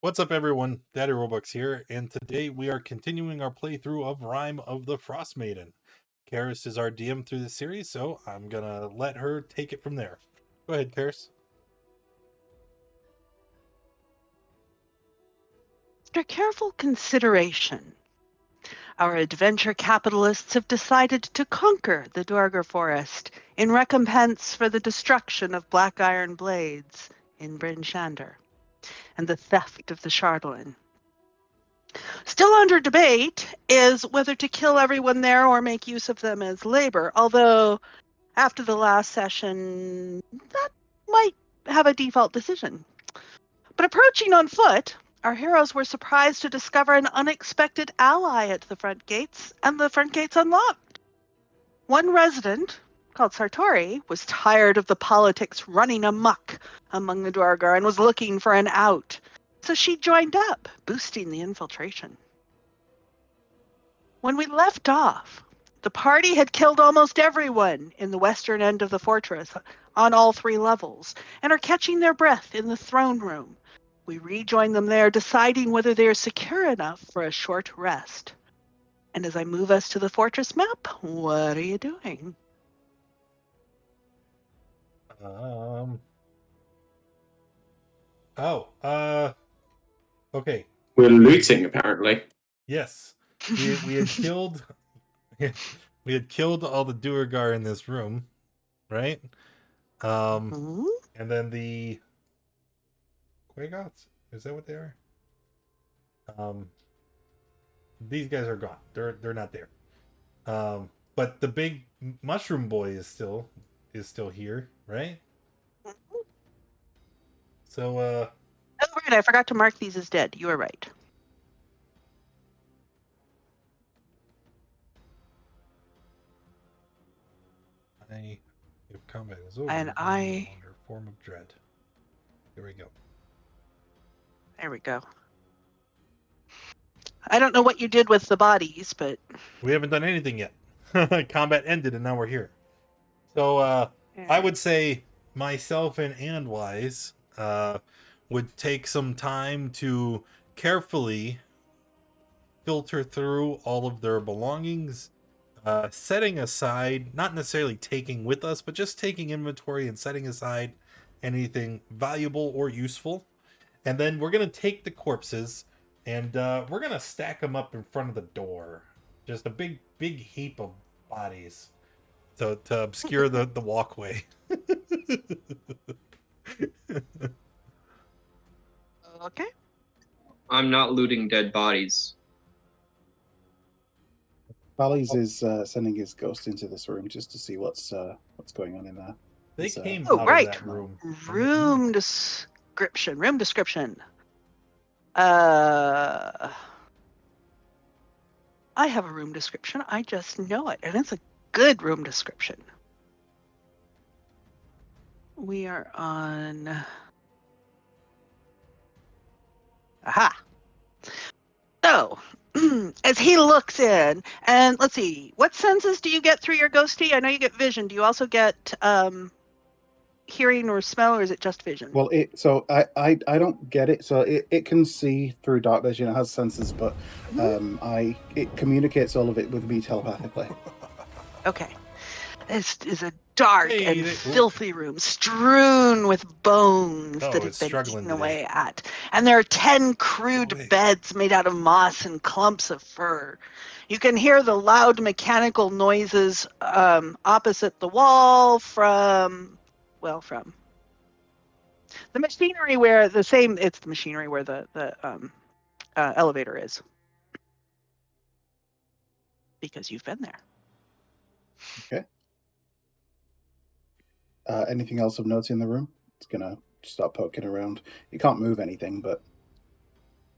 What's up, everyone? Daddy Robux here, and today we are continuing our playthrough of Rime of the Frostmaiden. Karis is our DM through the series, so I'm gonna let her take it from there. Go ahead, Karis. After careful consideration, our adventure capitalists have decided to conquer the Duergar forest in recompense for the destruction of black iron blades in Bryn Shander and the theft of the Chardolin. Still under debate is whether to kill everyone there or make use of them as labor, although after the last session, that might have a default decision. But approaching on foot, our heroes were surprised to discover an unexpected ally at the front gates, and the front gates unlocked. One resident, called Sartori, was tired of the politics running amok among the Duergar and was looking for an out. So she joined up, boosting the infiltration. When we left off, the party had killed almost everyone in the western end of the fortress on all 3 levels and are catching their breath in the throne room. We rejoin them there, deciding whether they are secure enough for a short rest. And as I move us to the fortress map, what are you doing? Okay. We're looting, apparently. Yes, we had killed we had killed all the Duergar in this room, right? Mhm. And then the Quagots, is that what they are? These guys are gone. They're not there. But the big mushroom boy is still here, right? So Oh, right, I forgot to mark these as dead. You were right. if combat is over, And you're I no longer form of dread. Here we go. There we go. I don't know what you did with the bodies, but We haven't done anything yet. Combat ended and now we're here. So I would say myself and Andwise would take some time to carefully filter through all of their belongings, setting aside, not necessarily taking with us, but just taking inventory and setting aside anything valuable or useful. And then we're going to take the corpses and we're going to stack them up in front of the door. Just a big heap of bodies to obscure the walkway. okay. I'm not looting dead bodies. Bally's is sending his ghost into this room just to see what's going on in there. They came Oh, out right. of that room. Room description. Room description. I have a room description. I just know it, and it's a good room description. We are on. Aha. So, as he looks in, and let's see, what senses do you get through your ghosty? I know you get vision. Do you also get hearing or smell, or is it just vision? Well, I don't get it. So it can see through dark vision. It has senses, but it communicates all of it with me telepathically. Okay. This is a dark and filthy room strewn with bones that have been eaten away at. And there are 10 crude beds made out of moss and clumps of fur. You can hear the loud mechanical noises opposite the wall from the machinery where it's the machinery where the elevator is. Because you've been there. Okay. Anything else of note in the room? It's gonna start poking around. You can't move anything, but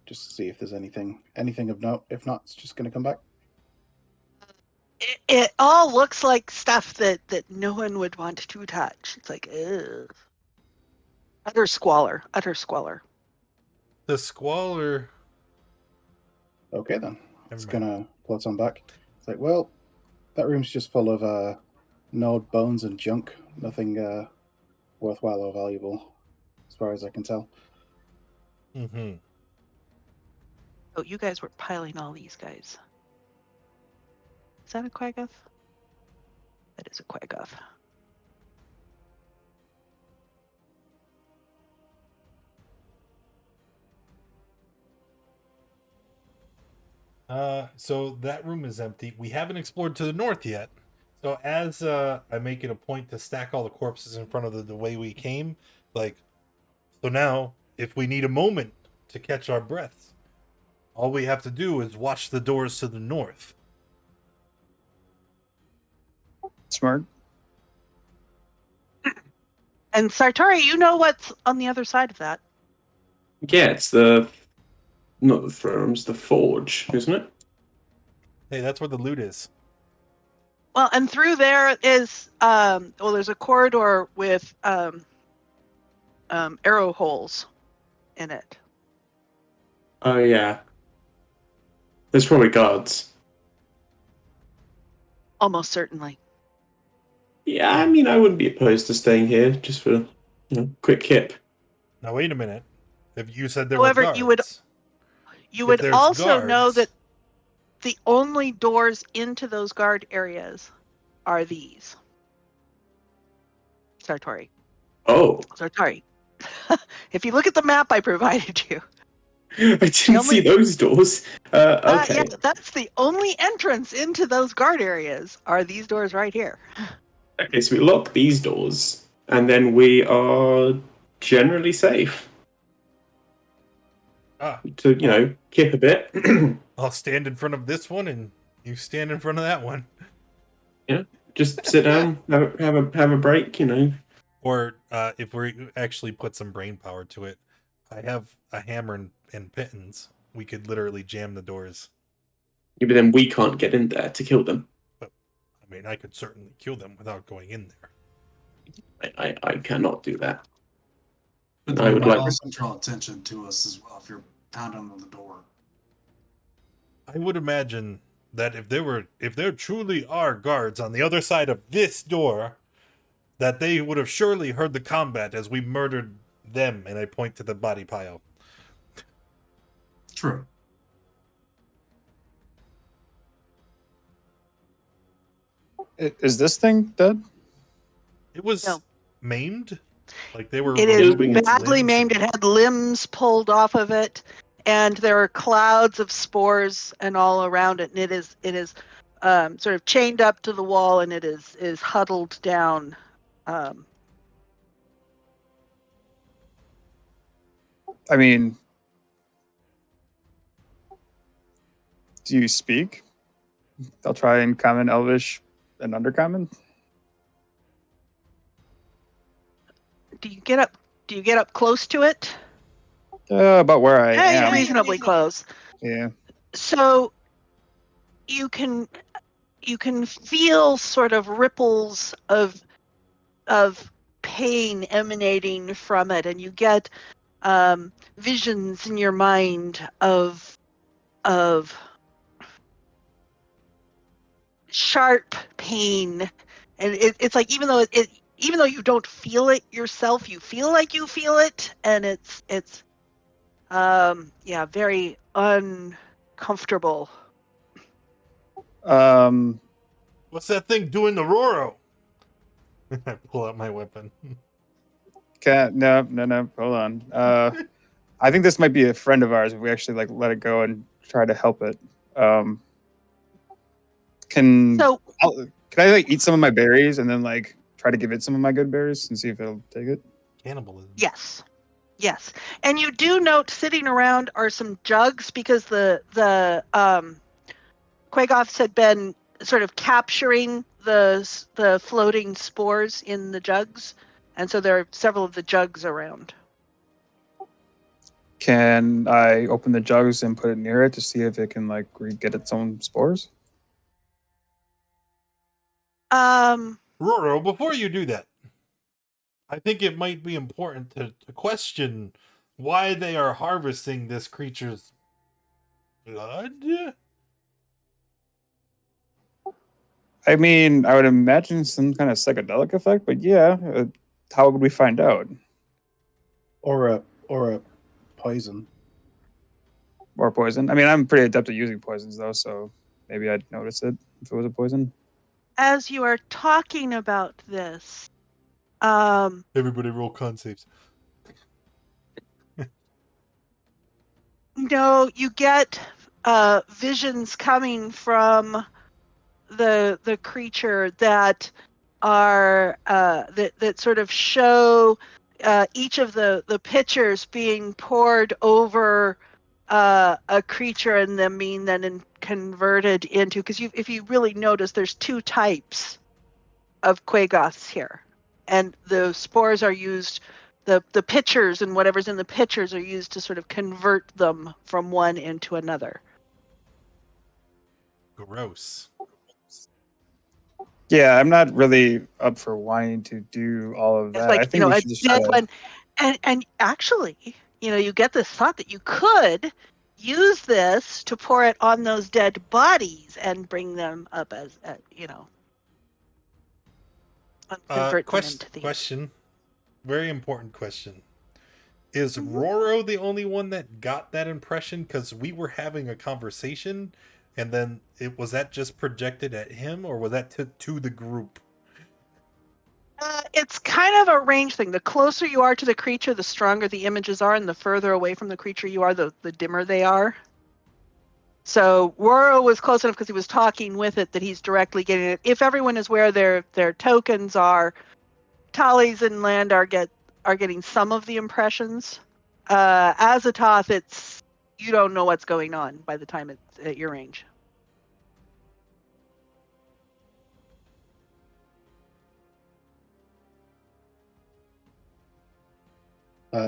just see if there's anything of note. If not, it's just gonna come back. It all looks like stuff that no one would want to touch. It's like, ugh. Utter squalor. The squalor. Okay, then. It's gonna float on back. It's like, well, that room's just full of gnawed bones and junk. Nothing worthwhile or valuable, as far as I can tell. Mm-hmm. Oh, you guys were piling all these guys. Is that a Quaggoth? That is a Quaggoth. So that room is empty. We haven't explored to the north yet. So as I make it a point to stack all the corpses in front of the way we came, like, so now if we need a moment to catch our breaths, all we have to do is watch the doors to the north. Smart. And Sartori, you know what's on the other side of that. Yeah, it's not the throne room, it's the forge, isn't it? Hey, that's where the loot is. Well, and through there is there's a corridor with arrow holes in it. Oh yeah. There's probably guards. Almost certainly. Yeah, I mean, I wouldn't be opposed to staying here just for quick kip. Now wait a minute. If you said there However, were guards, you If would there's also know guards- that the only doors into those guard areas are these. Sartori. Oh, Sartori. If you look at the map I provided you. I didn't see those doors. Okay. Yeah, that's the only entrance into those guard areas are these doors right here. Okay, so we lock these doors, and then we are generally safe. To, kip a bit. I'll stand in front of this one and you stand in front of that one. Just sit down, have a break, Or if we actually put some brain power to it, I have a hammer and pittons. We could literally jam the doors. Yeah, but then we can't get in there to kill them. I mean, I could certainly kill them without going in there. I cannot do that. But I they would might like- also draw attention to us as well if you're pounding on the door. I would imagine that if there truly are guards on the other side of this door, that they would have surely heard the combat as we murdered them, and I point to the body pile. True. Is this thing dead? It was No. maimed. Like they were It is removing its badly limbs. maimed. It had limbs pulled off of it, and there are clouds of spores and all around it. And it is sort of chained up to the wall, and it is huddled down. I mean, do you speak? I'll try in common, elvish, and undercommon. Do you get up close to it? About where I Yeah, you're am. reasonably close. Yeah. So you can feel sort of ripples of pain emanating from it, and you get visions in your mind of sharp pain, and it's like even though you don't feel it yourself, you feel like you feel it, and it's very uncomfortable. What's that thing doing to Roro? I pull out my weapon. No. Hold on. I think this might be a friend of ours. If we actually let it go and try to help it. Can I eat some of my berries and then try to give it some of my good berries and see if it'll take it? Cannibalism. Yes, and you do note sitting around are some jugs because the Quagoths had been sort of capturing the floating spores in the jugs, and so there are several of the jugs around. Can I open the jugs and put it near it to see if it can get its own spores? Roro, before you do that, I think it might be important to question why they are harvesting this creature's blood. I mean, I would imagine some kind of psychedelic effect, but yeah, how would we find out? Or a poison. Or poison. I mean, I'm pretty adept at using poisons, though, so maybe I'd notice it if it was a poison. As you are talking about this, Everybody roll con saves. no, you get visions coming from the creature that are that sort of show each of the pitchers being poured over a creature and them being then converted into, because if you really notice, there's two types of Quagoths here, and the spores are used. The pitchers and whatever's in the pitchers are used to sort of convert them from one into another. Gross. Yeah, I'm not really up for wanting to do all of It's that. like, I think we a should just try dead to... one. And actually, you get this thought that you could use this to pour it on those dead bodies and bring them up as, and convert them into the... Question. Very important question. Is Roro the only one that got that impression? Because we were having a conversation, and then was that just projected at him, or was that to the group? It's kind of a range thing. The closer you are to the creature, the stronger the images are, and the further away from the creature you are, the dimmer they are. So Roro was close enough because he was talking with it that he's directly getting it. If everyone is where their tokens are, Tallies and Land are getting some of the impressions. Azathoth, it's you don't know what's going on by the time it's at your range.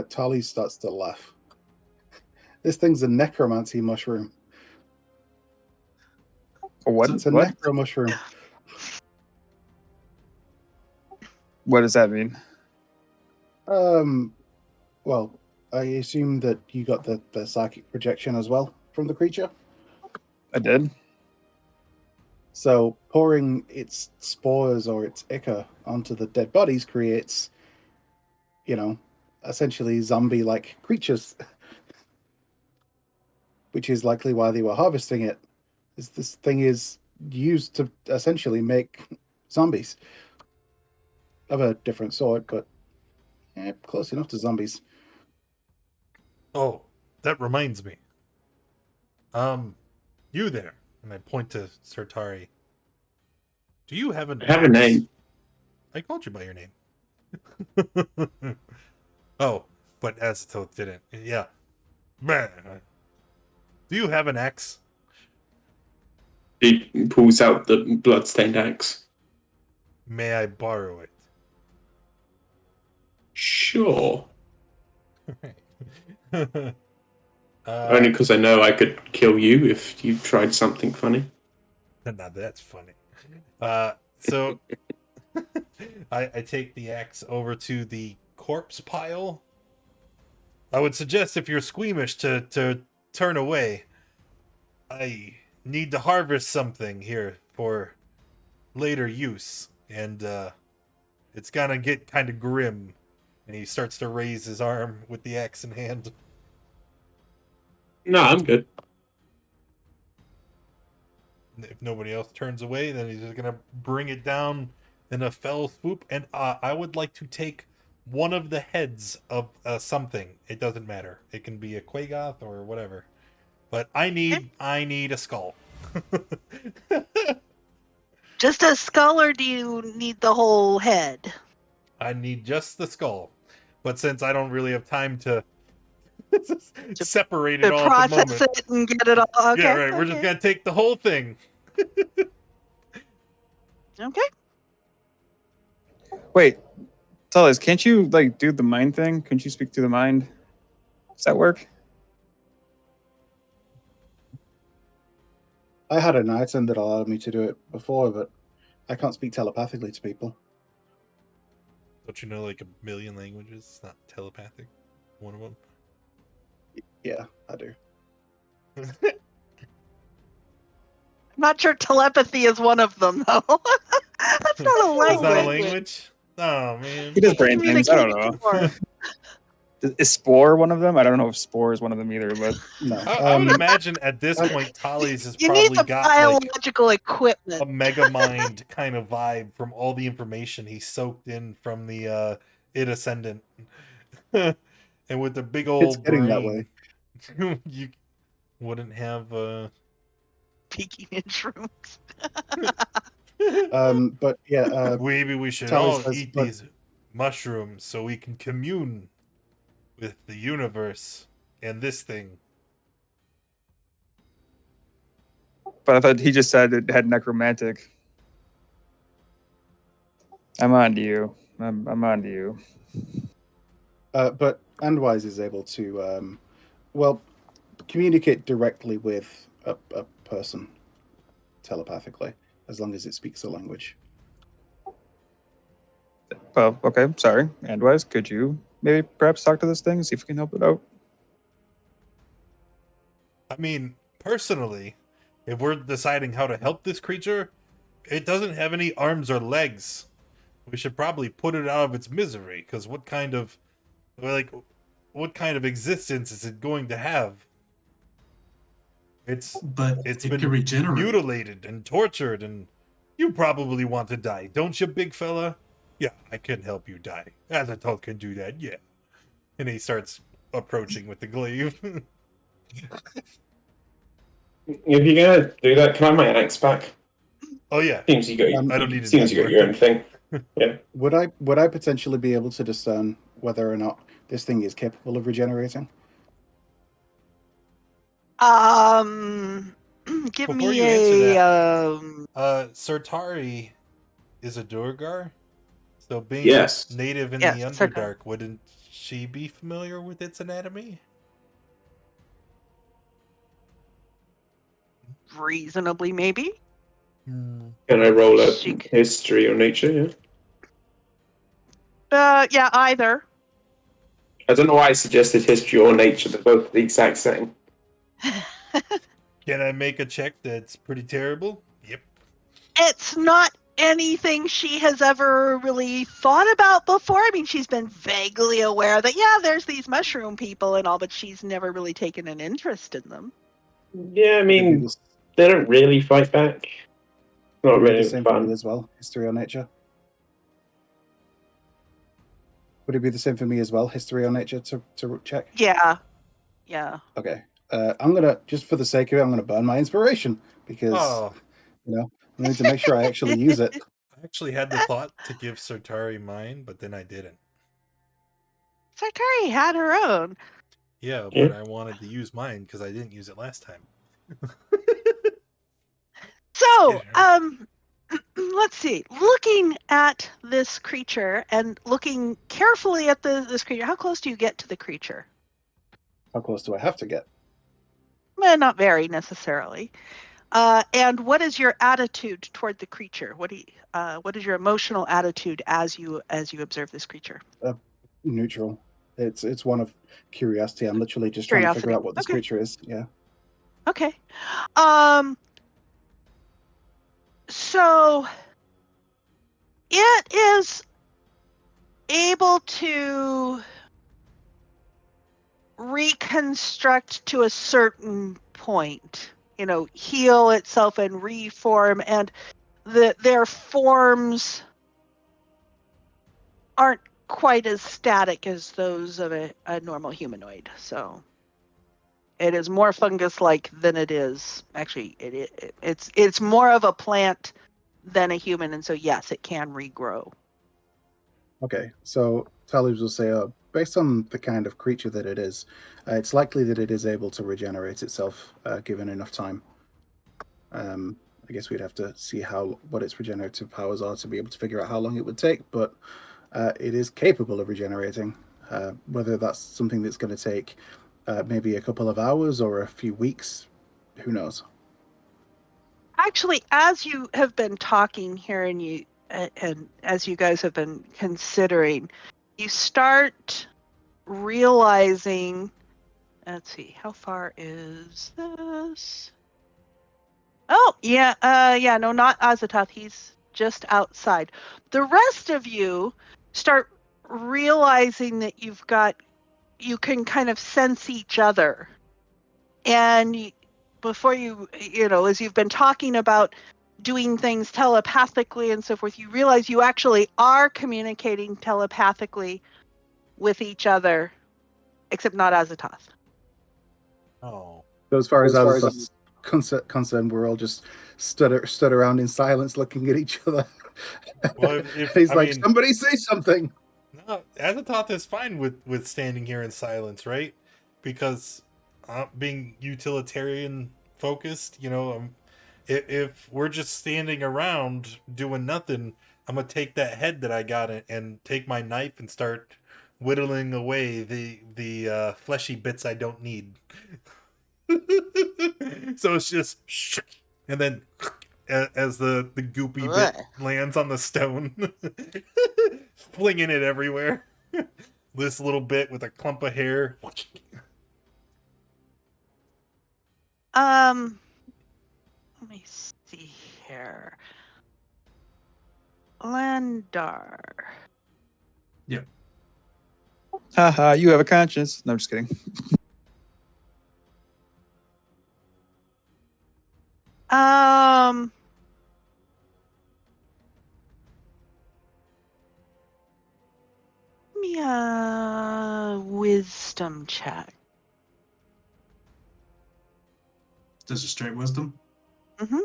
Tali starts to laugh. This thing's a necromancy mushroom. What? It's a What? necro mushroom. What does that mean? Well, I assume that you got the psychic projection as well from the creature. I did. So pouring its spores or its ichor onto the dead bodies creates, essentially zombie-like creatures. Which is likely why they were harvesting it. This thing is used to essentially make zombies. Of a different sort, but close enough to zombies. Oh, that reminds me. You there, and I point to Sertari. Do you have an I have a name. I called you by your name. Oh, but Azathoth didn't. Yeah. Do you have an axe? He pulls out the bloodstained axe. May I borrow it? Sure. Only because I know I could kill you if you tried something funny. Now that's funny. So I take the axe over to the corpse pile. I would suggest if you're squeamish to turn away. I need to harvest something here for later use, and it's gonna get kind of grim. And he starts to raise his arm with the axe in hand. No, I'm good. If nobody else turns away, then he's just gonna bring it down in a fell swoop. And I would like to take one of the heads of something. It doesn't matter. It can be a Quagoth or whatever. But I need a skull. Just a skull, or do you need the whole head? I need just the skull. But since I don't really have time to separate it To all at the process moment. it and get it all. Okay. Yeah, right. We're just gonna take the whole thing. Okay. Wait, tell us, can't you do the mind thing? Couldn't you speak through the mind? Does that work? I had an item that allowed me to do it before, but I can't speak telepathically to people. Don't you know like a million languages? It's not telepathic. One of them. Yeah, I do. I'm not sure telepathy is one of them, though. That's not a language. It's not a language? Oh, man. He does brain things. I don't know. Is Spore one of them? I don't know if Spore is one of them either, but No. I would imagine at this point, Tali's has You need probably the got like biological equipment. a mega mind kind of vibe from all the information he soaked in from the Id Ascendant. And with the big old getting that way. brain, you wouldn't have Peeking in shrooms. But yeah, maybe we should Tali all says, eat but these mushrooms so we can commune with the universe and this thing. I thought he just said it had necromantic. I'm on to you. I'm on to you. but Andwise is able to, well, communicate directly with a person telepathically, as long as it speaks the language. Well, okay, sorry. Andwise, could you maybe perhaps talk to this thing, see if we can help it out? I mean, personally, if we're deciding how to help this creature, it doesn't have any arms or legs. We should probably put it out of its misery, because what kind of existence is it going to have? But It's it been can regenerate. mutilated and tortured, and you probably want to die, don't you, big fella? Yeah, I can help you die. Azathoth can do that, yeah. And he starts approaching with the glaive. If you're gonna do that, can I have my axe back? Oh yeah, Seems you got. I don't need it Seems you got anymore. your own thing. Yeah. Would I potentially be able to discern whether or not this thing is capable of regenerating? Give Before me you answer a Sertari is a Duergar, so being Yes. native in Yes, the Sertari. Underdark, wouldn't she be familiar with its anatomy? reasonably maybe. Can I roll a She c- history or nature? Yeah. Yeah, either. I don't know why I suggested history or nature. They're both the exact same. Can I make a check that's pretty terrible? Yep. It's not anything she has ever really thought about before. I mean, she's been vaguely aware that, yeah, there's these mushroom people and all, but she's never really taken an interest in them. Yeah, I Would it be mean, the, they don't really fight back. Not would it be really the same for me fun. as well? History or nature? Would it be the same for me as well? History or nature to check? Yeah. Yeah. Okay. I'm gonna, just for the sake of it, I'm gonna burn my inspiration because Oh, I need to make sure I actually use it. I actually had the thought to give Sertari mine, but then I didn't. Sakari had her own. Yeah, Yeah. but I wanted to use mine because I didn't use it last time. So, Skinner. let's see. Looking at this creature and looking carefully at this creature, how close do you get to the creature? How close do I have to get? Not very necessarily. And what is your attitude toward the creature? What is your emotional attitude as you observe this creature? Neutral. It's one of curiosity. I'm literally just trying to figure out what this Okay. creature is. Yeah. Okay. So it is able to reconstruct to a certain point, heal itself and reform, and their forms aren't quite as static as those of a normal humanoid. So it is more fungus-like than it is. Actually, it's more of a plant than a human, and so yes, it can regrow. Okay. So Talibs will say, based on the kind of creature that it is, it's likely that it is able to regenerate itself given enough time. I guess we'd have to see what its regenerative powers are to be able to figure out how long it would take, but it is capable of regenerating. Whether that's something that's going to take maybe a couple of hours or a few weeks, who knows? Actually, as you have been talking here and as you guys have been considering, you start realizing, let's see, how far is this? Oh, yeah, no, not Azathoth. He's just outside. The rest of you start realizing that you've got you can kind of sense each other. And before as you've been talking about doing things telepathically and so forth, you realize you actually are communicating telepathically with each other, except not Azathoth. Oh. So as far as Azathoth's concerned, we're all just stood around in silence looking at each other. Well, if He's I like, mean, somebody say something. no, Azathoth is fine with standing here in silence, right? Because being utilitarian focused, if we're just standing around doing nothing, I'm gonna take that head that I got and take my knife and start whittling away the fleshy bits I don't need. So it's just, and then as the goopy bit lands on the stone, flinging it everywhere. This little bit with a clump of hair. Let me see here. Landar. Haha, you have a conscience. No, I'm just kidding. Give me a wisdom check. Just a straight wisdom. Mm-hmm.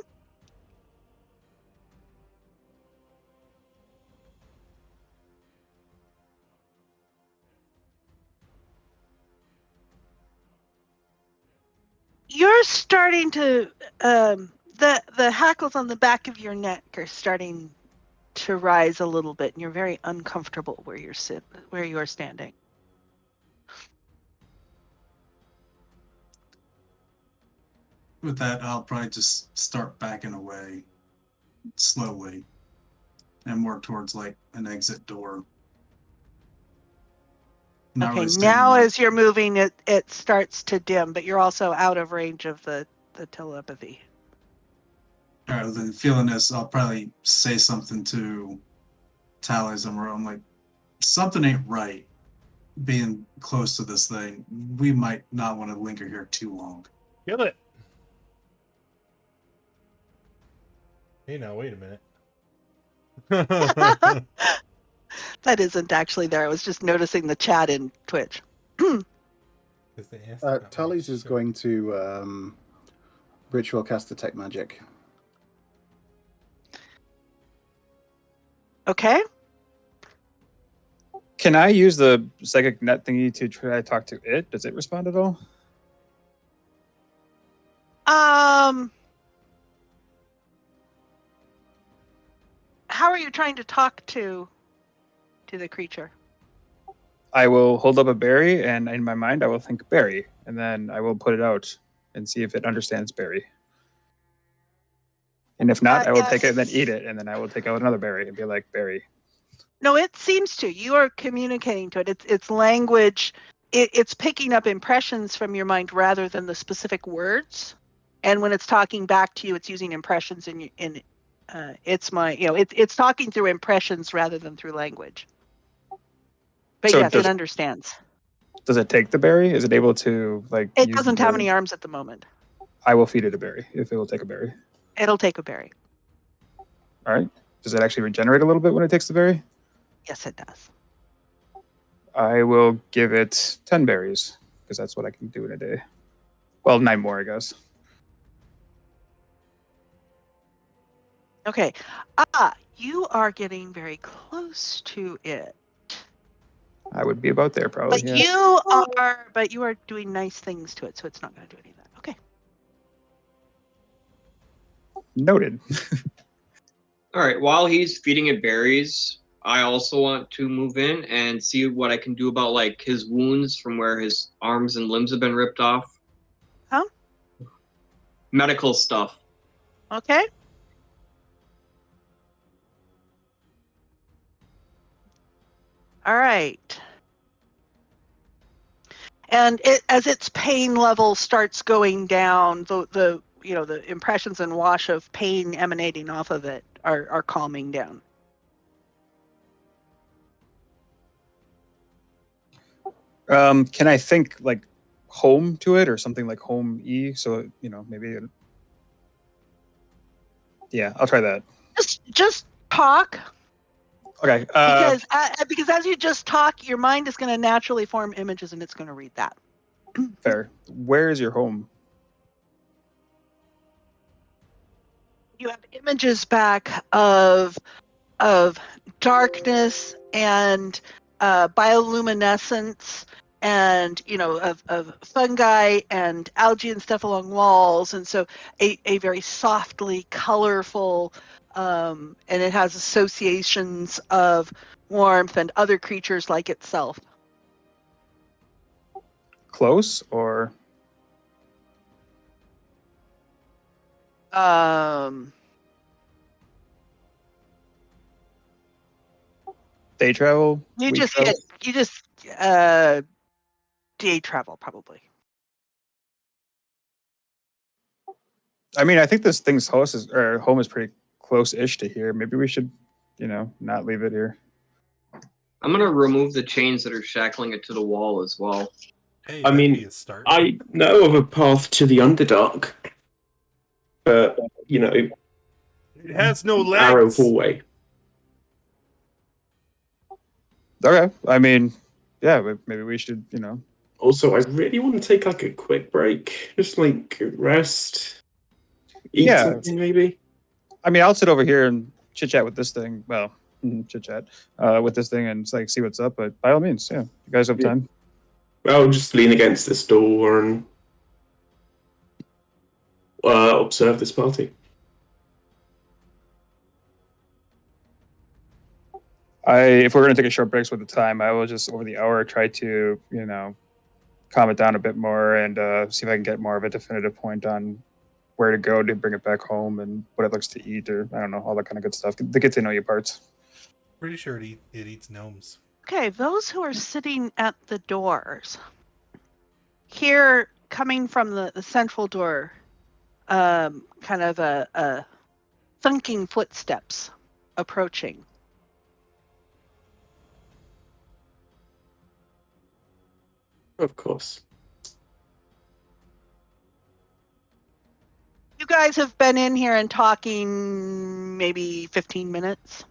You're starting to the hackles on the back of your neck are starting to rise a little bit, and you're very uncomfortable where you are standing. With that, I'll probably just start backing away slowly and work towards like an exit door. Not Okay, really now standing. as you're moving, it starts to dim, but you're also out of range of the telepathy. All right, then feeling this, I'll probably say something to Taliesin where I'm like, something ain't right being close to this thing. We might not want to linger here too long. Kill it. Hey, now, wait a minute. That isn't actually there. I was just noticing the chat in Twitch. Tully's is going to ritual cast detect magic. Okay. Can I use the psychic net thingy to try to talk to it? Does it respond at all? How are you trying to talk to the creature? I will hold up a berry, and in my mind, I will think berry, and then I will put it out and see if it understands berry. And if not, I will take it and then eat it, and then I will take out another berry and be like, berry. No, it seems to. You are communicating to it. It's language. It's picking up impressions from your mind rather than the specific words. And when it's talking back to you, it's using impressions in its mind. It's talking through impressions rather than through language. But So yes, it understands. Does it take the berry? Is it able to It use doesn't have any arms at the moment. I will feed it a berry if it will take a berry. It'll take a berry. All right. Does it actually regenerate a little bit when it takes the berry? Yes, it does. I will give it 10 berries because that's what I can do in a day. Well, 9 more, I guess. Okay. You are getting very close to it. I would be about there probably. But yeah. you are doing nice things to it, so it's not going to do any of that. Okay. Noted. All right. While he's feeding it berries, I also want to move in and see what I can do about like his wounds from where his arms and limbs have been ripped off. Huh? Medical stuff. Okay. All right. And as its pain level starts going down, the impressions and wash of pain emanating off of it are calming down. Can I think like home to it or something like home E? So maybe. Yeah, I'll try that. Just talk. Okay. Because as you just talk, your mind is going to naturally form images, and it's going to read that. Fair. Where is your home? You have images back of darkness and bioluminescence, and of fungi and algae and stuff along walls, and so a very softly colorful, and it has associations of warmth and other creatures like itself. Close or? Day travel? You Week just travel? day travel probably. I mean, I think this thing's home is pretty close-ish to here. Maybe we should, not leave it here. I'm gonna remove the chains that are shackling it to the wall as well. Hey, I that'd mean, be a start. I know of a path to the Underdark, but It has no arrow legs. hallway. Okay. I mean, yeah, maybe we should, Also, I really want to take like a quick break, just like rest, eat something maybe. I mean, I'll sit over here and chit chat with this thing. Well, chit chat with this thing and like see what's up. But by all means, yeah, you guys have time. I'll just lean against this door and observe this party. If we're going to take a short breaks with the time, I will just over the hour try to calm it down a bit more and see if I can get more of a definitive point on where to go to bring it back home and what it looks to eat, or I don't know, all that kind of good stuff. The get to know you parts. Pretty sure it eats gnomes. Okay, those who are sitting at the doors, here coming from the central door, kind of a thunking footsteps approaching. Of course. You guys have been in here and talking maybe 15 minutes.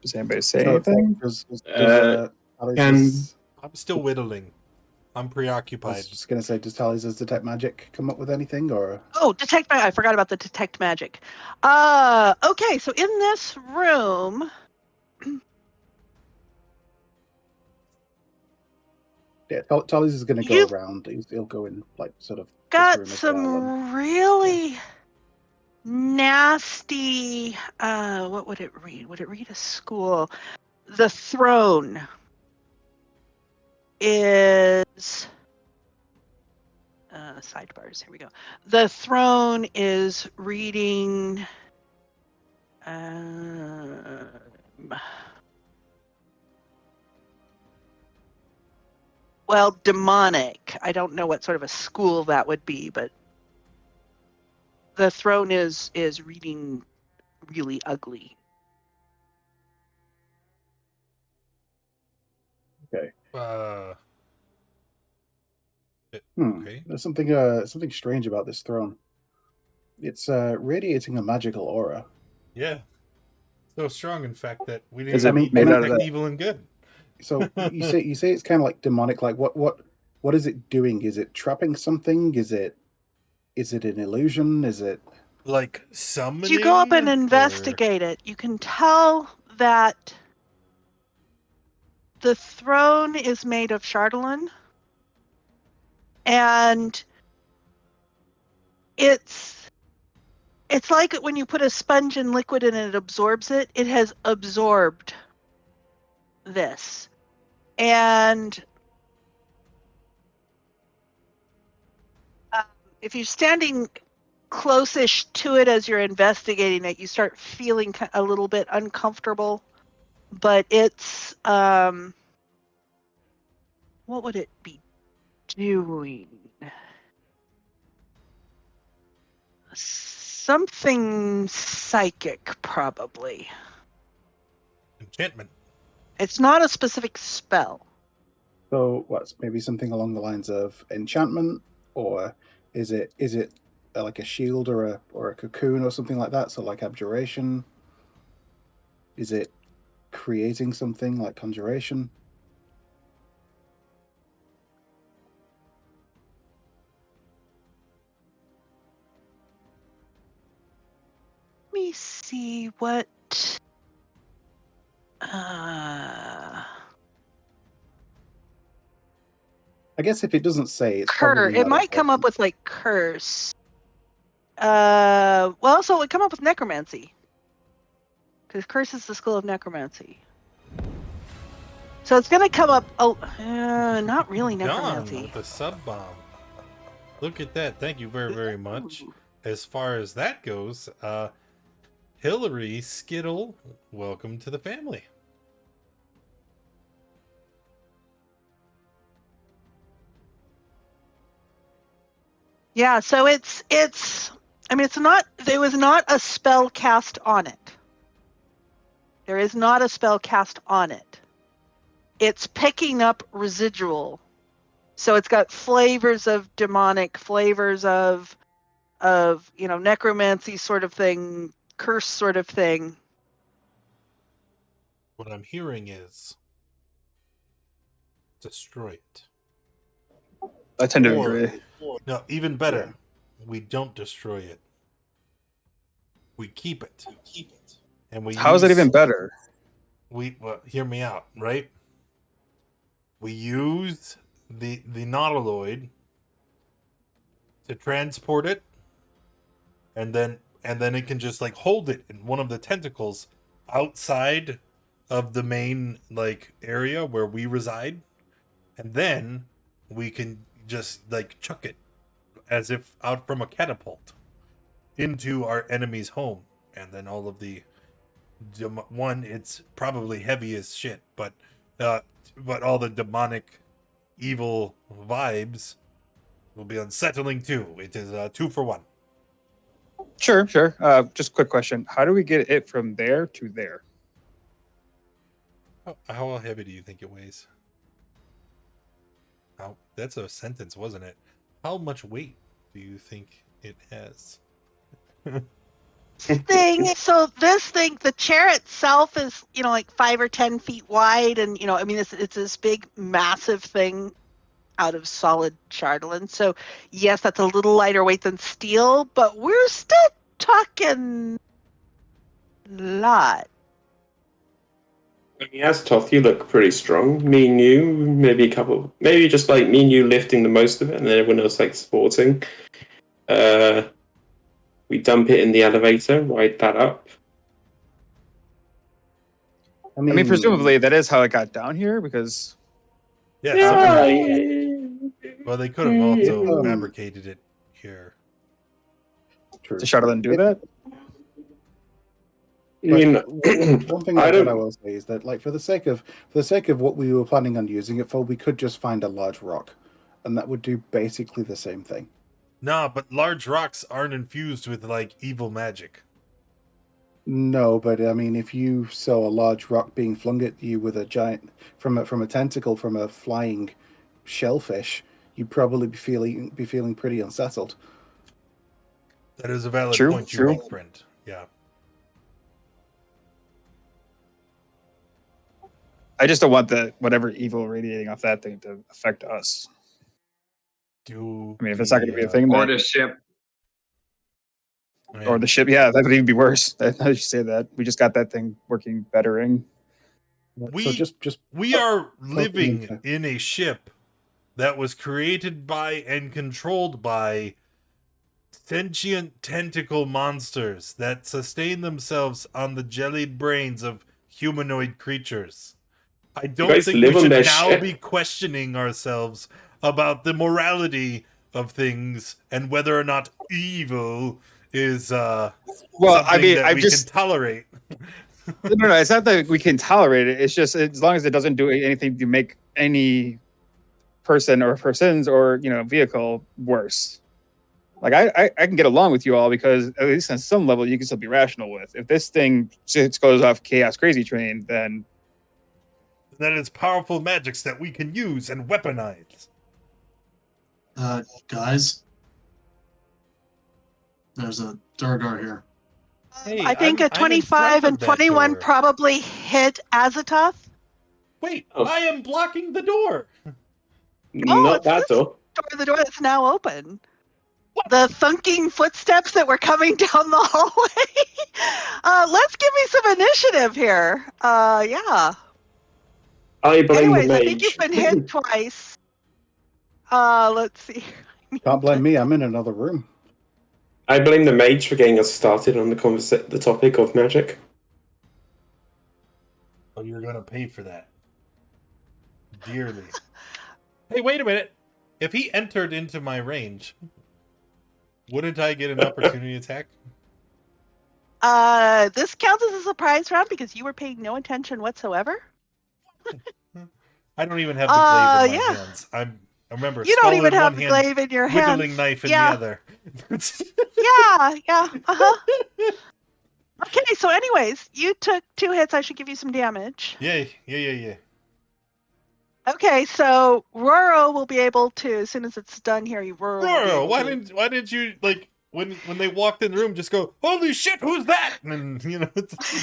Does anybody say anything? I'm still whittling. I'm I preoccupied. was just going to say, does Tally's Detect Magic come up with anything, or? Oh, detect magic. I forgot about the detect magic. Okay, so in this room, Yeah, Tally's is going to go around. He'll go in like sort of got this room some as well, really nasty. What would it read? Would it read a school? The throne is sidebars. Here we go. The throne is reading. Well, demonic. I don't know what sort of a school that would be, but the throne is reading really ugly. Okay. Okay. There's something strange about this throne. It's radiating a magical aura. Yeah. So strong, in fact, that we didn't Is it need made to out of detect that? evil and good. So you say it's kind of like demonic. Like what is it doing? Is it trapping something? Is it an illusion? Is it like summoning? If you go up and investigate it, you can tell that the throne is made of Chardalyn, and it's like when you put a sponge in liquid and it absorbs it. It has absorbed this, and if you're standing close-ish to it as you're investigating it, you start feeling a little bit uncomfortable. But it's what would it be doing? Something psychic, probably. Enchantment. It's not a specific spell. So what's maybe something along the lines of enchantment, or is it like a shield or a cocoon or something like that? So like abjuration. Is it creating something like conjuration? Let me see what. I guess if it doesn't say, it's probably It not might come up important. with like curse. Well, so it would come up with necromancy. Because curse is the school of necromancy. So it's gonna come up. Oh, not really John necromancy. with the sub bomb. Look at that. Thank you very, very much. Ooh. As far as that goes, Hillary Skittle, welcome to the family. Yeah, so it's I mean, there was not a spell cast on it. There is not a spell cast on it. It's picking up residual. So it's got flavors of demonic, flavors of necromancy sort of thing, curse sort of thing. What I'm hearing is destroy it. I tend to Or- agree. No, even better. We don't destroy it. We keep it. And we How is that use- even better? well, hear me out, right? We use the nautiloid to transport it, and then it can just like hold it in one of the tentacles outside of the main like area where we reside, and then we can just like chuck it as if out from a catapult into our enemy's home, and then all of the one, it's probably heavy as shit, but all the demonic evil vibes will be unsettling too. It is 2 for 1. Sure. Just a quick question. How do we get it from there to there? How heavy do you think it weighs? That's a sentence, wasn't it? How much weight do you think it has? This thing, the chair itself is, like 5 or 10 feet wide, and it's this big, massive thing out of solid chatelaine. So yes, that's a little lighter weight than steel, but we're still talking a lot. I mean, as Toth, you look pretty strong. Me and you, maybe just like me and you lifting the most of it, and then everyone else like supporting. We dump it in the elevator, ride that up. I mean, presumably that is how it got down here because Yeah. Well, they could have also fabricated it here. True. to Shuttle and do that. I mean, one thing that I will say is that, like, for the sake of what we were planning on using it for, we could just find a large rock, and that would do basically the same thing. Nah, but large rocks aren't infused with like evil magic. No, but I mean, if you saw a large rock being flung at you with a giant from a tentacle from a flying shellfish, you'd probably be feeling pretty unsettled. That is a valid True, point you true. make, friend. Yeah. I just don't want whatever evil radiating off that thing to affect us. I mean, if it's not going to be a thing, Or then, the ship. or the ship, yeah, that would even be worse. Now that you say that, we just got that thing working bettering. So just we are living into- in a ship that was created by and controlled by sentient tentacle monsters that sustain themselves on the jellied brains of humanoid creatures. I don't guys think we live on should their now ship? be questioning ourselves about the morality of things and whether or not evil is Well, something I mean, that I've we just can tolerate. no. It's not that we can tolerate it. It's just as long as it doesn't do anything to make any person or persons or vehicle worse. Like I can get along with you all because at least on some level you can still be rational with. If this thing just goes off chaos crazy train, then That is powerful magics that we can use and weaponize. Guys, there's a Duergar here. Hey, I think a I'm in 25 front of and that 21 door. probably hit Azatoth. Wait, Oh. I am blocking the door. Not it's that this door. the door that's now open. The thunking footsteps that were coming down the hallway. Let's give me some initiative here. Yeah. I blame Anyways, the I think you've mage. been hit twice. Let's see. Can't blame me. I'm in another room. I blame the mage for getting us started on the topic of magic. Oh, you're gonna pay for that dearly. Hey, wait a minute. If he entered into my range, wouldn't I get an opportunity attack? This counts as a surprise round because you were paying no attention whatsoever. I don't even have the glaive in my Yeah. hands. I remember You don't skull even in one have the hand, glaive in your hands. whittling knife in Yeah. the other. Yeah. Okay, so anyways, you took 2 hits. I should give you some damage. Yeah. Okay, so Roro will be able to, as soon as it's done here, Roro will be Roro, able why to... didn't you like when they walked in the room just go, holy shit, who's that? And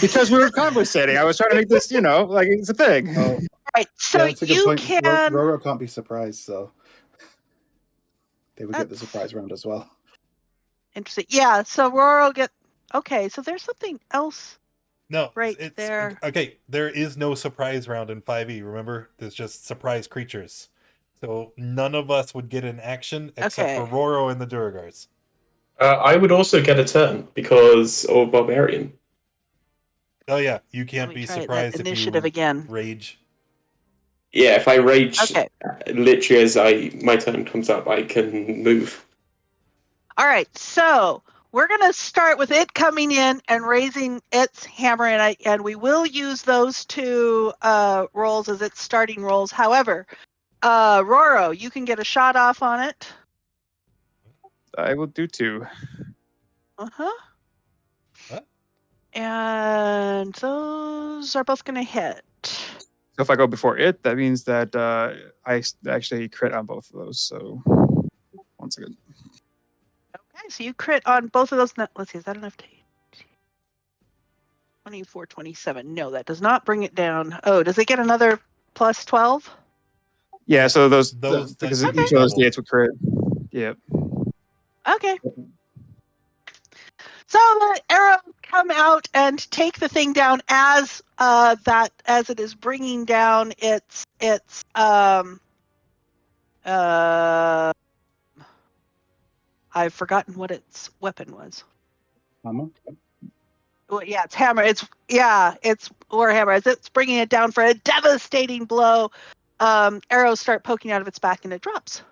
because we were conversating, I was trying to make this, like it's a thing. Oh, Right, so yeah, that's a good you point. can... Roro can't be surprised, so they would get the surprise round as well. Interesting. Yeah, so Roro get... Okay, so there's something else. No, Right it's there. okay. There is no surprise round in 5e. Remember, there's just surprise creatures. So none of us would get an action except for Okay. Roro and the Duergars. I would also get a turn because of Barbarian. Oh yeah, you Let can't me be try that surprised if initiative you again. rage. Yeah, if I rage, Okay. literally as my turn comes up, I can move. All right, so we're going to start with it coming in and raising its hammer, and we will use those 2 rolls as its starting rolls. However, Roro, you can get a shot off on it. I will do 2. What? And those are both going to hit. So if I go before it, that means that I actually crit on both of those. So 1 second. Okay, so you crit on both of those. Let's see, is that enough to 24, 27? No, that does not bring it down. Oh, does it get another plus 12? Yeah, so those Those because dice would each be of those doubled. dates would crit. Yeah. Okay. So the arrows come out and take the thing down as it is bringing down its I've forgotten what its weapon was. Hammer? Well, yeah, it's hammer. It's warhammer. As it's bringing it down for a devastating blow, arrows start poking out of its back and it drops.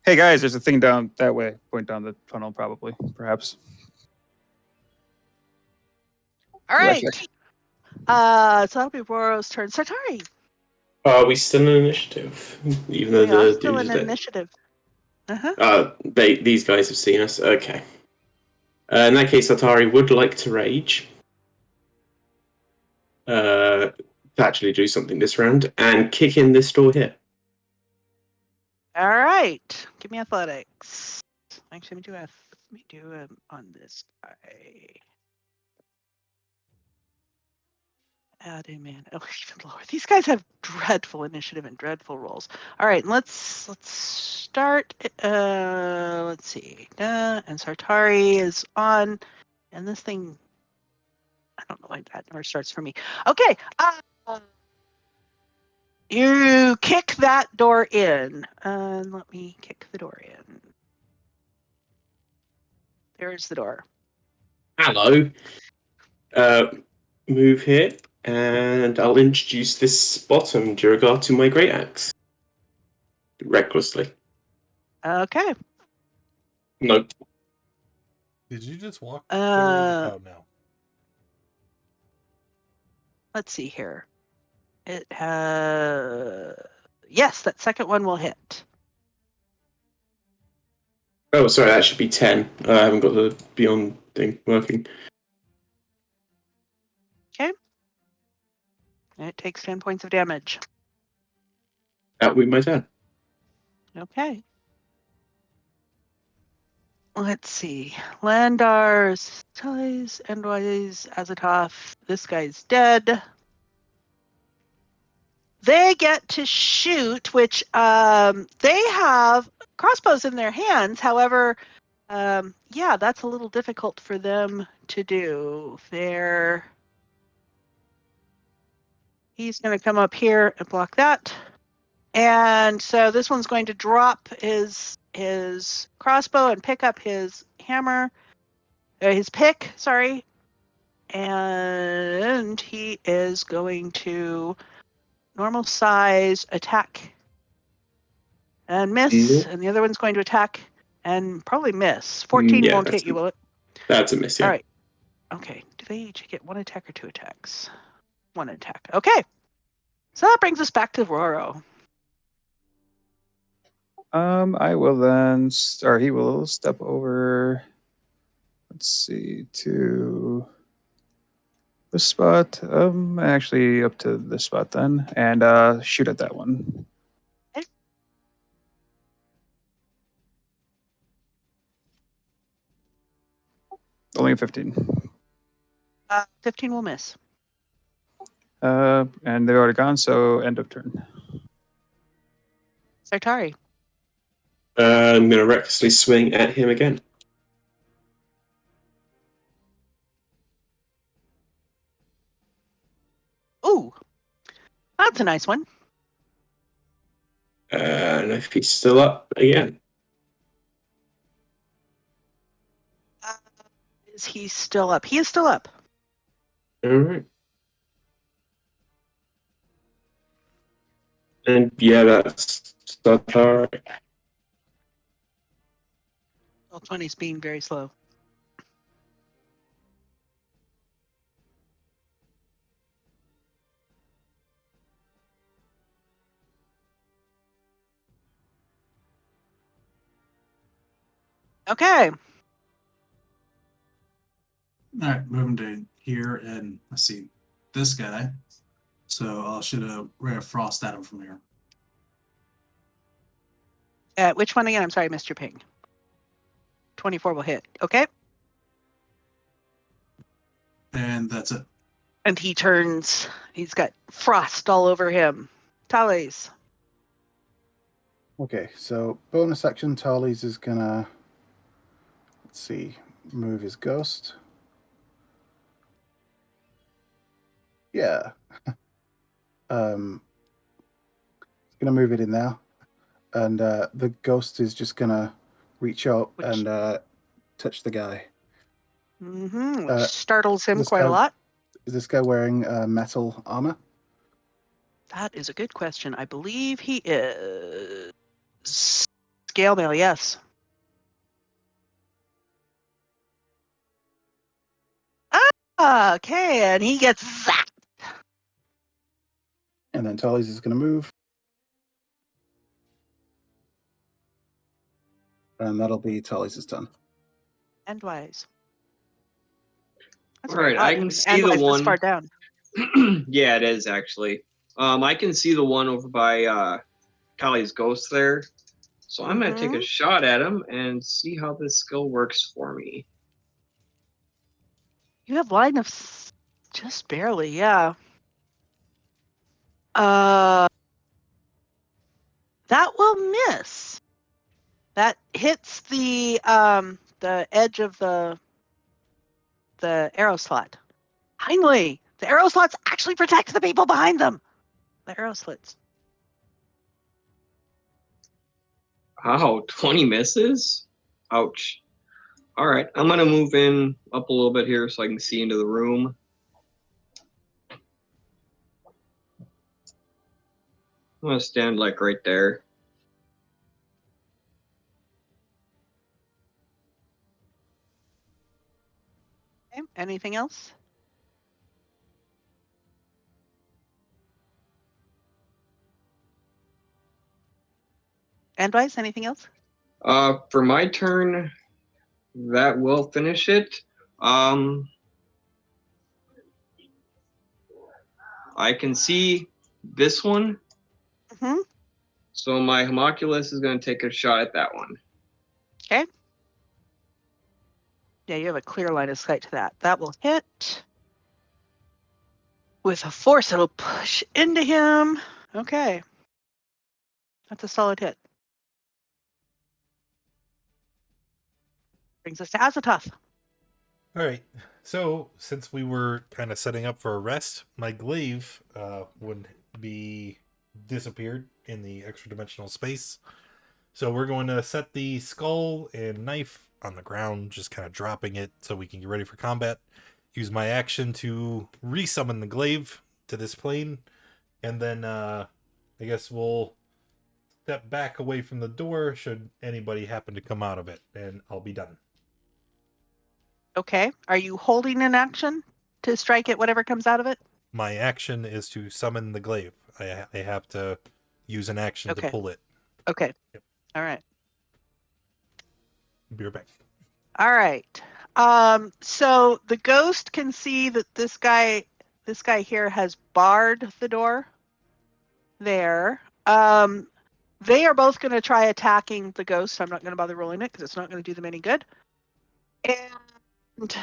Hey guys, there's a thing down that way. Point down the tunnel, probably, perhaps. All right. Check. So that'll be Roro's turn. Sartari. Are we still in initiative? Even though We are the still dude in is dead. initiative. These guys have seen us. Okay. In that case, Atari would like to rage. To actually do something this round and kick in this door here. All right. Give me athletics. Actually, let me do on this guy. Add him in. Oh, even lower. These guys have dreadful initiative and dreadful rolls. All right, let's start. Let's see. And Sartari is on, and this thing. I don't know why that never starts for me. Okay. You kick that door in. Let me kick the door in. There's the door. Hello. Move here, and I'll introduce this bottom Duergar to my great axe. Recklessly. Okay. Nope. Did you just walk forward? Oh no. Let's see here. It has... Yes, that second one will hit. Oh, sorry, that should be 10. I haven't got the beyond thing working. Okay. And it takes 10 points of damage. That will be my turn. Okay. Let's see. Landar's ties, Endwise, Azathoth. This guy's dead. They get to shoot, which they have crossbows in their hands. However, yeah, that's a little difficult for them to do. He's going to come up here and block that. And so this one's going to drop his crossbow and pick up his hammer, his pick, sorry. And he is going to normal size attack and miss. Yeah. And the other one's going to attack and probably miss. 14 Yeah, won't hit you, will it? That's a miss, yeah. All right. Okay. Do they each get one attack or two attacks? One attack. Okay. So that brings us back to Roro. I will then start. He will step over. Let's see, to this spot. Actually up to this spot then, and shoot at that one. Okay. Only a 15. 15 will miss. And they're already gone, so end of turn. Sartari. I'm going to recklessly swing at him again. Ooh. That's a nice one. And if he's still up again. Is he still up? He is still up. All right. And yeah, that's all right. Well, 20's being very slow. Okay. All right, moving to here, and I see this guy. So I'll shoot a ray of frost at him from here. Which one again? I'm sorry, I missed your ping. 24 will hit. Okay. And that's it. And he turns. He's got frost all over him. Thales. Okay, so bonus action, Tarles is gonna, let's see, move his ghost. Yeah. Gonna move it in there, and the ghost is just gonna reach out and touch the guy. Which startles him quite a lot. Is this guy wearing metal armor? That is a good question. I believe he is scale mail. Yes. Okay, and he gets zapped. And then Tarles is gonna move. And that'll be Tarles' turn. Endwise. All right, I can see the Endwise one. this far down. Yeah, it is actually. I can see the one over by Kali's ghost there. So I'm gonna take a shot at him and see how this skill works for me. You have line of just barely, yeah. That will miss. That hits the edge of the arrow slot. Finally, the arrow slots actually protect the people behind them. The arrow slits. Wow, 20 misses? Ouch. All right, I'm gonna move in up a little bit here so I can see into the room. I'm gonna stand like right there. Okay, anything else? Endwise, anything else? For my turn, that will finish it. I can see this one. Mhm. So my homunculus is going to take a shot at that one. Okay. Yeah, you have a clear line of sight to that. That will hit. With a force, it'll push into him. Okay. That's a solid hit. Brings us to Azatoth. All right. So since we were kind of setting up for a rest, my glaive would be disappeared in the extra dimensional space. So we're going to set the skull and knife on the ground, just kind of dropping it so we can get ready for combat. Use my action to resummon the glaive to this plane, and then I guess we'll step back away from the door should anybody happen to come out of it, and I'll be done. Okay. Are you holding an action to strike at whatever comes out of it? My action is to summon the glaive. I have to use an action to Okay. pull it. Okay. Yep. All right. Be right back. All right. So the ghost can see that this guy here has barred the door there. They are both going to try attacking the ghost. I'm not going to bother rolling it because it's not going to do them any good. And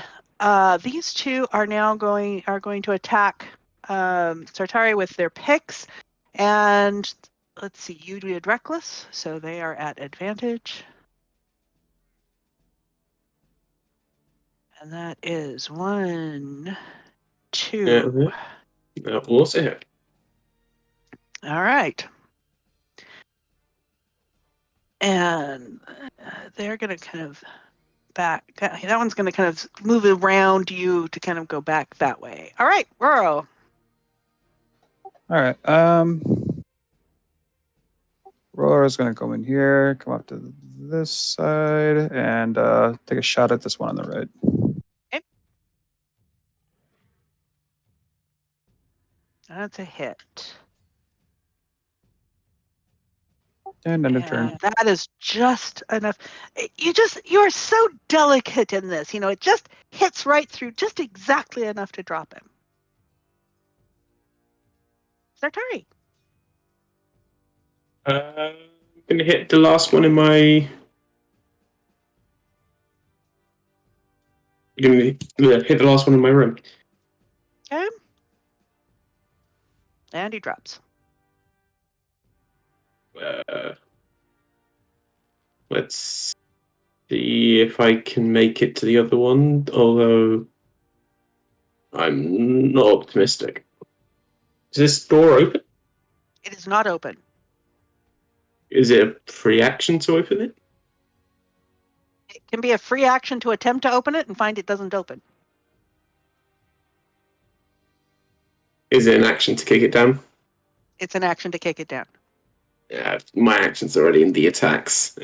these two are now going to attack Sartari with their picks. And let's see, you did reckless, so they are at advantage. And that is 1, 2. That will also hit. All right. And they're going to kind of back. That one's going to kind of move around you to kind of go back that way. All right, Roro. All right. Roller is going to go in here, come up to this side, and take a shot at this one on the right. Okay. That's a hit. And end of turn. And that is just enough. You're so delicate in this. You know, it just hits right through, just exactly enough to drop him. Sartari. I'm going to hit the last one in my. Going to hit the last one in my room. Okay. And he drops. Let's see if I can make it to the other one, although I'm not optimistic. Is this door open? It is not open. Is it a free action to open it? It can be a free action to attempt to open it and find it doesn't open. Is it an action to kick it down? It's an action to kick it down. Yeah, my action's already in the attacks.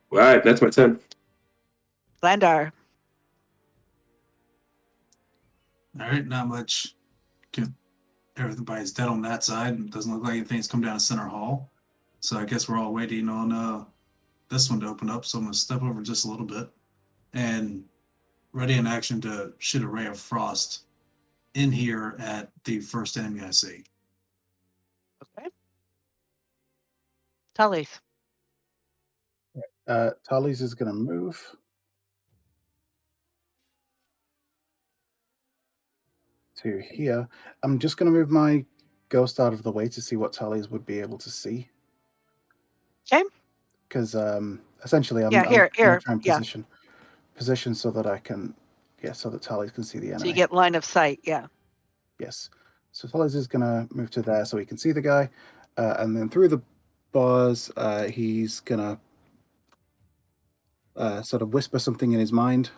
Right, that's my turn. Landar. All right, not much. Everybody's dead on that side. It doesn't look like anything's come down to Center Hall. So I guess we're all waiting on this one to open up. So I'm going to step over just a little bit and ready in action to shoot a ray of frost in here at the first enemy I see. Okay. Talith. Tally's is going to move to here. I'm just going to move my ghost out of the way to see what Tally's would be able to see. Okay. Because essentially, I'm here. going to try and Yeah. position so that I can, so that Tally's can see the enemy. So you get line of sight. Yeah. Yes. So Tally's is going to move to there so he can see the guy, and then through the bars, he's going to sort of whisper something in his mind,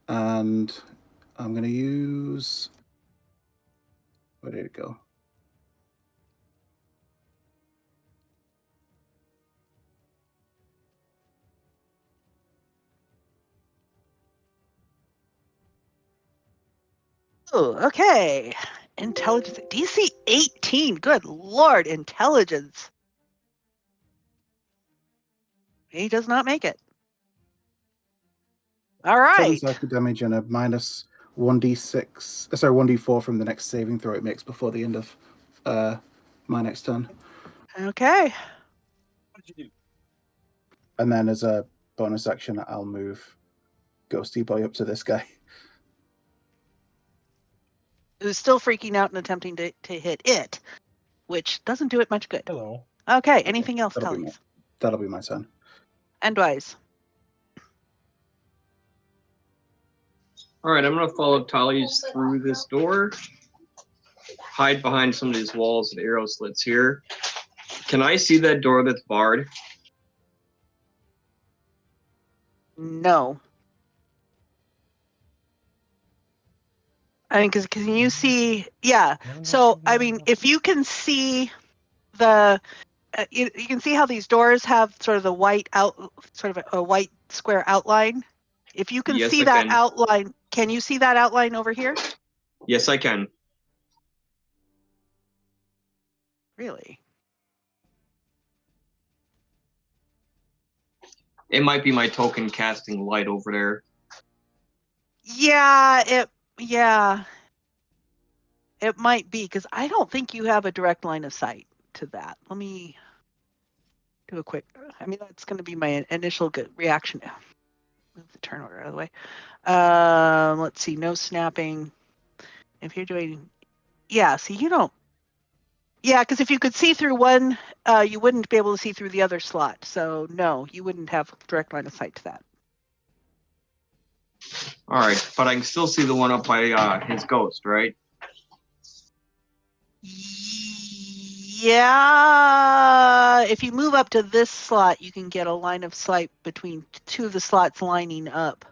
and I'm going to use. Where did it go? Oh, okay. Intelligence. DC 18. Good lord, intelligence. He does not make it. All 7 right. psychic damage and a minus 1d6. Sorry, 1d4 from the next saving throw it makes before the end of my next turn. Okay. What'd you do? And then as a bonus action, I'll move Ghosty Boy up to this guy. Who's still freaking out and attempting to hit it, which doesn't do it much good. Hello. Okay, anything else, That'll be Tullies? That'll be my turn. And Wise. All right, I'm gonna follow Tallies through this door, hide behind some of these walls and arrow slits here. Can I see that door that's barred? No. I mean, because can you see? Yeah. So, I mean, if you can see the, you can see how these doors have sort of the white sort of a white square outline. If you can Yes, see I that can. outline, can you see that outline over here? Yes, I can. Really? It might be my token casting light over there. Yeah. It might be because I don't think you have a direct line of sight to that. Let me do a quick. I mean, that's going to be my initial good reaction. Move the turn order out of the way. Let's see. No snapping. If you're doing, yeah. See, you don't. Yeah, because if you could see through one, you wouldn't be able to see through the other slot. So no, you wouldn't have direct line of sight to that. All right, but I can still see the one up by his ghost, right? Yeah, if you move up to this slot, you can get a line of sight between two of the slots lining up.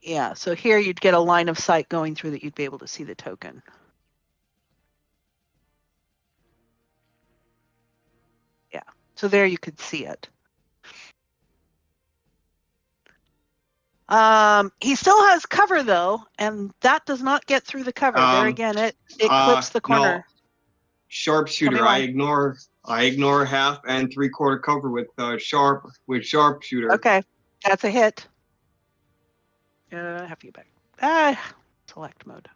Yeah, so here you'd get a line of sight going through that you'd be able to see the token. Yeah, so there you could see it. He still has cover though, and that does not get through the cover. There again, it clips the corner. No. Sharpshooter. why. I ignore half and 3/4 cover with sharpshooter. Okay, that's a hit. Have you back? Select mode.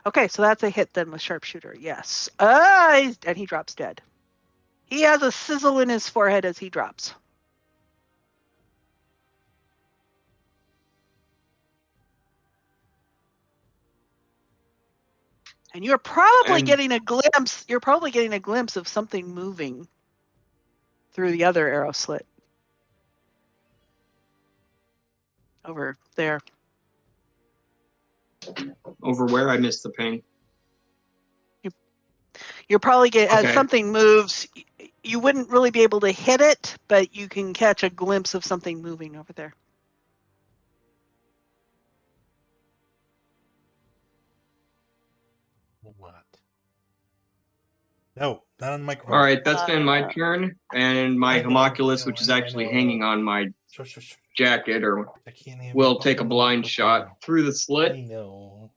Okay, so that's a hit then with sharpshooter. Yes. And he drops dead. He has a sizzle in his forehead as he drops. And you're probably getting a glimpse. You're probably getting a glimpse of something moving through the other arrow slit. Over there. Over where? I missed the ping. You're probably as something moves, you wouldn't really be able to hit it, but you can catch a glimpse of something moving over there. What? No, not on the microphone. All right, that's been my turn, and my homunculus, which is actually hanging on my jacket, will take a blind shot through the slit. I know.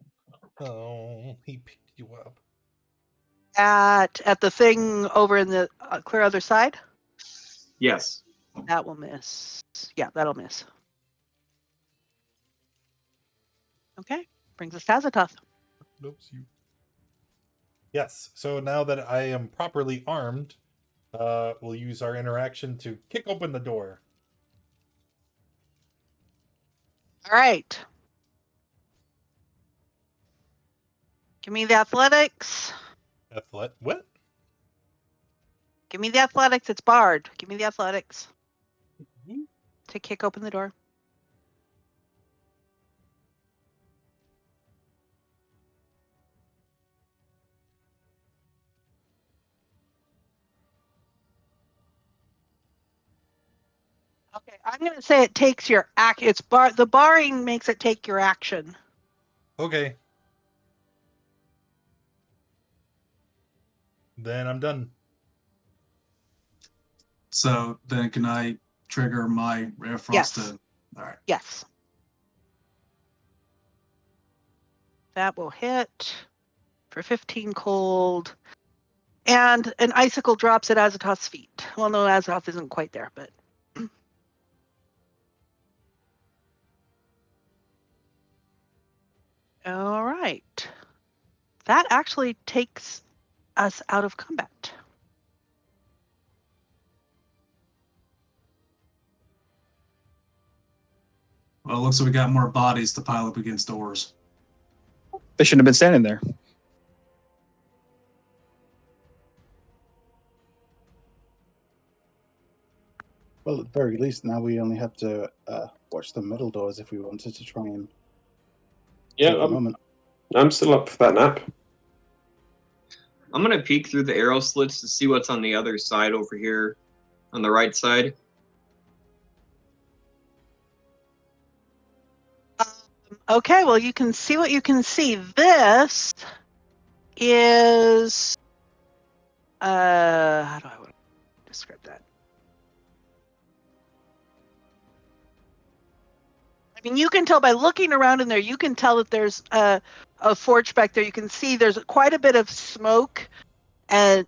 Oh, he picked you up. At the thing over in the clear other side? Yes. That will miss. Yeah, that'll miss. Okay, brings us to Azatoth. Oops, you. Yes, so now that I am properly armed, we'll use our interaction to kick open the door. All right. Give me the athletics. What? Give me the athletics. It's barred. Give me the athletics. To kick open the door. Okay, I'm going to say it takes your act. The barring makes it take your action. Okay. Then I'm done. So then can I trigger my Air Frost? Yes. All right. Yes. That will hit for 15 cold. And an icicle drops at Azathoth's feet. Well, no, Azathoth isn't quite there, but. All right. That actually takes us out of combat. Well, it looks like we got more bodies to pile up against doors. They shouldn't have been standing there. Well, at the very least, now we only have to watch the middle doors if we wanted to try and Yeah, take a moment. I'm still up for that nap. I'm gonna peek through the arrow slits to see what's on the other side over here, on the right side. Okay, well, you can see what you can see. This is how do I want to describe that? I mean, you can tell by looking around in there, you can tell that there's a forge back there. You can see there's quite a bit of smoke and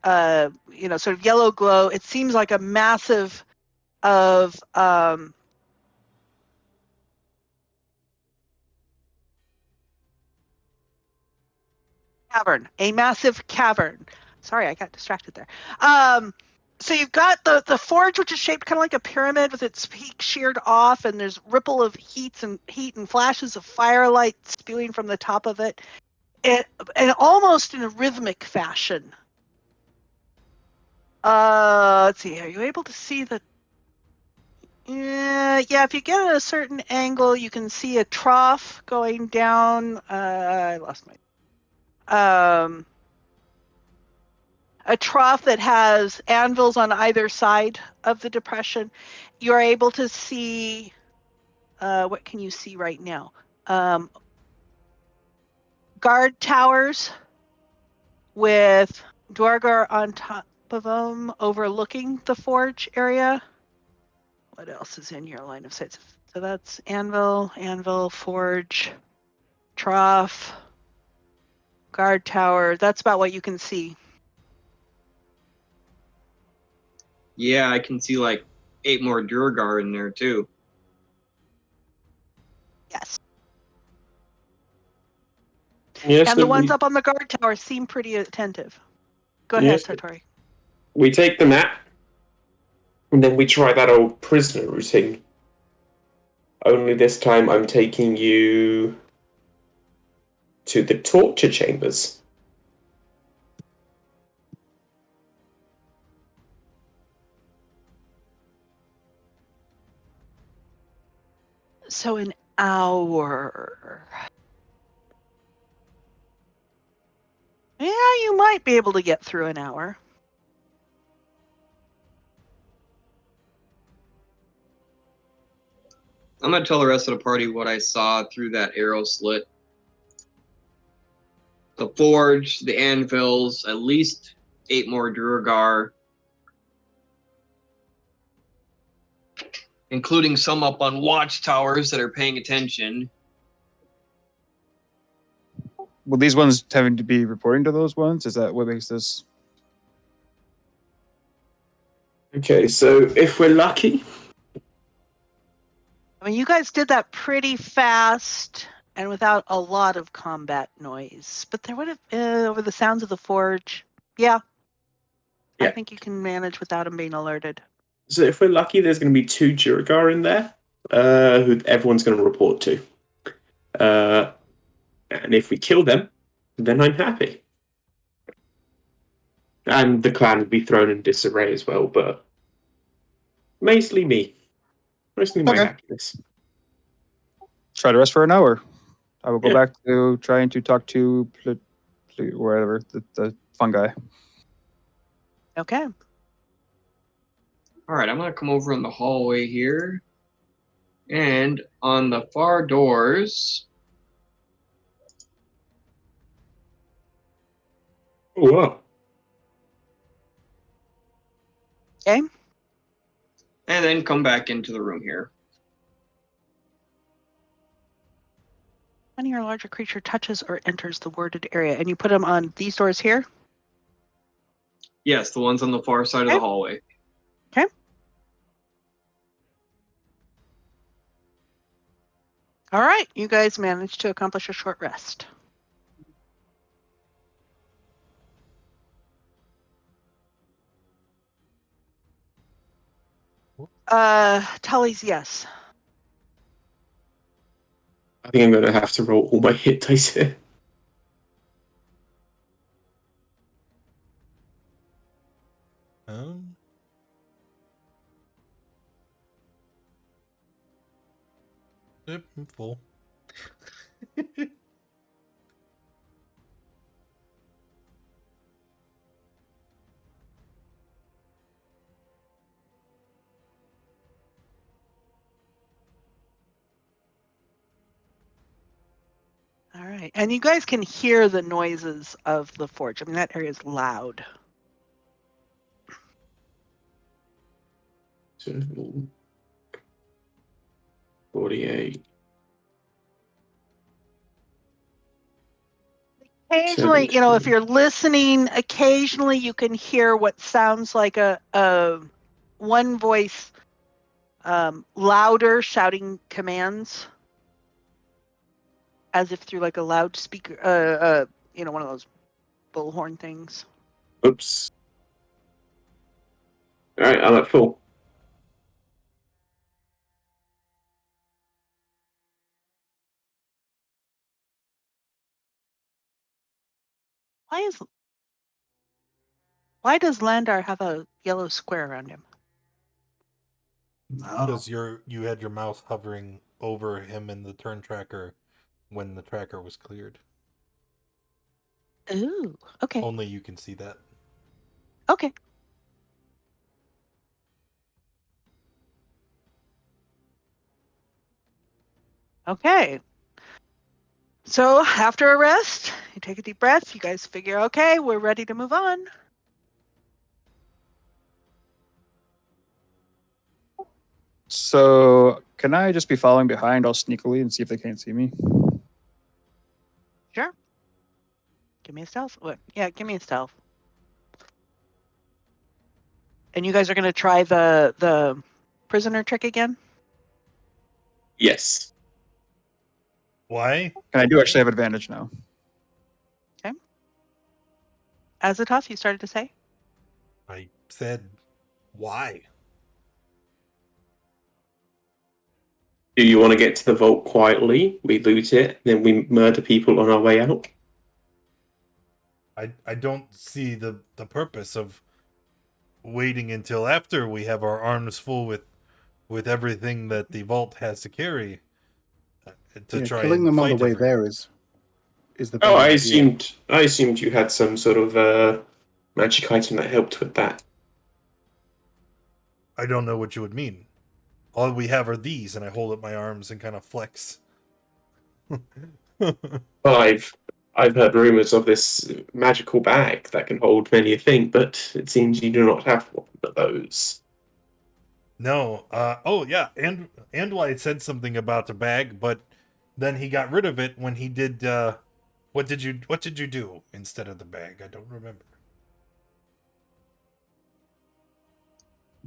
sort of yellow glow. It seems like a massive of cavern, a massive cavern. Sorry, I got distracted there. So you've got the forge, which is shaped kind of like a pyramid with its peak sheared off, and there's ripple of heat and flashes of firelight spewing from the top of it, and almost in a rhythmic fashion. Let's see. Are you able to see the? Yeah. If you get at a certain angle, you can see a trough going down. I lost my. A trough that has anvils on either side of the depression. You're able to see, what can you see right now? Guard towers with Duergar on top of them overlooking the forge area. What else is in your line of sight? So that's anvil, forge, trough, guard tower. That's about what you can see. Yeah, I can see like 8 more Duergar in there too. Yes. Yes, And the ones up on the guard tower seem pretty attentive. Go ahead, Yes. Totori. We take the nap, and then we try that old prisoner routine. Only this time I'm taking you to the torture chambers. So an hour. Yeah, you might be able to get through an hour. I'm gonna tell the rest of the party what I saw through that arrow slit. The forge, the anvils, at least 8 more Duergar, including some up on watchtowers that are paying attention. Will these ones having to be reporting to those ones? Is that what makes this? Okay, so if we're lucky, I mean, you guys did that pretty fast and without a lot of combat noise. But there would have been, over the sounds of the forge. Yeah. I Yeah. think you can manage without them being alerted. so if we're lucky, there's going to be 2 Duergar in there, who everyone's going to report to. And if we kill them, then I'm happy. And the clan would be thrown in disarray as well, but mostly me. Mostly my Okay. happiness. Try to rest for an hour. I will go Yeah. back to trying to talk to whatever the fun guy. Okay. All right, I'm gonna come over in the hallway here, and on the far doors, Oh, wow. Okay. and then come back into the room here. 20 or larger creature touches or enters the worded area. And you put them on these doors here? Yes, the ones on the far side of Okay. the hallway. Okay. All right. You guys managed to accomplish a short rest. Tully's yes. I think I'm going to have to roll all my hit dice here. Yep, I'm full. All right. And you guys can hear the noises of the forge. I mean, that area is loud. 48. Occasionally, you know, if 17. you're listening, occasionally you can hear what sounds like a one voice louder shouting commands as if through like a loudspeaker, you know, one of those bullhorn things. Oops. Alright, I'm at full. Why does Landar have a yellow square around him? No. Because you had your mouse hovering over him in the turn tracker when the tracker was cleared. Ooh, okay. Only you can see that. Okay. Okay. So after a rest, you take a deep breath, you guys figure, okay, we're ready to move on. So can I just be following behind all sneakily and see if they can't see me? Sure. Give me a stealth. What? Yeah, give me a stealth. And you guys are gonna try the prisoner trick again? Yes. Why? And I do actually have advantage now. Azatoth, you started to say? I said, why? Do you want to get to the vault quietly? We loot it, then we murder people on our way out? I don't see the purpose of waiting until after we have our arms full with everything that the vault has to carry to try killing and them on the fight way everyone. there is the Oh, better I idea. assumed you had some sort of magic item that helped with that. I don't know what you would mean. All we have are these, and I hold up my arms and kind of flex. Well, I've heard rumors of this magical bag that can hold many a thing, but it seems you do not have one of those. No. Oh yeah. And Andwide said something about the bag, but then he got rid of it when he did. What did you do instead of the bag? I don't remember.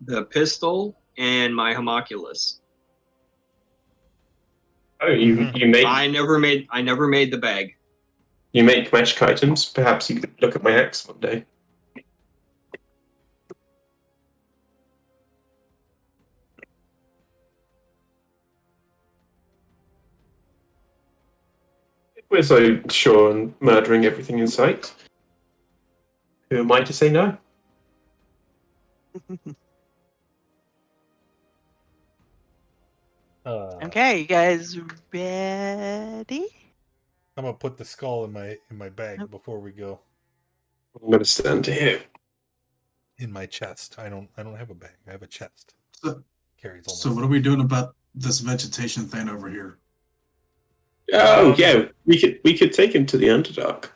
The pistol and my homunculus. Oh, you Mhm. you make I never made the bag. you make magic items. Perhaps you could look at my axe one day. If we're so sure on murdering everything in sight, who am I to say no? Okay, you guys ready? I'm gonna put the skull in my bag before we go. I'm going to stand here. In my chest. I don't have a bag. I have a chest. So, Carries all so my what are stuff. we doing about this vegetation thing over here? Oh yeah, we could take him to the Underdark.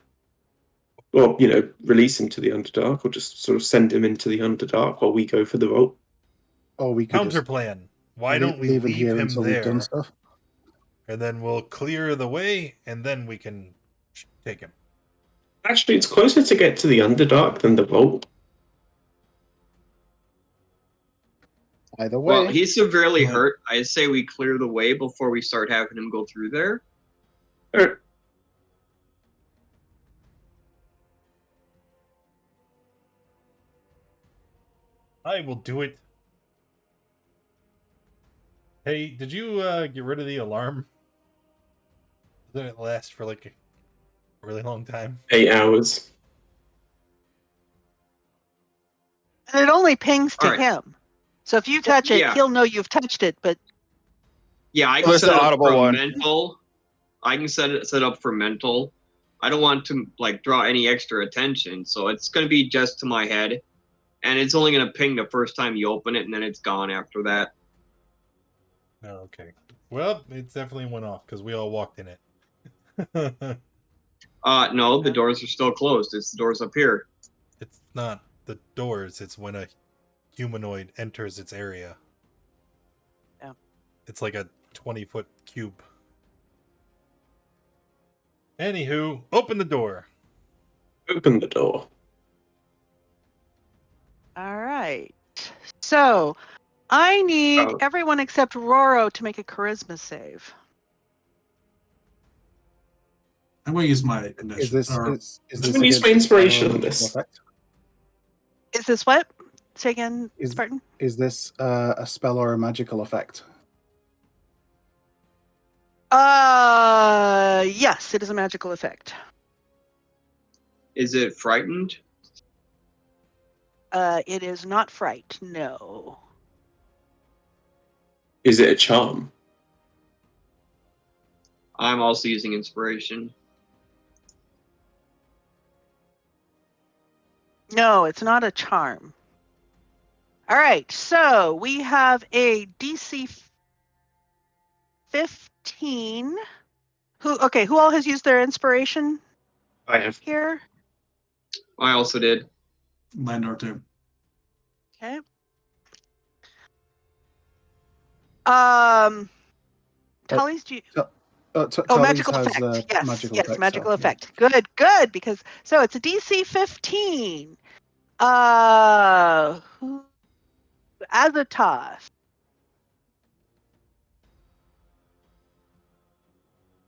Well, release him to the Underdark, or just sort of send him into the Underdark while we go for the vault. Or we could Counter just plan. Why don't we leave him leave here him until we've done there? stuff. and then we'll clear the way, and then we can take him. Actually, it's closer to get to the Underdark than the Vault. Either way, Well, he's severely Yeah. hurt. I say we clear the way before we start having him go through there. Er, I will do it. Hey, did you get rid of the alarm? Did it last for like a really long time? 8 hours. And it only pings to All right. him. So if you touch it, Yeah. he'll know you've touched it, but Yeah, I Well, can there's set the it up audible for one. mental. I can set up for mental. I don't want to like draw any extra attention, so it's gonna be just to my head, and it's only gonna ping the first time you open it, and then it's gone after that. Oh, okay. Well, it definitely went off because we all walked in it. No, the doors are still closed. It's the doors up here. It's not the doors, it's when a humanoid enters its area. Yeah. It's like a 20-foot cube. Anywho, open the door. Open the door. all right. So I need Oh. everyone except Roro to make a charisma save. I'm going to use my is initiative. this or- is I'm this gonna use my against a spell or inspiration on magical this. effect? Is this what? Say again, Is- Spartan? Is this a spell or a magical effect? Yes, it is a magical effect. Is it frightened? It is not fright, no. Is it a charm? I'm also using inspiration. No, it's not a charm. All right, so we have a DC 15. Who all has used their inspiration I have. here? I also did. Landor too. Okay. Tully's, do you, Tally's magical has effect. Yes, magical yes, effect, magical so, yeah. effect. Good, because so it's a DC 15. Who? Azatoth.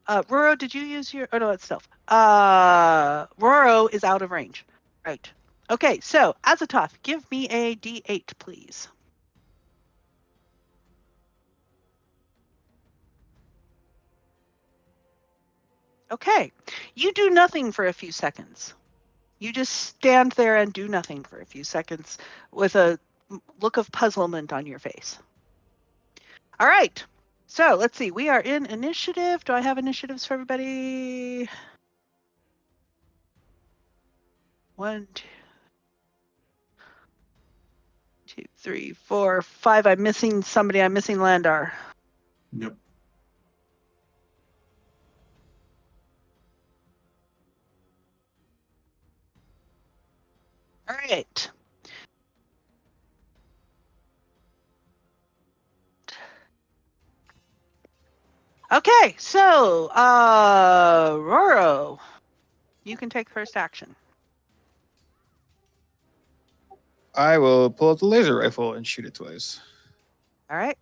Roro, did you use your? Oh no, it's stealth. Roro is out of range. Right. Okay, so Azatoth, give me a D8, please. Okay, you do nothing for a few seconds. You just stand there and do nothing for a few seconds with a look of puzzlement on your face. All right, so let's see. We are in initiative. Do I have initiatives for everybody? 1, 2, 3, 4, 5. I'm missing somebody. I'm missing Landar. Yep. All right. Okay, so Roro, you can take first action. I will pull out the laser rifle and shoot it twice. All right.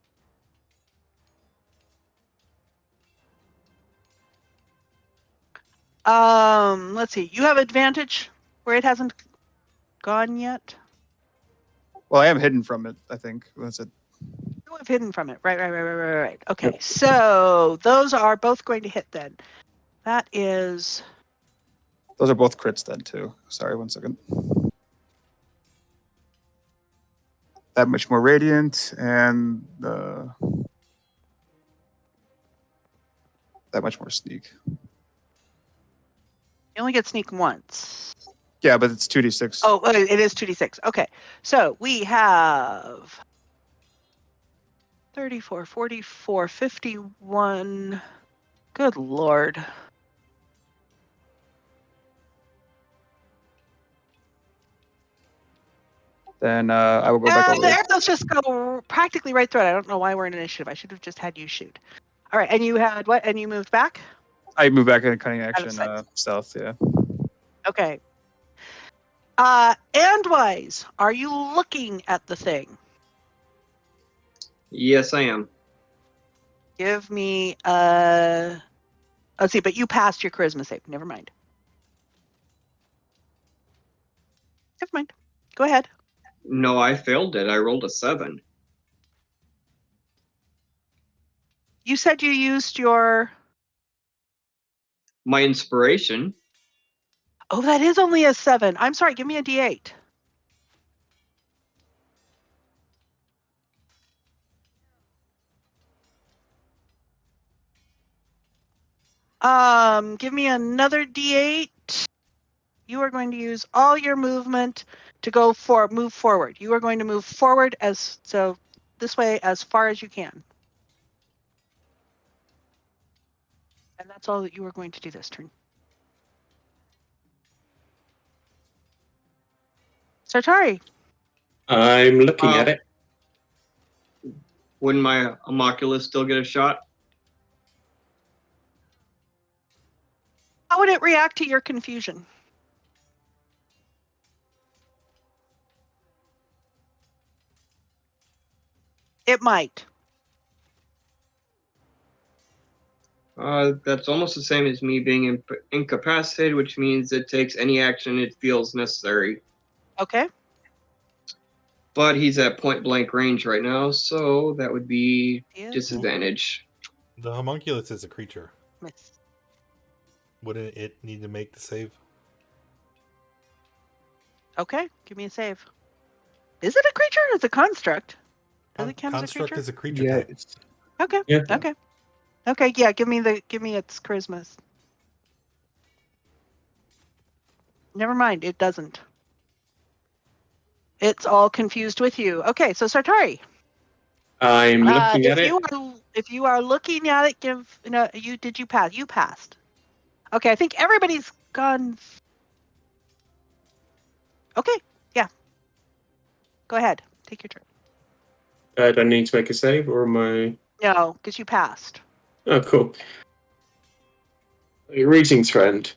Let's see. You have advantage where it hasn't gone yet. Well, I am hidden from it, I think. That's it. You have hidden from it. Right. Okay, so those are both going to hit then. That is Those are both crits then, too. Sorry, 1 second. That much more radiant, and that much more sneak. you only get sneak once. Yeah, but it's 2d6. Oh, it is 2d6. Okay, so we have 34, 44, 51. Good Lord. Then I will go back The over. arrows just go practically right through it. I don't know why we're in initiative. I should have just had you shoot. All right, and you had what? And you moved back? I move back in cutting action, sight. stealth. Yeah. Okay. Andwise, are you looking at the thing? Yes, I am. Give me let's see, but you passed your charisma save. Never mind. Never mind. Go ahead. No, I failed it. I rolled a 7. You said you used your My inspiration. Oh, that is only a 7. I'm sorry, give me a D8. Give me another D8. You are going to use all your movement to move forward. You are going to move forward this way as far as you can. And that's all that you are going to do this turn. Sartari. I'm looking at it. Wouldn't my homunculus still get a shot? How would it react to your confusion? It might. That's almost the same as me being incapacitated, which means it takes any action it feels necessary. Okay. But he's at point blank range right now, so that would be disadvantage. The homunculus is a creature. Miss. Wouldn't it need to make the save? Okay, give me a save. Is it a creature or is it a construct? Does it count as a Construct creature? is a creature Yeah, type. it's Okay. Yeah. Okay. Okay, yeah, give me its charisma. Never mind, it doesn't. It's all confused with you. Okay, so Sartari. I'm looking at it. If you are looking at it, you pass? You passed. Okay, I think everybody's gone. Okay, yeah. Go ahead. Take your turn. Do I need to make a save, or am I? No, because you passed. Oh, cool. Greetings, friend.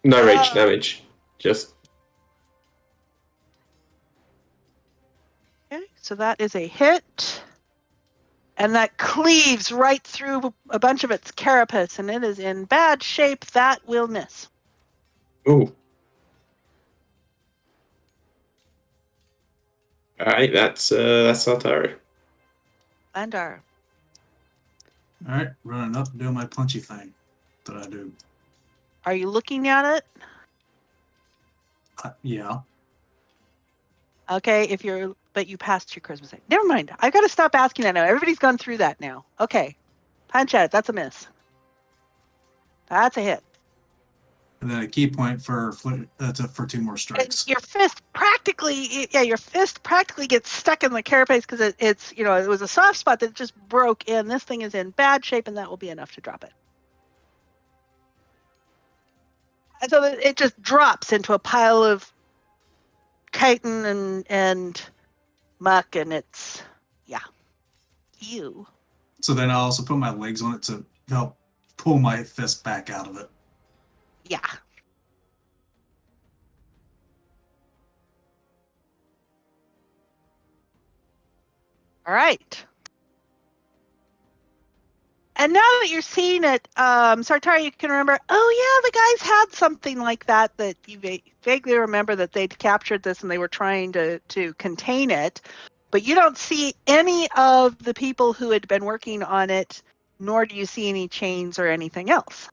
No rage damage. Just Okay, so that is a hit. And that cleaves right through a bunch of its carapace, and it is in bad shape. That will miss. ooh. All right, that's Sartari. Landar. All right, running up, doing my punchy thing that I do. Are you looking at it? Yeah. Okay, but you passed your charisma save. Never mind. I got to stop asking that now. Everybody's gone through that now. Okay, punch at it. That's a miss. That's a hit. And then a key point for 2 more strikes. Your fist practically gets stuck in the carapace because it was a soft spot that just broke in. This thing is in bad shape, and that will be enough to drop it. And so it just drops into a pile of chitin and muck, and it's ew. So then I'll also put my legs on it to help pull my fist back out of it. Yeah. All right. And now that you're seeing it, Sartari, you can remember, oh yeah, the guys had something like that you vaguely remember that they'd captured this and they were trying to contain it. But you don't see any of the people who had been working on it, nor do you see any chains or anything else.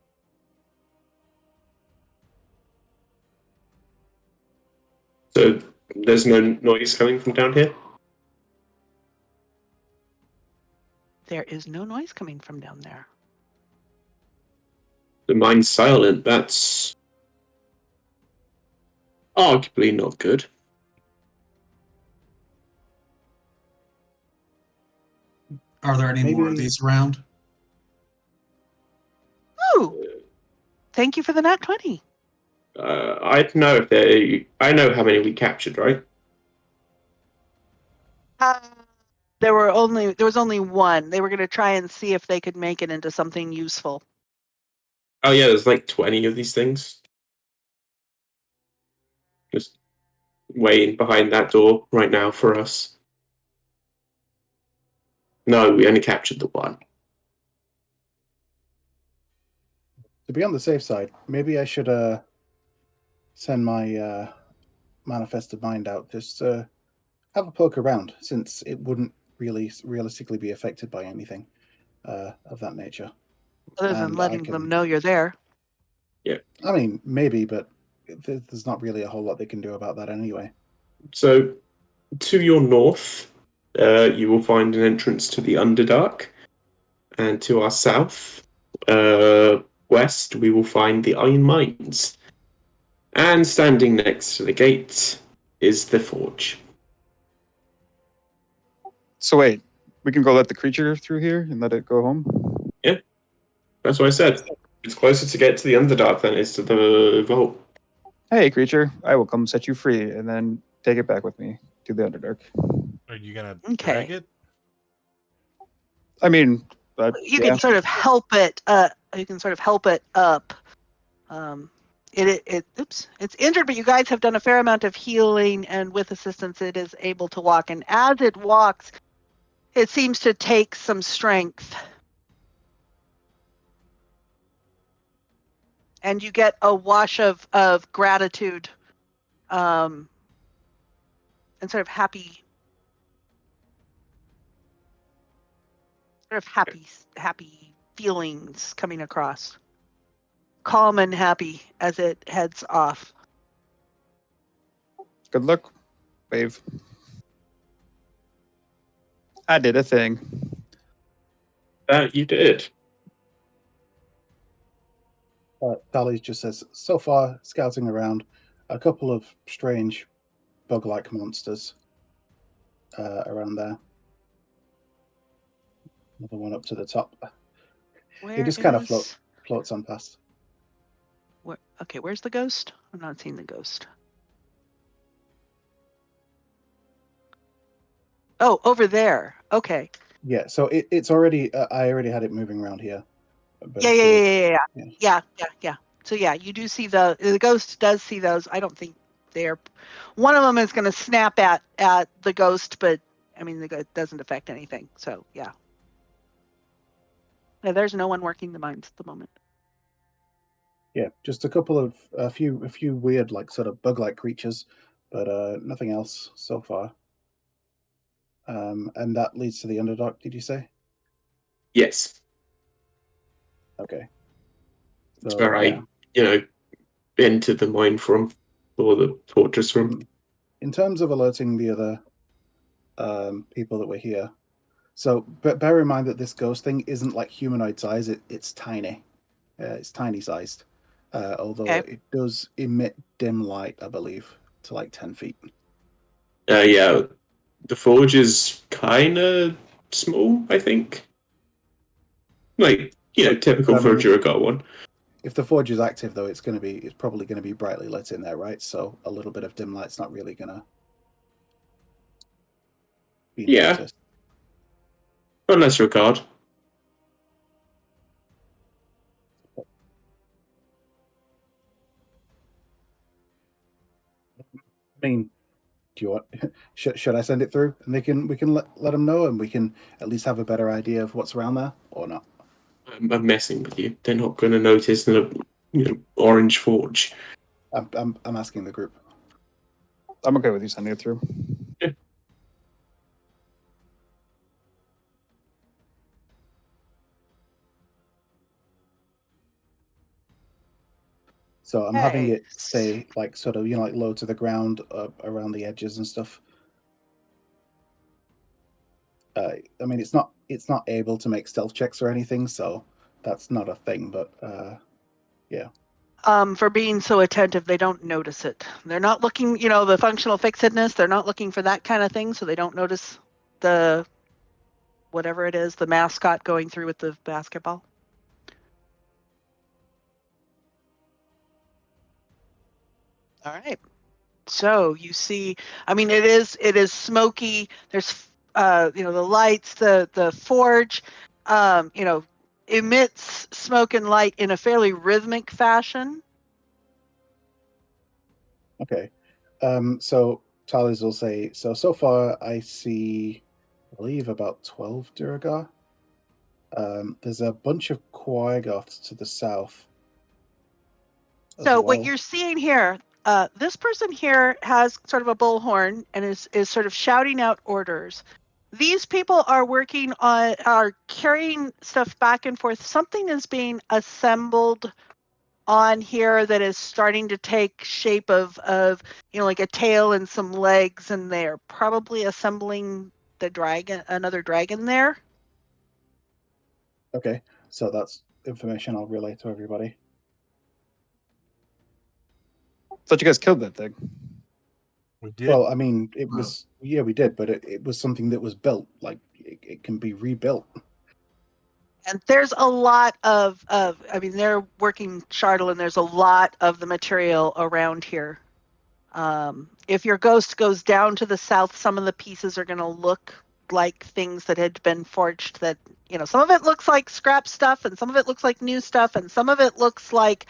So there's no noise coming from down here? There is no noise coming from down there. The mine's silent. That's arguably not good. Are there any more of Maybe- these around? Ooh, thank you for the nat 20. I'd know if they. I know how many we captured, right? There was only one. They were going to try and see if they could make it into something useful. Oh yeah, there's like 20 of these things. Just waiting behind that door right now for us. No, we only captured the one. To be on the safe side, maybe I should send my manifested mind out just to have a poke around, since it wouldn't really realistically be affected by anything of that nature. Other than And letting them know you're there. I mean, maybe, but there's not really a whole lot they can do about that anyway. So, to your north, you will find an entrance to the Underdark, and to our south, west, we will find the Iron Mines. And standing next to the gate is the Forge. So wait, we can go let the creature through here and let it go home? That's what I said. It's closer to get to the Underdark than it is to the Vault. Hey, creature, I will come set you free and then take it back with me to the Underdark. Are you gonna Okay. drag it? I mean, but You yeah. can sort of help it. You can sort of help it up. It's injured, but you guys have done a fair amount of healing, and with assistance, it is able to walk. And as it walks, it seems to take some strength. And you get a wash of gratitude, and sort of happy feelings coming across. Calm and happy as it heads off. Good luck, Wave. I did a thing. That you did. Tally just says, so far, scouting around, a couple of strange bug-like monsters around there. Another one up to the top. He just kind of floats on past. Okay, where's the ghost? I'm not seeing the ghost. Oh, over there. Okay. Yeah, so it's already. I already had it moving around here. But Yeah. So yeah, you do see the ghost does see those. I don't think they're. One of them is going to snap at the ghost, but I mean, it doesn't affect anything. So yeah. Yeah, there's no one working the mines at the moment. Yeah, just a few weird, like, sort of bug-like creatures, but nothing else so far. And that leads to the Underdark, did you say? Yes. Okay. That's So, where I, entered the mine from, or the fortress from. In terms of alerting the other people that were here, so bear in mind that this ghost thing isn't like humanoid size, it's tiny. It's tiny sized. Although it does emit dim light, I believe, to like 10 feet. Yeah, the Forge is kind of small, I think. Like, typical for a Duergar one. If the Forge is active, though, it's probably going to be brightly lit in there, right? So a little bit of dim light's not really going to be noticed. Unless you're a guard. I mean, do you want? Should I send it through, and we can let them know, and we can at least have a better idea of what's around there, or not? I'm messing with you. They're not going to notice an orange Forge. I'm asking the group. I'm okay with you sending it through. Yeah. So I'm having it stay like sort of like low to the ground, around the edges and stuff. I mean, it's not able to make stealth checks or anything, so that's not a thing. But yeah. For being so attentive, they don't notice it. They're not looking, the functional fixedness. They're not looking for that kind of thing, so they don't notice the whatever it is, the mascot going through with the basketball. All right. So you see, I mean, it is smoky. There's the lights, the forge, emits smoke and light in a fairly rhythmic fashion. Okay. So Tallies will say, so far I see, I believe, about 12 Duergar. There's a bunch of Quagoths to the south. as So what well. you're seeing here, this person here has sort of a bullhorn and is sort of shouting out orders. These people are are carrying stuff back and forth. Something is being assembled on here that is starting to take shape of like a tail and some legs, and they're probably assembling another dragon there. Okay, so that's information I'll relay to everybody. Thought you guys killed that thing. We did. Well, I mean, it was, yeah, we did, but it was something that was built. Like, it can be rebuilt. And there's a lot of they're working Shardle, and there's a lot of the material around here. If your ghost goes down to the south, some of the pieces are going to look like things that had been forged. That, some of it looks like scrap stuff, and some of it looks like new stuff, and some of it looks like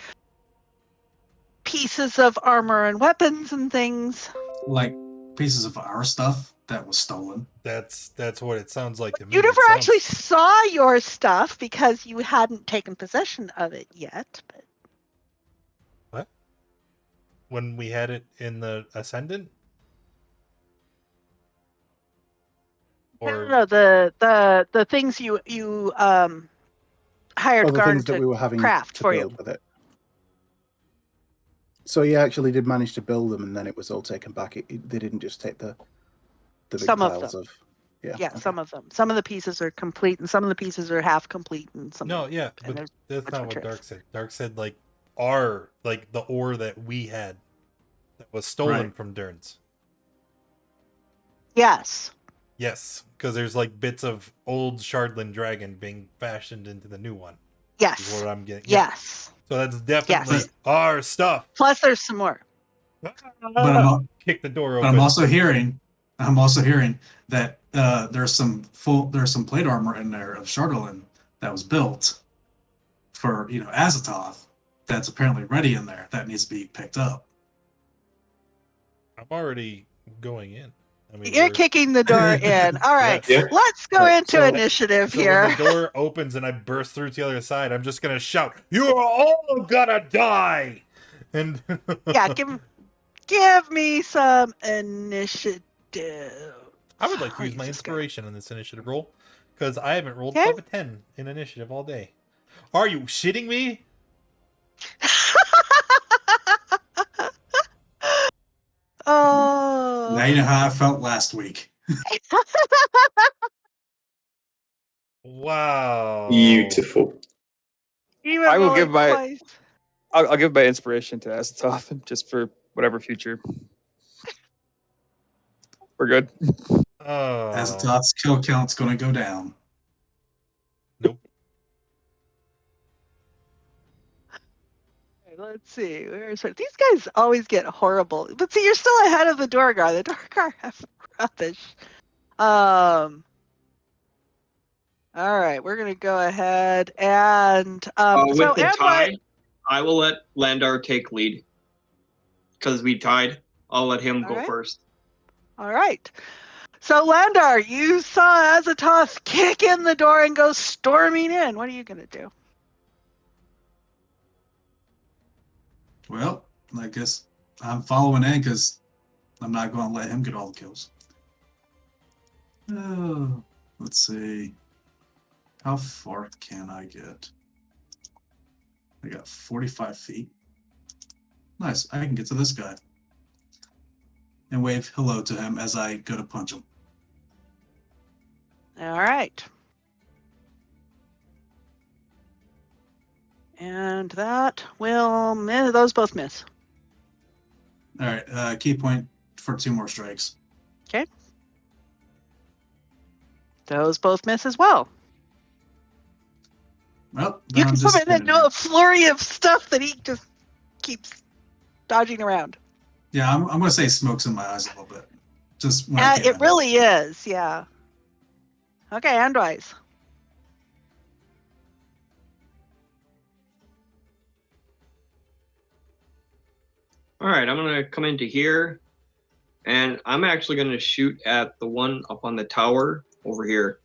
pieces of armor and weapons and things. Like pieces of our stuff that was stolen. That's what it sounds like to me. You never It sounds- actually saw your stuff because you hadn't taken possession of it yet. But What? When we had it in the Ascendant? Or no, the things you hired Other Garn things that to we were having craft to for build you. with it. So you actually did manage to build them, and then it was all taken back. They didn't just take the big Some of piles them. of. Yeah, Yeah, okay. some of them. Some of the pieces are complete, and some of the pieces are half complete, and some. no, yeah, and but there's that's much not what materials. Dark said. Dark said the ore that we had that was stolen Right. from Dern's. Yes. Yes, because there's like bits of old Shardlin dragon being fashioned into the new one. Is Yes. what I'm getting. Yeah. Yes. So that's definitely Yes. our stuff. Plus, there's some more. But I'm, Kick the door but open. I'm also hearing that there's some plate armor in there of Shardolin that was built for Azathoth that's apparently ready in there that needs to be picked up. I'm already going in. I mean, You're kicking the door in. All right. Yes. Yeah. Let's go Right, into so- initiative So here. when the door opens and I burst through to the other side, I'm just gonna shout, "You are all gonna die!" And Yeah, give me some initiative. I would like to I'll use my this guy. inspiration in this initiative roll because I haven't rolled Okay. above a 10 in initiative all day. Are you shitting me? Oh. Now you know how I felt last week. Wow. Beautiful. Even I will rolling give my- twice. I'll give my inspiration to Azathoth just for whatever future. We're good. Oh. Azathoth's kill count's going to go down. Nope. Let's see. These guys always get horrible. But see, you're still ahead of the Duergar. The Duergar have rubbish. All right, we're gonna go ahead and With the tie, I will let Landar take lead because we tied. I'll let him go Alright. first. All right. So Landar, you saw Azathoth kick in the door and go storming in. What are you gonna do? Well, I guess I'm following in because I'm not going to let him get all the kills. Oh, let's see. How far can I get? I got 45 feet. Nice. I can get to this guy and wave hello to him as I go to punch him. All right. And that will miss. Those both miss. All right. Key point for 2 more strikes. Those both miss as well. Well, You then I'm can just put him into a flurry of stuff that he just keeps dodging around. Yeah, I'm going to say smokes in my eyes a little bit. Just when I came It in. really is, yeah. Okay, Andwise. All right, I'm gonna come into here, and I'm actually gonna shoot at the one up on the tower over here.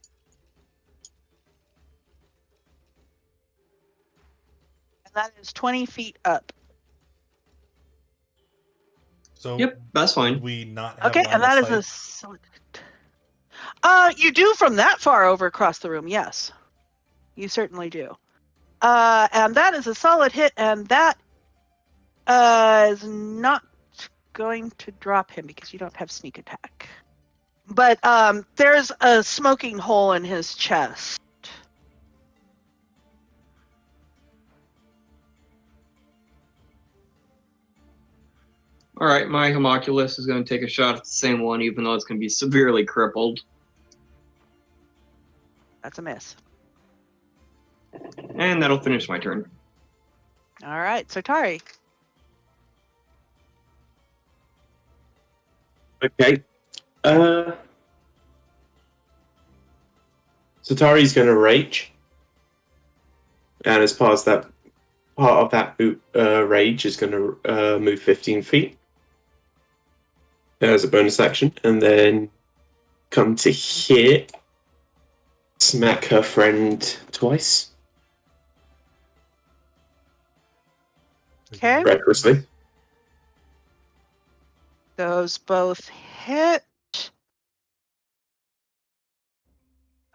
And that is 20 feet up. So Yep, that's fine. would we not have Okay, line and of that is sight? a solid. You do from that far over across the room, yes. You certainly do. And that is a solid hit, and that is not going to drop him because you don't have sneak attack. But there's a smoking hole in his chest. All right, my homunculus is going to take a shot at the same one, even though it's going to be severely crippled. That's a miss. And that'll finish my turn. All right, so Tari. Okay. Satari's going to rage, and as part of that rage is going to move 15 feet as a bonus action, and then come to here, smack her friend twice. Okay. Recklessly. Those both hit.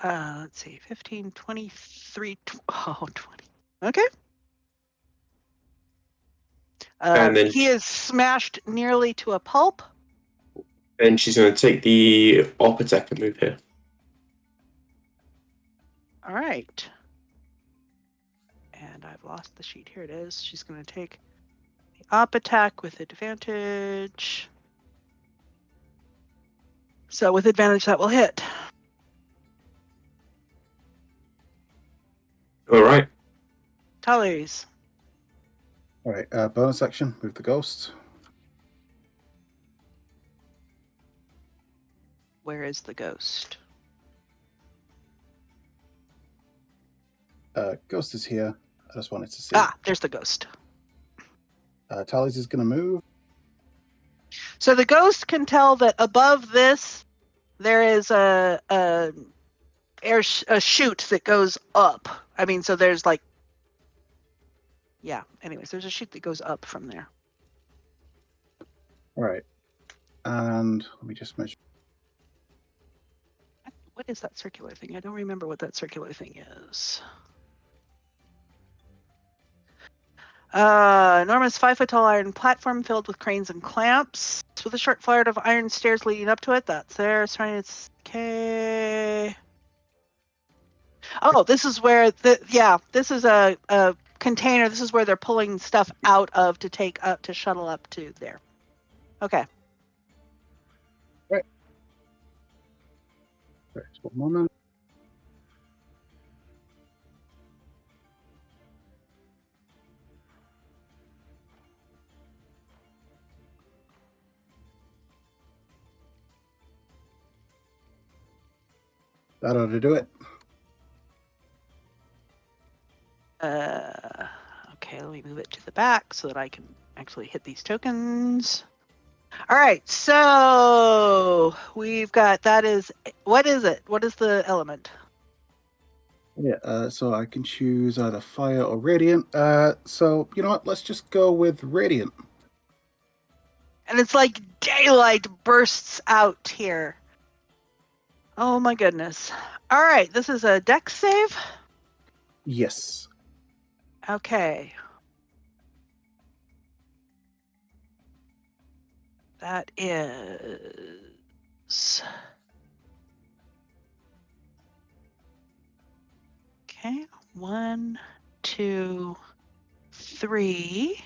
Let's see, 15, 23, 20. Okay. And then- he is smashed nearly to a pulp. Then she's going to take the op attack and move here. All right. And I've lost the sheet. Here it is. She's going to take the op attack with advantage. So with advantage, that will hit. All right. Tullies. All right, bonus action, move the ghost. Where is the ghost? Ghost is here. I just wanted to see. Ah, there's the ghost. Tallies is going to move. So the ghost can tell that above this, there is a chute that goes up. I mean, so there's like, yeah. Anyways, there's a chute that goes up from there. All right. And let me just measure. What is that circular thing? I don't remember what that circular thing is. Enormous 5-foot tall iron platform filled with cranes and clamps with a short flight of iron stairs leading up to it. That's there. It's okay. Oh, this is where this is a container. This is where they're pulling stuff out of to take up to shuttle up to there. Okay. Right. One moment. That ought to do it. Okay, let me move it to the back so that I can actually hit these tokens. All right, so we've got what is it? What is the element? Yeah, so I can choose either fire or radiant. So you know what? Let's just go with radiant. And it's like daylight bursts out here. Oh my goodness. All right, this is a dex save. Yes. Okay. That is... Okay, 1, 2, 3.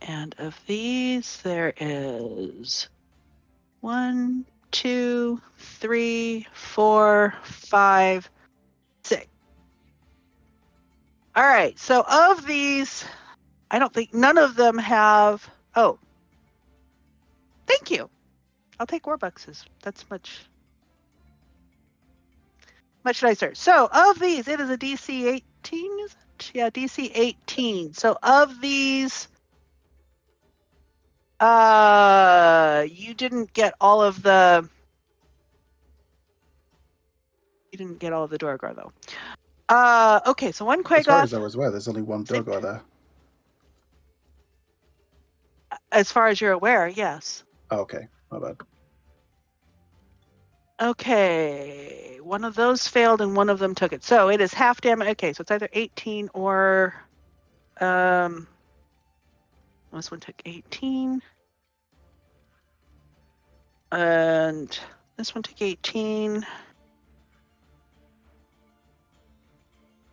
And of these, there is 1, 2, 3, 4, 5, 6. All right, so of these, I don't think none of them have. Oh, thank you. I'll take Warbucks. That's much. much nicer. So of these, it is a DC 18, is it? Yeah, DC 18. So of these, you didn't get all of the Duergar though. Okay, so one As far as I Quagoth. was aware, there's only one Duergar there. As far as you're aware, yes. Oh, okay, my bad. Okay, one of those failed and one of them took it. So it is half damage. Okay, so it's either 18 or this one took 18. And this one took 18.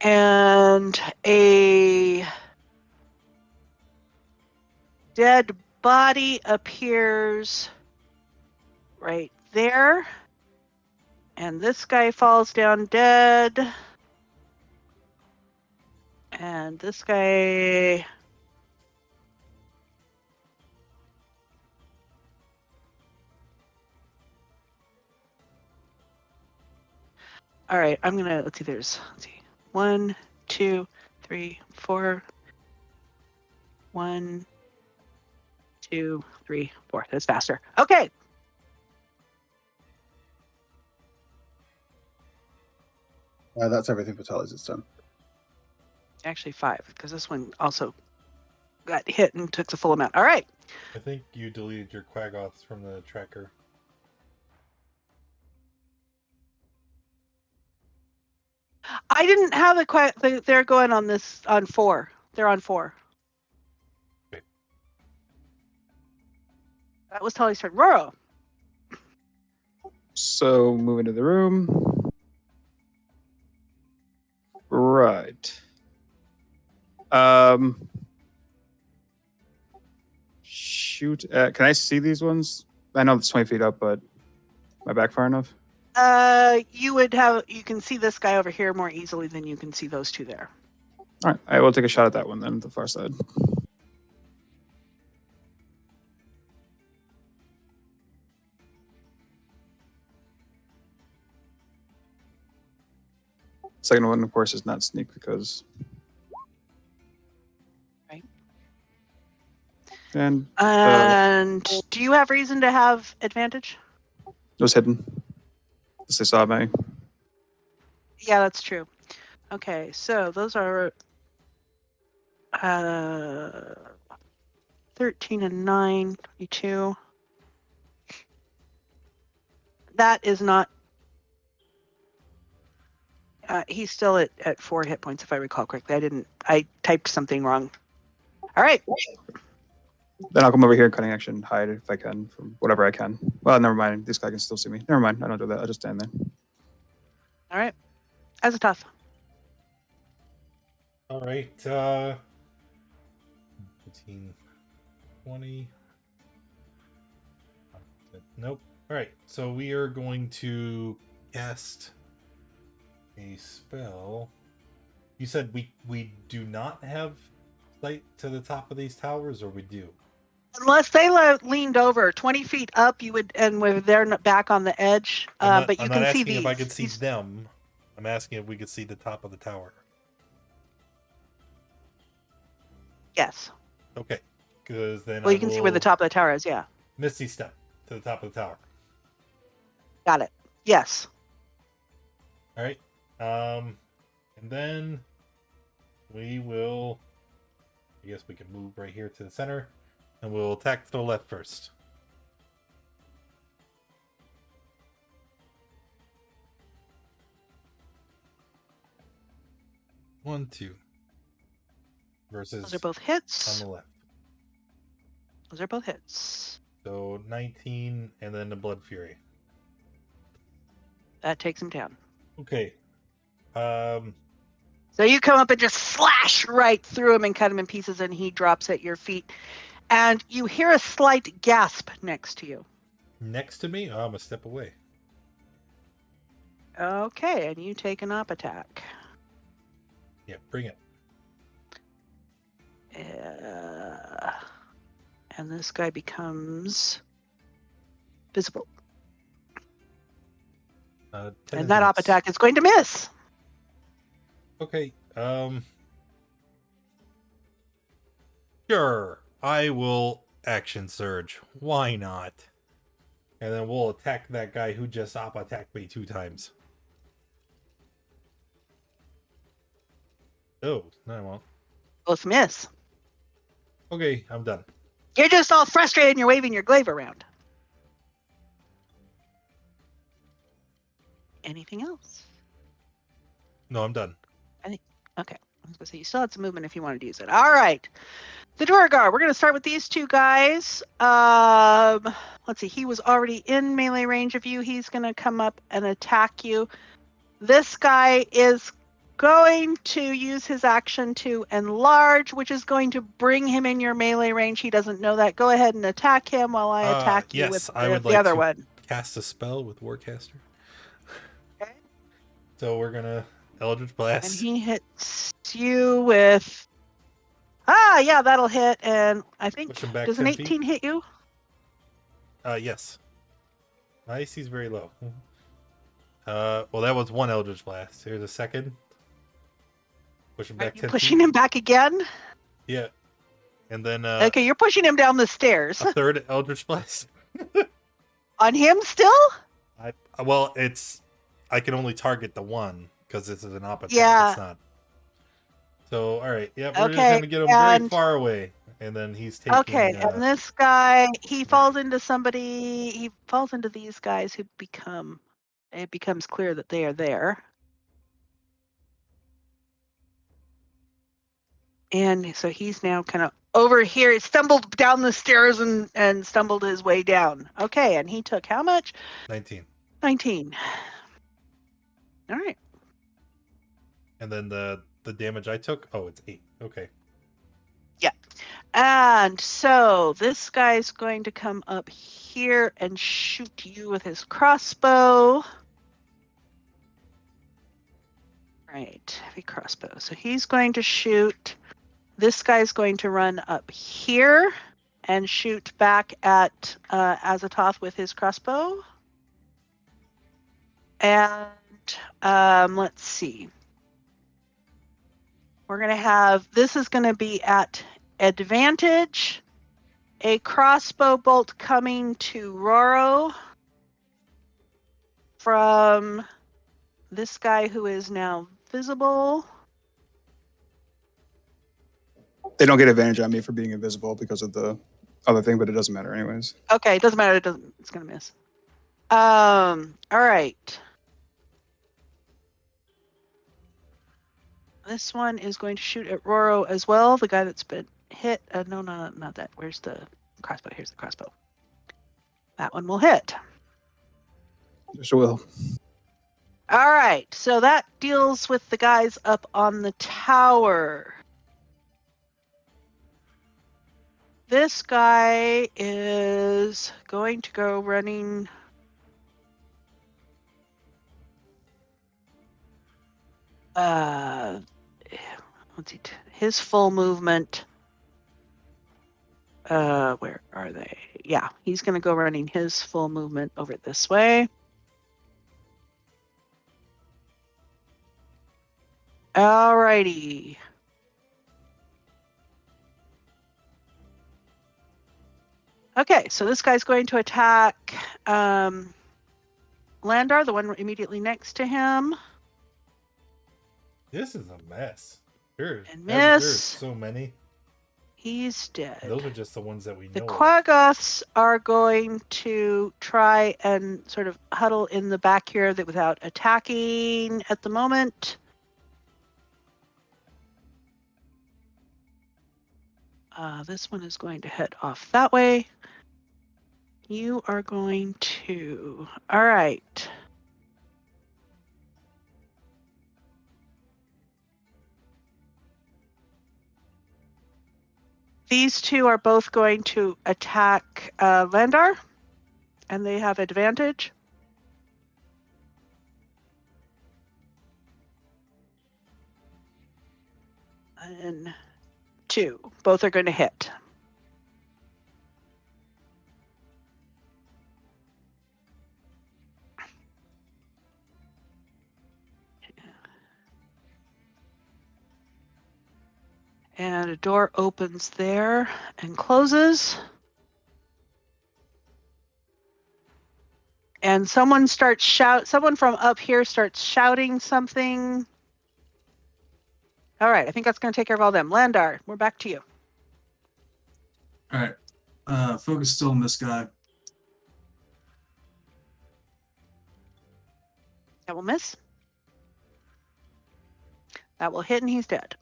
And a dead body appears right there. And this guy falls down dead. And this guy... All right, I'm gonna, let's see, 1, 2, 3, 4. 1, 2, 3, 4. That's faster. Okay. That's everything for Tally's. It's done. Actually 5, because this one also got hit and took the full amount. All right. I think you deleted your Quagoths from the tracker. I didn't have they're going on 4. They're on 4. Okay. That was Tully's turn. Roro. So move into the room. Right. Shoot at. Can I see these ones? I know it's 20 feet up, but am I back far enough? You can see this guy over here more easily than you can see those two there. All right, I will take a shot at that one then, the far side. Second one, of course, is not sneak because. Right. And do you have reason to have advantage? it was hidden. As they saw me. Yeah, that's true. Okay, so those are 13 and 9, 22. That is not... he's still at 4 hit points, if I recall correctly. I typed something wrong. All right. Then I'll come over here, cutting action, hide if I can, from whatever I can. Well, never mind. This guy can still see me. Never mind. I don't do that. I'll just stand there. All right. As a tough. All right. 15, 20. Nope. All right. So we are going to cast a spell. You said we do not have sight to the top of these towers, or we do? Unless they leaned over 20 feet up, you would, and where they're back on the edge. But you can see these. I'm not asking if I could see them. I'm asking if we could see the top of the tower. Yes. Okay. Because then you can see where the top of the tower is. Yeah. Misty step to the top of the tower. Got it. Yes. All right. And then we will. I guess we can move right here to the center, and we'll attack to the left first. One, 2. Versus. Those are both hits. On the left. Those are both hits. So 19, and then the Blood Fury. That takes him down. Okay. So you come up and just slash right through him and cut him in pieces, and he drops at your feet. And you hear a slight gasp next to you. Next to me? Oh, I'm a step away. Okay, and you take an up attack. Yeah, bring it. And this guy becomes visible. 10 And is that a op miss. attack is going to miss. Okay. Sure. I will action surge. Why not? And then we'll attack that guy who just op attacked me 2 times. Oh, no, I won't. Both miss. Okay, I'm done. You're just all frustrated and you're waving your glaive around. Anything else? No, I'm done. Okay. I was going to say, you still had some movement if you wanted to use it. All right. The Duergar. We're going to start with these 2 guys. Let's see. He was already in melee range of you. He's going to come up and attack you. This guy is going to use his action to enlarge, which is going to bring him in your melee range. He doesn't know that. Go ahead and attack him while I attack you with I would the like other to one. cast a spell with Warcaster. Okay. So we're gonna Eldritch Blast. And he hits you with... yeah, that'll hit. And I think, Push him back does an 10 feet. 18 hit you? Yes. My AC's very low. Well, that was 1 Eldritch Blast. Here's a second. Push him back Are you 10 pushing feet. him back again? Yeah. And then Okay, you're pushing him down the stairs. a third Eldritch Blast. On him still? Well, I can only target the one because this is an op attack. Yeah. It's not. So, all right. Yeah, we're just Okay, going to get him very and- far away. And then he's taking... Okay, and this guy, he falls into these guys who it becomes clear that they are there. And so he's now kind of over here. He stumbled down the stairs and stumbled his way down. Okay, and he took how much? 19. 19. All right. And then the damage I took, it's 8. Okay. And so this guy's going to come up here and shoot you with his crossbow. Right, heavy crossbow. So he's going to shoot. This guy's going to run up here and shoot back at Azathoth with his crossbow. And let's see. We're going to have, this is going to be at advantage. A crossbow bolt coming to Roro from this guy who is now visible. They don't get advantage on me for being invisible because of the other thing, but it doesn't matter anyways. Okay, it doesn't matter. It's going to miss. All right. This one is going to shoot at Roro as well, the guy that's been hit. No, not that. Where's the crossbow? Here's the crossbow. That one will hit. Just will. All right, so that deals with the guys up on the tower. This guy is going to go running. Let's see. His full movement. Where are they? Yeah, he's going to go running his full movement over this way. Alrighty. Okay, so this guy's going to attack Landar, the one immediately next to him. This is a mess. There's miss. so many. He's dead. Those are just the ones that we know. The of. Quaggoths are going to try and sort of huddle in the back here without attacking at the moment. This one is going to head off that way. You are going to... All right. These two are both going to attack Landar, and they have advantage. And 2. Both are going to hit. And a door opens there and closes. And someone from up here starts shouting something. All right, I think that's going to take care of all them. Landar, we're back to you. All right. Focus still on this guy. That will miss. That will hit, and he's dead.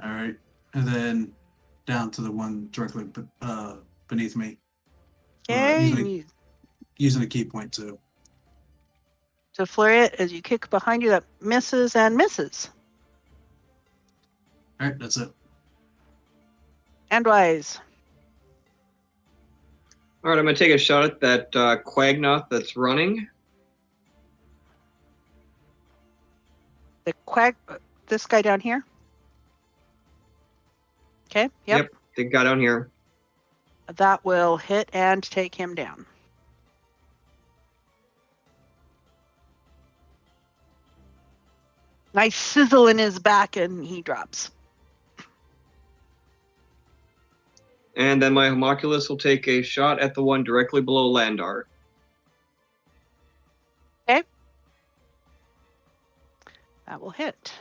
All right. And then down to the one directly beneath me. Okay, Using a key point too. to flurry it as you kick behind you, that misses and misses. All right, that's it. Andwise. All right, I'm gonna take a shot at that Quagnoth that's running. The this guy down here. Okay, yep. The guy down here. That will hit and take him down. Nice sizzle in his back, and he drops. And then my homunculus will take a shot at the one directly below Landar. Okay. That will hit.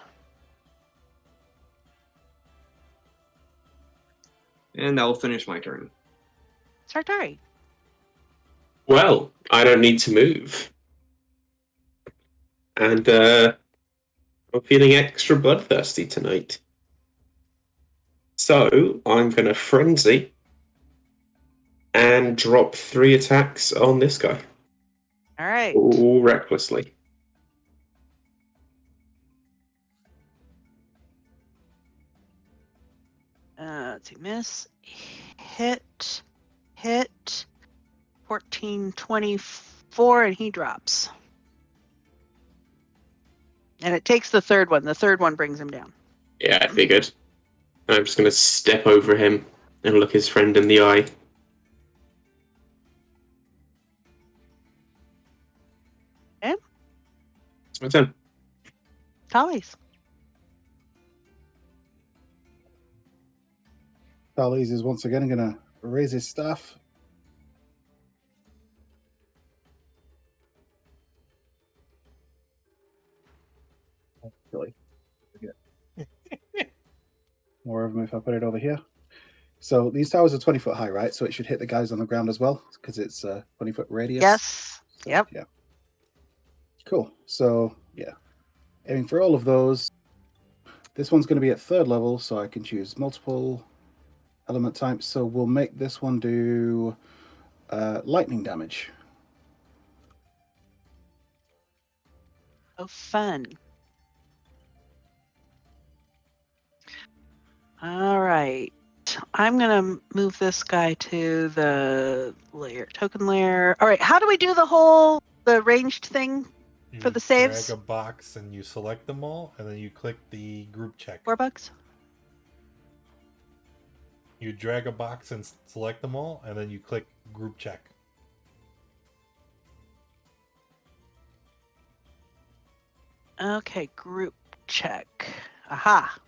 And that will finish my turn. Sartari. Well, I don't need to move. And I'm feeling extra bloodthirsty tonight. So I'm going to frenzy and drop 3 attacks on this guy. All right. All recklessly. Let's see. Miss. Hit. 14, 24, and he drops. And it takes the third one. The third one brings him down. Yeah, I figured. I'm just going to step over him and look his friend in the eye. Okay. It's my turn. Tallies. Thales is once again going to raise his staff. Really? More of them if I put it over here. So these towers are 20 foot high, right? So it should hit the guys on the ground as well because it's a 20 foot radius. Yes. So, Yep. Yeah. Cool. So yeah, aiming for all of those. This one's going to be at 3rd level, so I can choose multiple element types. So we'll make this one do lightning damage. Oh, fun. All right. I'm going to move this guy to the token layer. All right. How do we do the ranged thing? You For the saves? drag a box and you select them all, and then you click the group check. $4? You drag a box and select them all, and then you click group check. Okay, group check. Aha.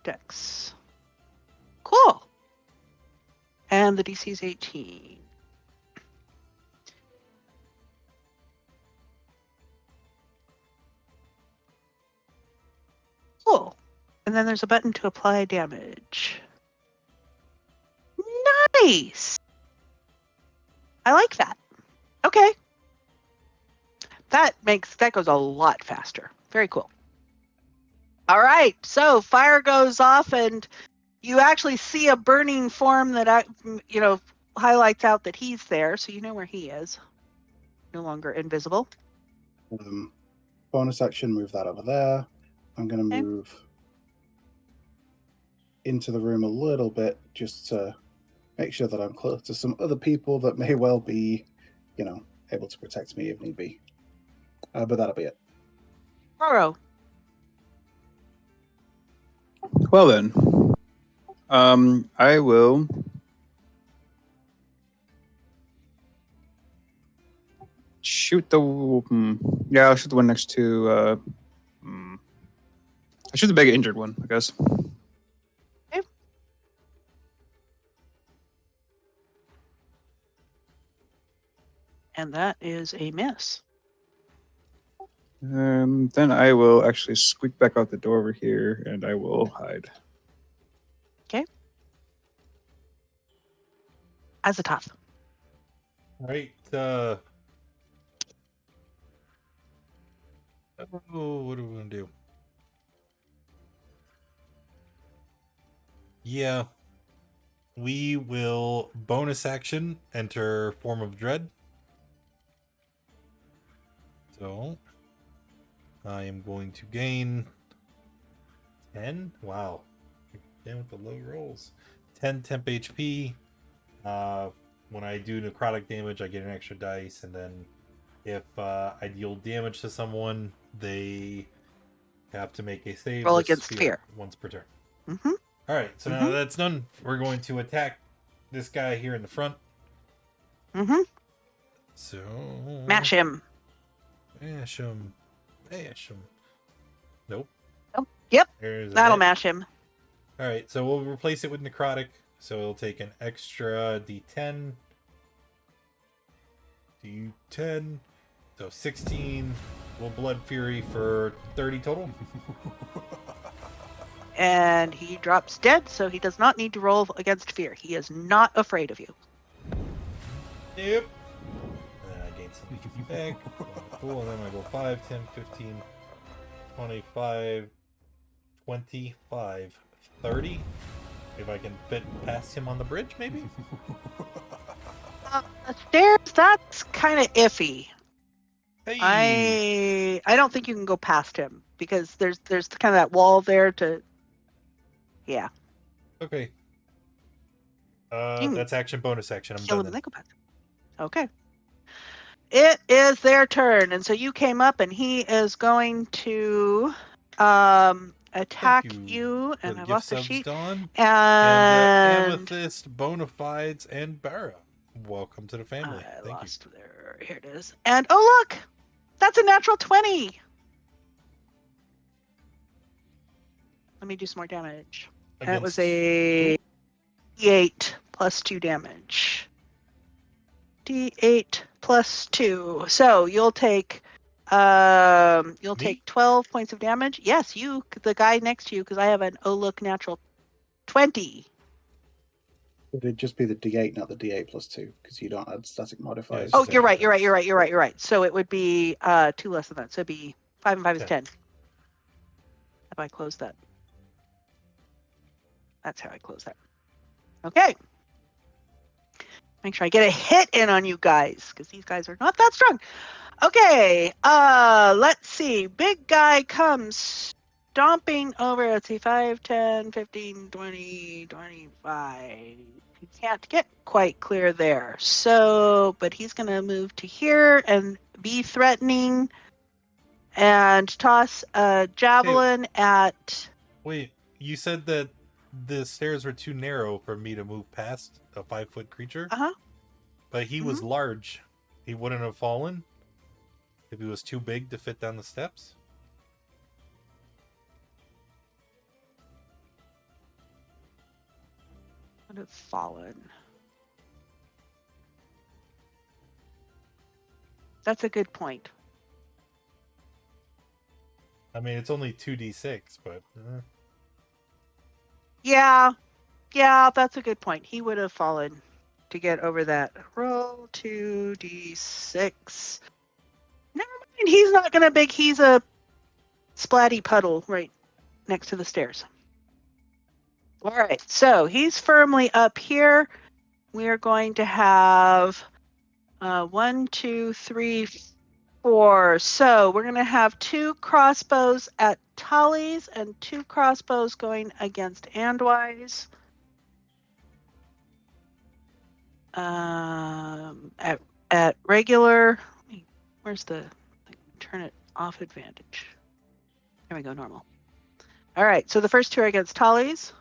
Dex. Cool. And the DC is 18. Cool. And then there's a button to apply damage. Nice. I like that. Okay. That goes a lot faster. Very cool. All right. So fire goes off and you actually see a burning form that highlights out that he's there, so you know where he is. No longer invisible. Bonus action, move that over there. I'm going to Okay. move into the room a little bit just to make sure that I'm close to some other people that may well be, able to protect me if need be. But that'll be it. Roro. Well then, I will shoot the. I'll shoot the one next to. I shoot the big injured one, I guess. And that is a miss. Then I will actually squeak back out the door over here, and I will hide. As a top. All right. What are we gonna do? Yeah, we will bonus action enter Form of Dread. So I am going to gain 10. Wow, again with the low rolls. 10 temp HP. When I do necrotic damage, I get an extra dice, and then if I deal damage to someone, they have to make a save. Roll versus against fear. once per turn. Mm-hmm. All right, so now that that's done, we're going to attack this guy here in the front. Mm-hmm. So Mash him. Mash him. Nope. Oh, yep. There's a That'll hit. mash him. All right, so we'll replace it with necrotic. So it'll take an extra D10. D10. So 16. We'll Blood Fury for 30 total. And he drops dead, so he does not need to roll against fear. He is not afraid of you. Yep. And then I gain some HP back. Cool, and then I go 5, 10, 15, 25, 25, 30. If I can fit past him on the bridge, maybe? The stairs, that's kind of iffy. Hey! I don't think you can go past him because there's kind of that wall there to. Yeah. Okay. can That's action, bonus action. I'm Kill done him and then. then go past him. Okay. It is their turn, and so you came up, and he is going to attack Thank you. for And the I've gift lost the subs, sheet. Dawn. And Amethyst, Bonafides, and Barra. Welcome to the family. I Thank you. lost there. Here it is. And oh look, that's a natural 20. Let me do some more damage. And it was a D8 plus 2 damage. D8 plus 2. So you'll take take 12 points of damage. Yes, you, the guy next to you, because I have an oh look natural 20. It'd just be the D8, not the D8 plus 2, because you don't add static modifiers. Oh, Just you're extra right. dice. You're right. So it would be 2 less than that. So it'd be 5 and 5 is 10. How do I close that? That's how I close that. Okay. Make sure I get a hit in on you guys, because these guys are not that strong. Okay, let's see. Big guy comes stomping over. Let's see, 5, 10, 15, 20, 25. He can't get quite clear there. So, but he's going to move to here and be threatening and toss a javelin at... Wait, you said that the stairs were too narrow for me to move past a 5-foot creature? Uh-huh. But he was large. He wouldn't have fallen if he was too big to fit down the steps? Would have fallen. That's a good point. I mean, it's only 2d6, but... Yeah, that's a good point. He would have fallen to get over that. Roll 2d6. Never mind, he's not gonna big. He's a splatty puddle right next to the stairs. All right, so he's firmly up here. We are going to have 1, 2, 3, 4. So we're going to have 2 crossbows at Tully's and 2 crossbows going against Andwise. At regular, where's the turn it off advantage? There we go, normal. All right, so the first 2 are against Tully's.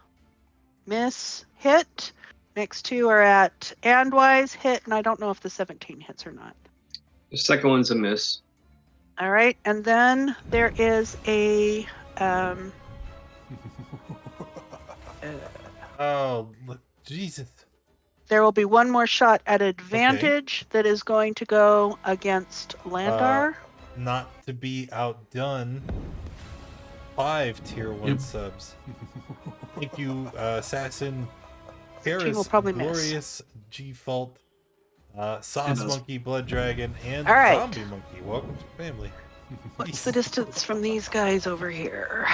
Miss, hit. Next 2 are at Andwise, hit, and I don't know if the 17 hits or not. The second one's a miss. All right, and then there is a Oh, Jesus. There will be one more shot at advantage that is going to go against Landar. Not to be outdone, 5 tier 1 Yep. subs. Thank you, Assassin, 13 will Karis, probably miss. Glorious, G-Fault, Sauce does. Monkey, Blood Dragon, and All right. Zombie Monkey. Welcome to the family. What's the distance from these guys over here?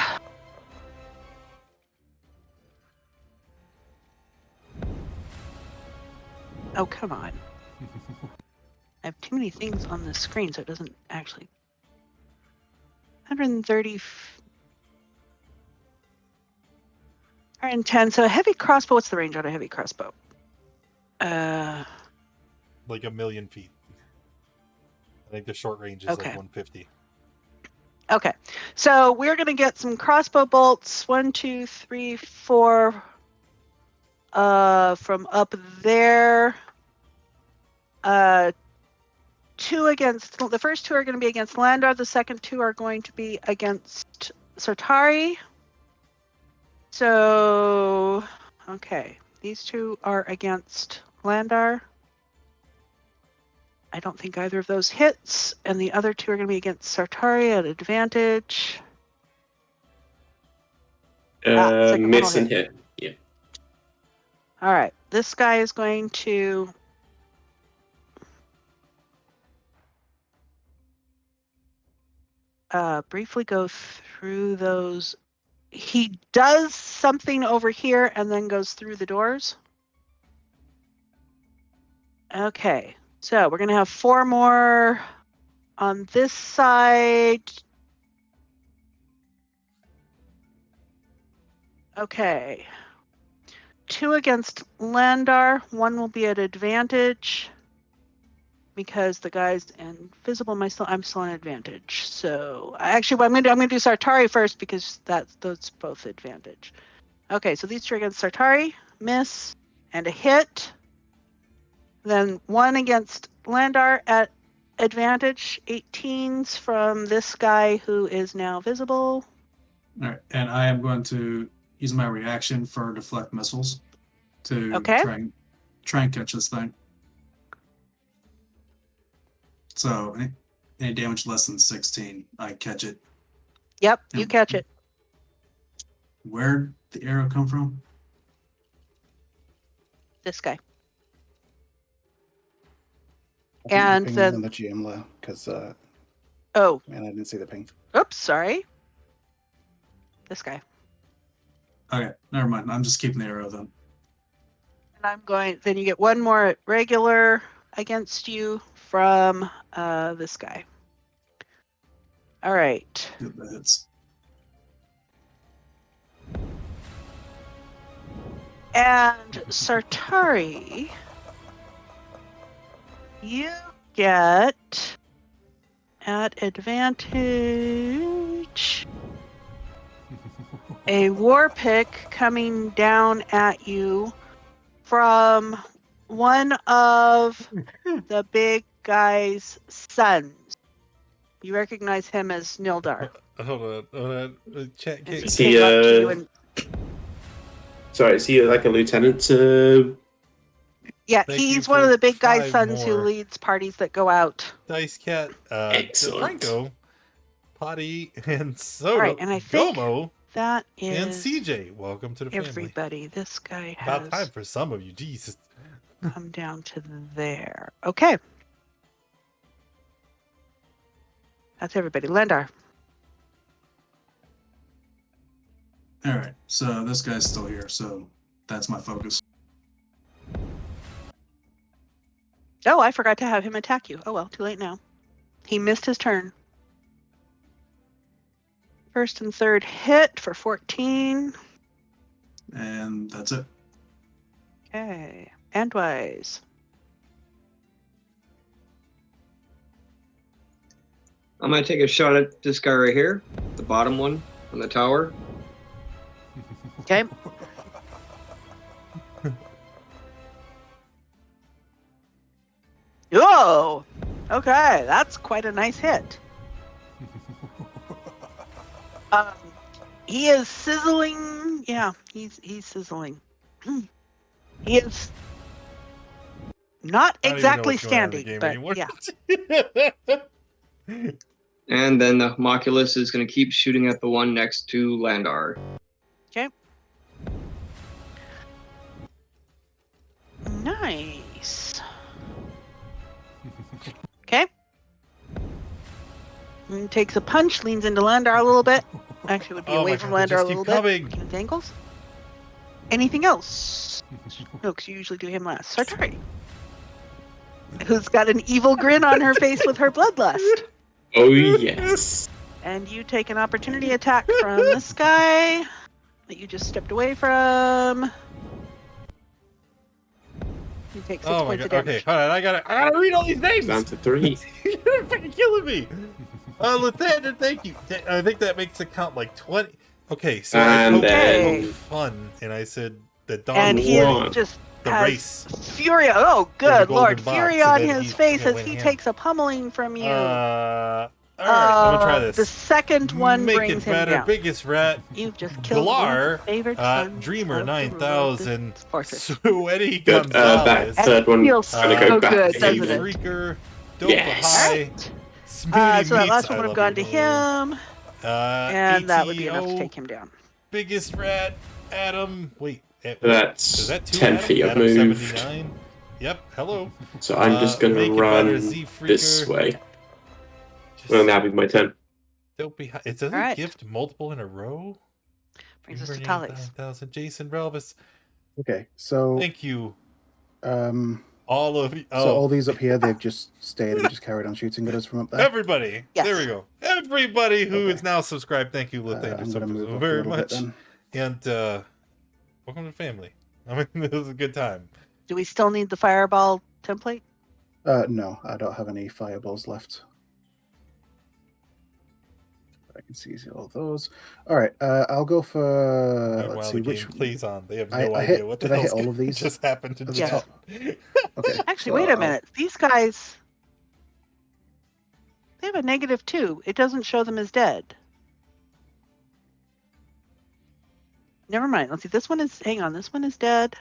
Oh, come on. I have too many things on the screen, so it doesn't actually... 130... 110, so a heavy crossbow, what's the range on a heavy crossbow? Like 1,000,000 feet. I think the short range is Okay. like 150. Okay, so we're going to get some crossbow bolts. 1, 2, 3, 4 from up there. 2 against, the first 2 are going to be against Landar. The second 2 are going to be against Sartari. So, okay, these 2 are against Landar. I don't think either of those hits, and the other 2 are going to be against Sartari at advantage. Second one Miss will and hit. Yeah. All right, this guy is going to briefly go through those. He does something over here and then goes through the doors. Okay, so we're going to have 4 more on this side. Okay. 2 against Landar. 1 will be at advantage because the guy's invisible. I'm still on advantage. So actually, I'm gonna do Sartari first because that's both advantage. Okay, so these 2 are against Sartari, miss, and a hit. Then 1 against Landar at advantage, 18s from this guy who is now visible. All right, and I am going to use my reaction for deflect missiles to Okay. try and catch this thing. So any damage less than 16, I catch it. Yep, you catch it. Where'd the arrow come from? This guy. I think And the ping then- was on the GM low because Oh, man, I didn't see the ping. oops, sorry. This guy. Okay, never mind. I'm just keeping the arrow then. And I'm going, then you get 1 more at regular against you from this guy. All right. Good, that hits. And Sartari, you get at advantage a war pick coming down at you from one of the big guy's sons. You recognize him as Nildar. Hold on. Chat, As Is he he, came up to you and Sorry, is he like a lieutenant? yeah, Thank you he's one for of the big guy's 5 sons who more. leads parties that go out. Dice Cat, Excellent. DeFranco, Potty, and Soda, All right, and I think Gomo, that and is CJ. Welcome to the family. everybody. This guy About time has for some of you. Jesus. come down to there. Okay. That's everybody. Landar. All right, so this guy's still here, so that's my focus. Oh, I forgot to have him attack you. Oh well, too late now. He missed his turn. First and third hit for 14. And that's it. Okay. Endwise. I'm gonna take a shot at this guy right here, the bottom one on the tower. Okay. Whoa! Okay, that's quite a nice hit. He is sizzling. Yeah, he's sizzling. He is not I don't even know exactly what's going on in the standing, game but anymore. yeah. And then the homunculus is going to keep shooting at the one next to Landar. Okay. Nice. Okay. And takes a punch, leans into Landar a little bit. Actually, would be Oh away my from God, they Landar a just little keep coming. bit. Looking at the angles. Anything else? No, because you usually do him last. Sartori. Who's got an evil grin on her face with her bloodlust. Oh yes. And you take an opportunity attack from this guy that you just stepped away from. You take 6 Oh my points God. of damage. Okay, hold on. I gotta read all these names. Down to 3. You're freaking killing me. Lieutenant, thank you. I think that makes it count like 20. Okay, so And I then- poked fun, and I said the Dawn And he Lord, One. is just the has race. fury. Oh, the good golden lord! box, Fury and on then his he face as went he ham. takes a pummeling from you. All right, I'm gonna try The this. second one Make brings it him better. down. Biggest rat. You've just killed one of Galar, the favored sons Dreamer of the ruler of 9000, this fortress. Sweaty Good. That Gonzalez, third one feels is gonna go so back good, to doesn't you it? then. Freaker, Dopa Yes. High, Smooty So that Meats, last one I would have love gone to your name. him, and that would be enough to ATO, take him down. Biggest rat, Adam. Wait, is That's that 2 10 Adam? feet of Adam moved. 79. Yep. Hello. So I'm just gonna Make it run better, Z this Freaker. way. Just Well, that'll be my turn. Dopey. It doesn't Alright. gift multiple in a row. Brings us to Dreamer Tallies. 9000, Jason Relvis. Okay, so Thank you. um, All of you. so all Oh, these up here, they've just stayed and just carried on shooting at us from up there. everybody. Yes. There we go. Everybody who Okay. is now subscribed. Thank you, Lathander, I'm going to move up a very little bit much. then. And welcome to the family. I mean, this is a good time. Do we still need the fireball template? No, I don't have any fireballs left. I can see all those. All right, I'll go for. And Let's while see the game which. plays on, they have I no idea hit- what the did I hit hell's all of these just happened to at the just. Yes. top? Okay. Actually, so wait a I'll- minute. These guys, they have a -2. It doesn't show them as dead. Never mind. Let's see. This one is. Hang on. This one is dead.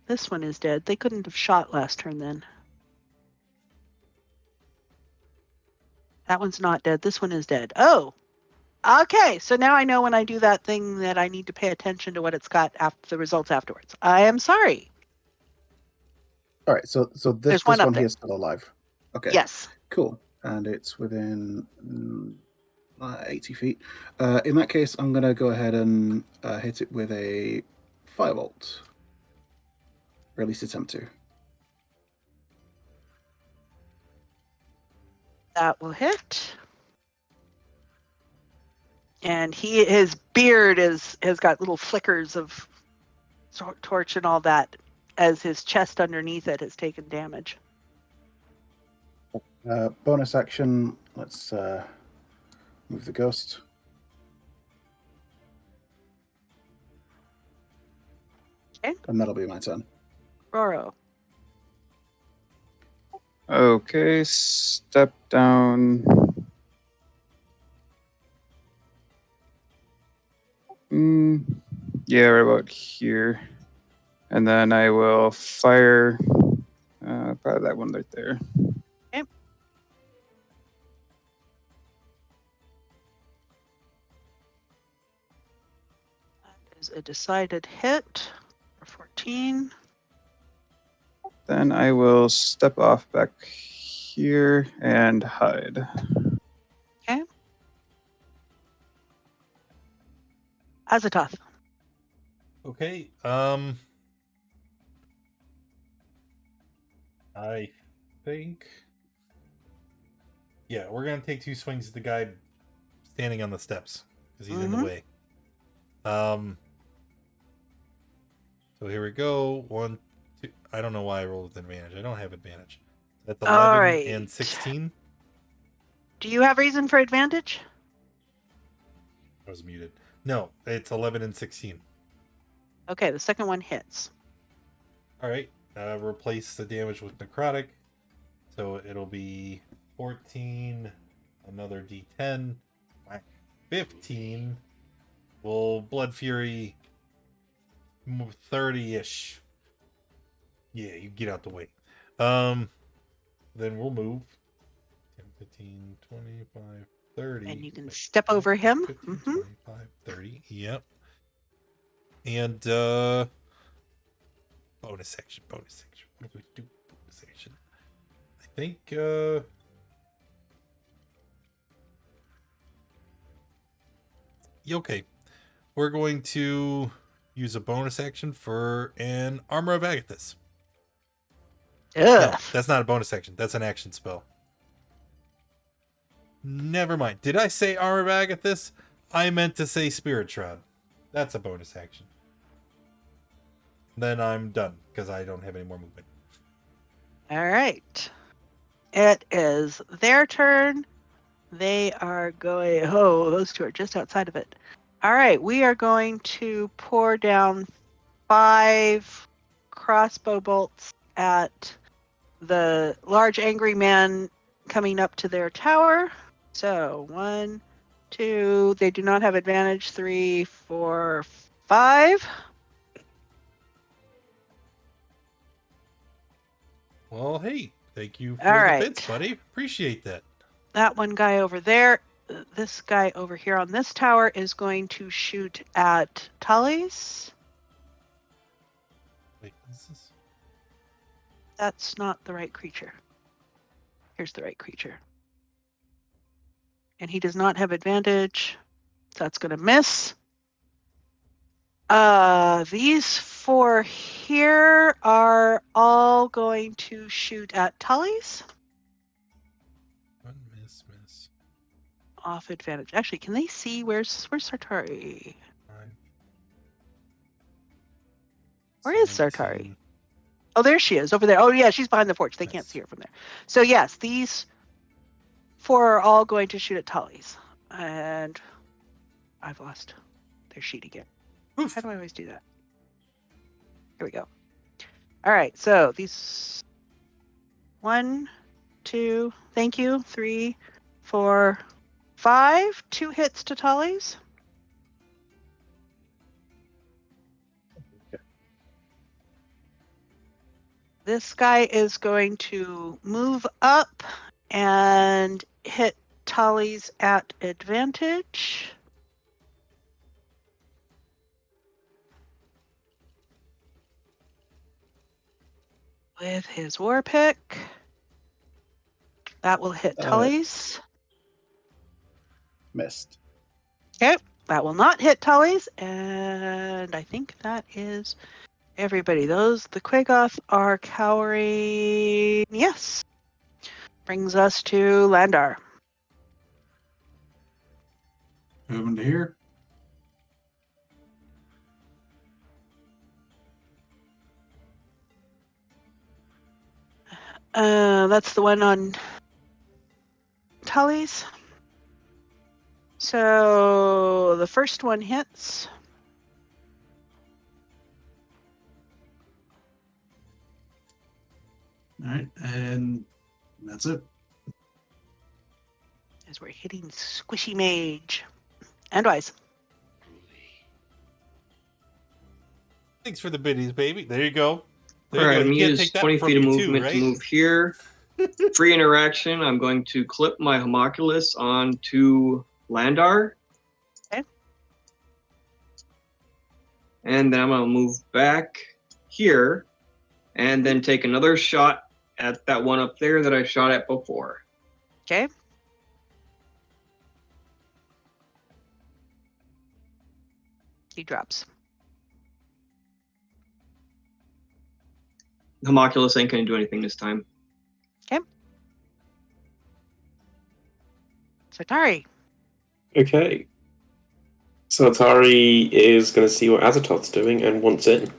This one is dead. They couldn't have shot last turn then. That one's not dead. This one is dead. Oh. Okay. So now I know when I do that thing that I need to pay attention to what it's got after the results afterwards. I am sorry. All right, so this There's one up one there. here is still alive. Okay. Yes. Cool. And it's within 80 feet. In that case, I'm going to go ahead and hit it with a firebolt. Or at least attempt to. That will hit. And his beard has got little flickers of torch and all that, as his chest underneath it has taken damage. Bonus action, let's move the ghost. Okay. And that'll be my turn. Roro. Okay, step down. Yeah, right about here. And then I will fire probably that one right there. Okay. That is a decided hit for 14. Then I will step off back here and hide. Azatoth. Okay. I think. Yeah, we're gonna take 2 swings at the guy standing on the steps because he's in the way. So here we go. 1, 2. I don't know why I rolled with advantage. I don't have advantage. That's 11 All right. and 16. Do you have reason for advantage? I was muted. No, it's 11 and 16. Okay, the second one hits. All right. Replace the damage with necrotic. So it'll be 14, another d10, 15. Will Blood Fury 30-ish. Yeah, you get out the way. Then we'll move 10, 15, 25, 30. And you can step over him. 15, Mhm. 25, 30. Yep. And bonus action. What do we do? Bonus action. I think okay. We're going to use a bonus action for an Armor of Agathis. No, Ugh. that's not a bonus action. That's an action spell. Never mind. Did I say Armor of Agathis? I meant to say Spirit Shroud. That's a bonus action. Then I'm done because I don't have any more movement. All right. It is their turn. They are going. Oh, those two are just outside of it. All right. We are going to pour down 5 crossbow bolts at the large angry man coming up to their tower. So 1, 2. They do not have advantage. 3, 4, 5. Well, hey, thank you for All the right. bits, buddy. Appreciate that. That one guy over there. This guy over here on this tower is going to shoot at Tully's. Wait, this is... That's not the right creature. Here's the right creature. And he does not have advantage. So that's going to miss. These 4 here are all going to shoot at Tully's. One miss. Off advantage. Actually, can they see where's Sartari? 5, Where is 17. Sartari? Oh, there she is over there. Oh, yeah, she's behind the porch. They can't Nice. see her from there. So, yes, these 4 are all going to shoot at Tully's. And I've lost their sheet again. Oof. How do I always do that? Here we go. All right, so these 1, 2, thank you, 3, 4, 5, 2 hits to Tully's. This guy is going to move up and hit Tully's at advantage. With his war pick. That will hit Tully's. Missed. Okay, that will not hit Tully's, and I think that is everybody. The Quagoth are cowering. Yes. Brings us to Landar. Moving to here. That's the one on Tully's. So the first one hits. All right, and that's it. As we're hitting Squishy Mage. And Wise. Thanks for the biddies, baby. There you go. There All right, I'm you going go. to You can't use take that 20 from feet of me movement too, right? to move here. Free interaction, I'm going to clip my homunculus onto Landar. Okay. And then I'm going to move back here and then take another shot at that one up there that I shot at before. Okay. He drops. Homunculus ain't going to do anything this time. Sartari. Okay. So Atari is going to see what Azathoth's doing and wants in.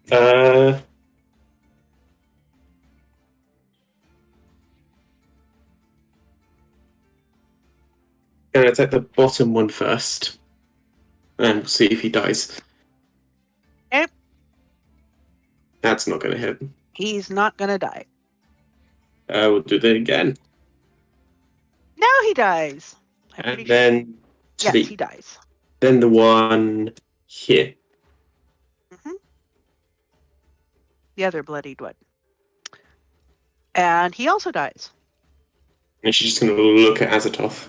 Gonna take the bottom one first, and we'll see if he dies. Okay. That's not gonna hit. He's not going to die. We'll do that again. Now he dies. I'm pretty And then sure. to Yes, the, he dies. then the one here. Hmm. The other bloodied one. And he also dies. And she's just going to look at Azathoth.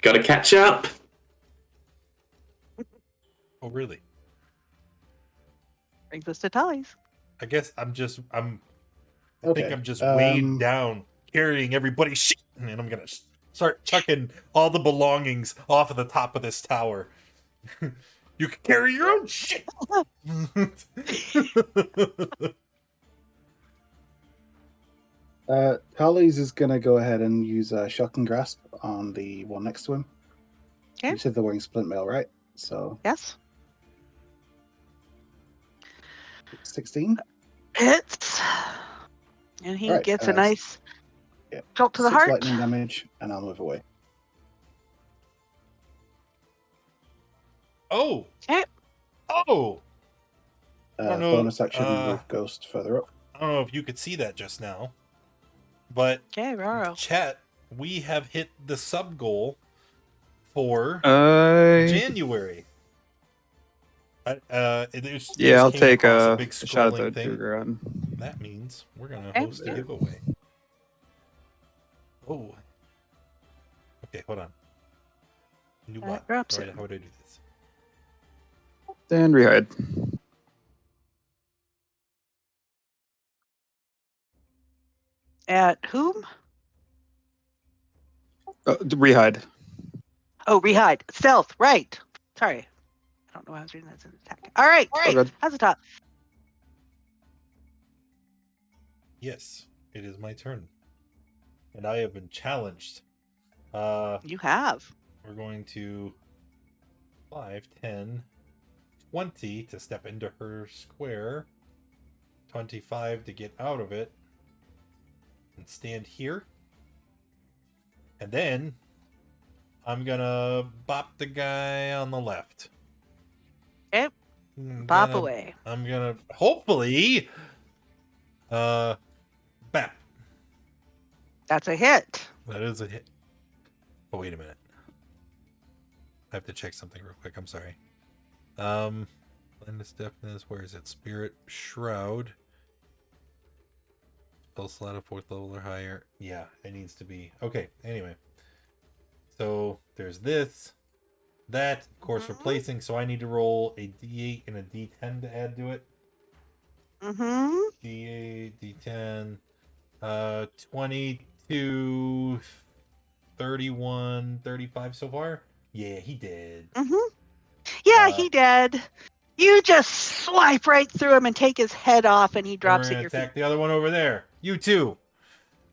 Gotta catch up. Oh, really? Brings us to Tallies. I guess I think Okay. I'm just weighed down, carrying everybody's shit, and I'm gonna start chucking all the belongings off of the top of this tower. You can carry your own shit. Harley's is going to go ahead and use a Shock and Grasp on the one next to him. Okay. You said they're wearing splint mail, right? So Yes. 16. Hits. And he Right, gets a nice yeah, jolt to the 6 heart. lightning damage, and I'll move away. Oh. Okay. Oh. don't know, Bonus action, move Ghost further up. I don't know if you could see that just now, but Okay, Raro. chat, we have hit the sub goal for January. I'll take a big shot at the scrolling thing. Duergar. That means we're gonna Okay. host a giveaway. Oh. Okay, hold on. New That bot. drops How it. would I do this? Then rehide. At whom? Rehide. Oh, rehide. Stealth. Right. Sorry. I don't know why I was reading that as an attack. All right. All good. How's the top? Yes, it is my turn. And I have been challenged. You have. We're going to 5, 10, 20 to step into her square. 25 to get out of it. And stand here. And then I'm gonna bop the guy on the left. Okay. Bop away. I'm gonna hopefully bap. That's a hit. That is a hit. Oh, wait a minute. I have to check something real quick. I'm sorry. Blindness, deafness, where is it? Spirit, Shroud. Spell slot of 4th level or higher. Yeah, it needs to be. Okay, anyway. So there's this. That, of course, replacing. So I need to roll a d8 and a d10 to add to it. Mm-hmm. D8, d10. 22, 31, 35 so far. Yeah, he did. Mm-hmm. Yeah, he did. You just swipe right through him and take his head off, and he drops We're at gonna your attack feet. the other one over there. You too.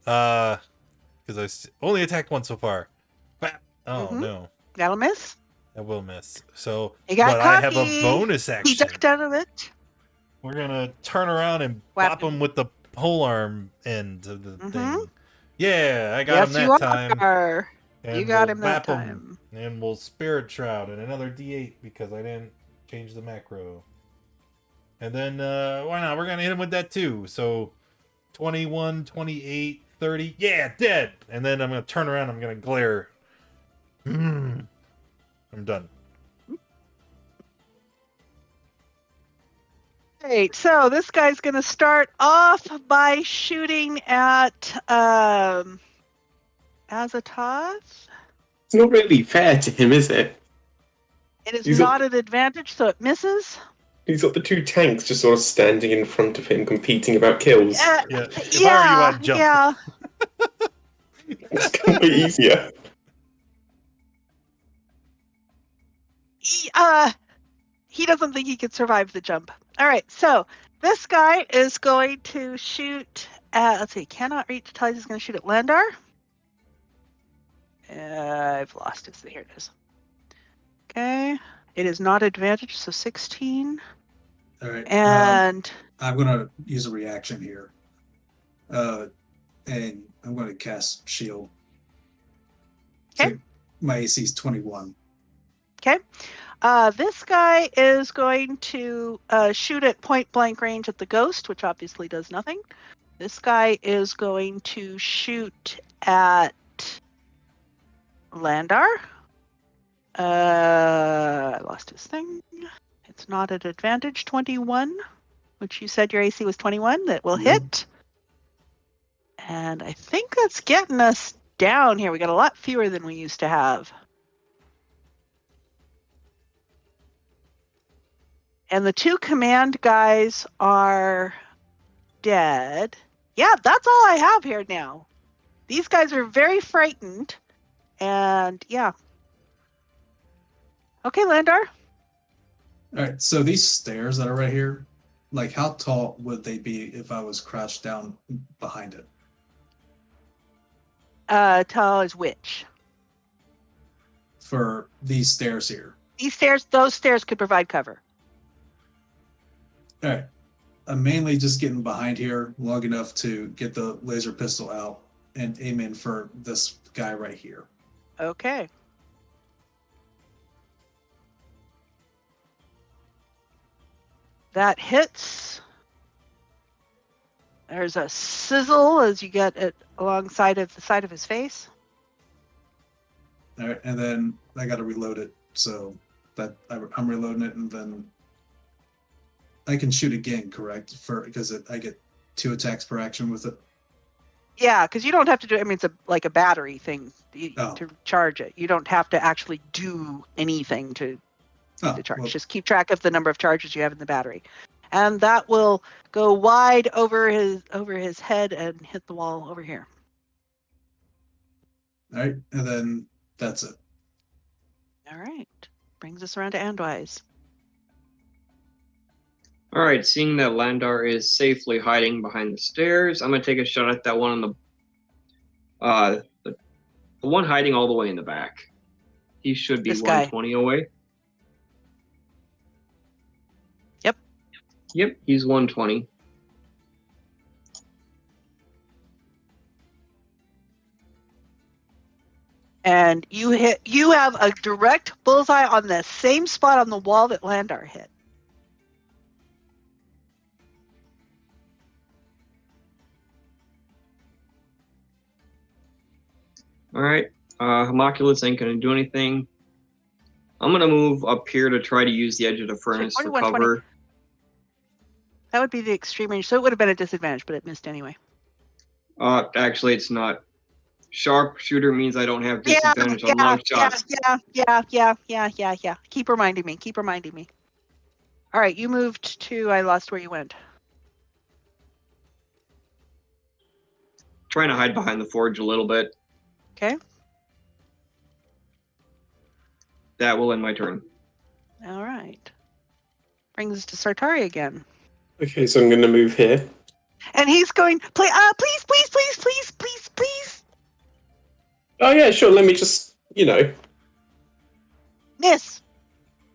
Because I only attacked one so far. Bap. Oh no, That'll miss. that will miss. So, He got but I have a cocky. bonus He action. ducked out of it. We're gonna turn around and Whap bop him with the pole arm end of the Mhm. thing. Yeah, I got him Yes, that you time. are. And You got we'll him that bap him, time. and we'll Spirit Shroud and another D8 because I didn't change the macro. And then, why not? We're going to hit him with that too. So 21, 28, 30. Yeah, dead. And then I'm going to turn around. I'm going to glare. I'm done. Great. So this guy's going to start off by shooting at Azathoth. It's not really fair to him, is it? It is He's not up- an advantage, so it misses. He's got the two tanks just sort of standing in front of him, competing about kills. Yeah. If I were you, I'd jump. Yeah. It's gonna be easier. He doesn't think he could survive the jump. All right, so this guy is going to shoot at, let's see, cannot reach Tallies is going to shoot at Landar. I've lost it. Here it is. Okay. It is not advantage, so 16. All right. And I'm gonna use a reaction here. And I'm gonna cast shield. Okay. So my AC is 21. okay. This guy is going to shoot at point blank range at the ghost, which obviously does nothing. This guy is going to shoot at Landar. I lost his thing. It's not at advantage. 21, which you said your AC was 21. That will Yeah. hit. And I think that's getting us down here. We got a lot fewer than we used to have. And the 2 command guys are dead. Yeah, that's all I have here now. These guys are very frightened. And yeah. Okay, Landar. All right, so these stairs that are right here, like how tall would they be if I was crouched down behind it? Tall as which? For these stairs here. Those stairs could provide cover. All right, I'm mainly just getting behind here long enough to get the laser pistol out and aim in for this guy right here. Okay. That hits. There's a sizzle as you get it alongside of the side of his face. All right, and then I got to reload it, so that I'm reloading it, and then I can shoot again, correct? Because I get 2 attacks per action with it. Yeah, because you don't have to do. I mean, it's like a battery thing Oh. to charge it. You don't have to actually do anything to charge. Well, Just keep track of the number of charges you have in the battery, and that will go wide over his head and hit the wall over here. all right, and then that's it. All right, brings us around to Andwise. All right, seeing that Landar is safely hiding behind the stairs, I'm gonna take a shot at that one on the one hiding all the way in the back. He should be This guy. 120 away. Yep. Yep, he's 120. And you have a direct bullseye on the same spot on the wall that Landar hit. All right, Homunculus ain't gonna do anything. I'm gonna move up here to try to use the edge of the furnace for 21, cover. That would be the extreme range, so it would have been a disadvantage, but it missed anyway. Actually, it's not. Sharpshooter means I don't have disadvantage on long shots. Yeah. Keep reminding me. All right, you moved to. I lost where you went. Trying to hide behind the forge a little bit. Okay. That will end my turn. All right. Brings us to Sartari again. Okay, so I'm going to move here. And he's going, please. Oh yeah, sure. Let me just,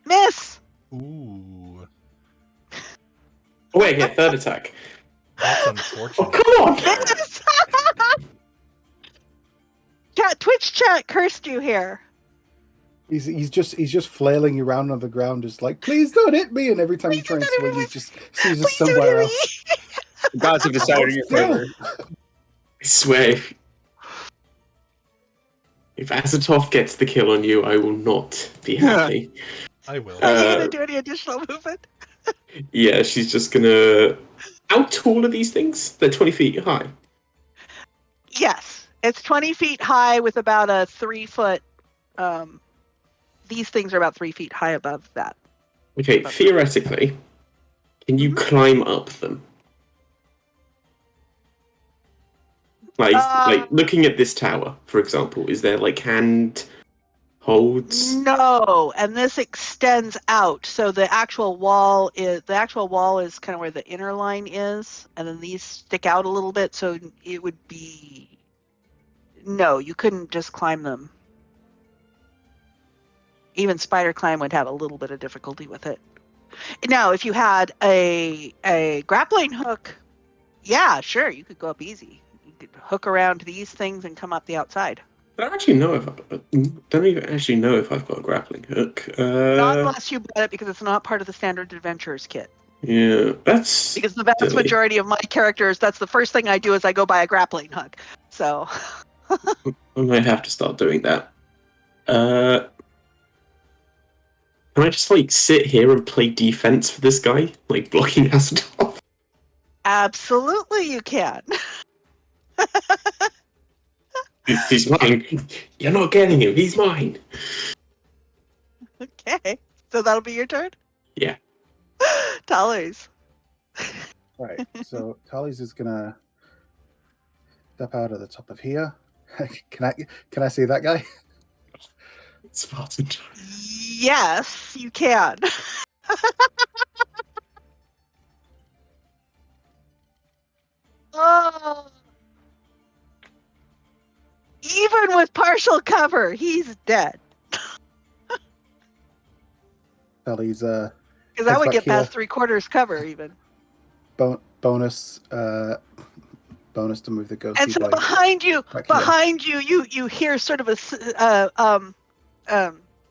Miss. Ooh, Oh wait, yeah, third attack. that's Oh unfortunate. come on! Miss. Twitch chat cursed you here. He's just flailing around on the ground, just like, please don't hit me. And every time you try and swing, he just sees it Please don't somewhere hit else. The gods have decided in your favor. I swear, if Azathoth gets the kill on you, I will not be happy. I will. Are you going to do any additional movement? Yeah, she's just gonna. How tall are these things? They're 20 feet high. Yes. It's 20 feet high with about a 3 foot. These things are about 3 feet high above that. Okay, theoretically, can you climb up them? Like looking at this tower, for example, is there like hand holds? No, and this extends out. So the actual wall is kind of where the inner line is, and then these stick out a little bit. So it would be no, you couldn't just climb them. Even spider climb would have a little bit of difficulty with it. Now, if you had a grappling hook, yeah, sure, you could go up easy. You could hook around these things and come up the outside. I don't actually know if I've got a grappling hook. Not unless you bought it because it's not part of the standard adventurers kit. Yeah, that's Because the vast silly. majority of my characters, that's the first thing I do is I go buy a grappling hook. So I might have to start doing that. Can I just like sit here and play defense for this guy, like blocking acid off? absolutely you can. He's mine. You're not getting him. He's mine. Okay. So that'll be your turn? Yeah. Dollars. All right. So Tally's is gonna step out of the top of here. Can I see that guy? Spartan. Yes, you can. Oh. Even with partial cover, he's dead. Tally's Because I Heads would back get past here. 3/4 cover even. bonus bonus to move the ghosty And so boy behind you, back here. you hear sort of a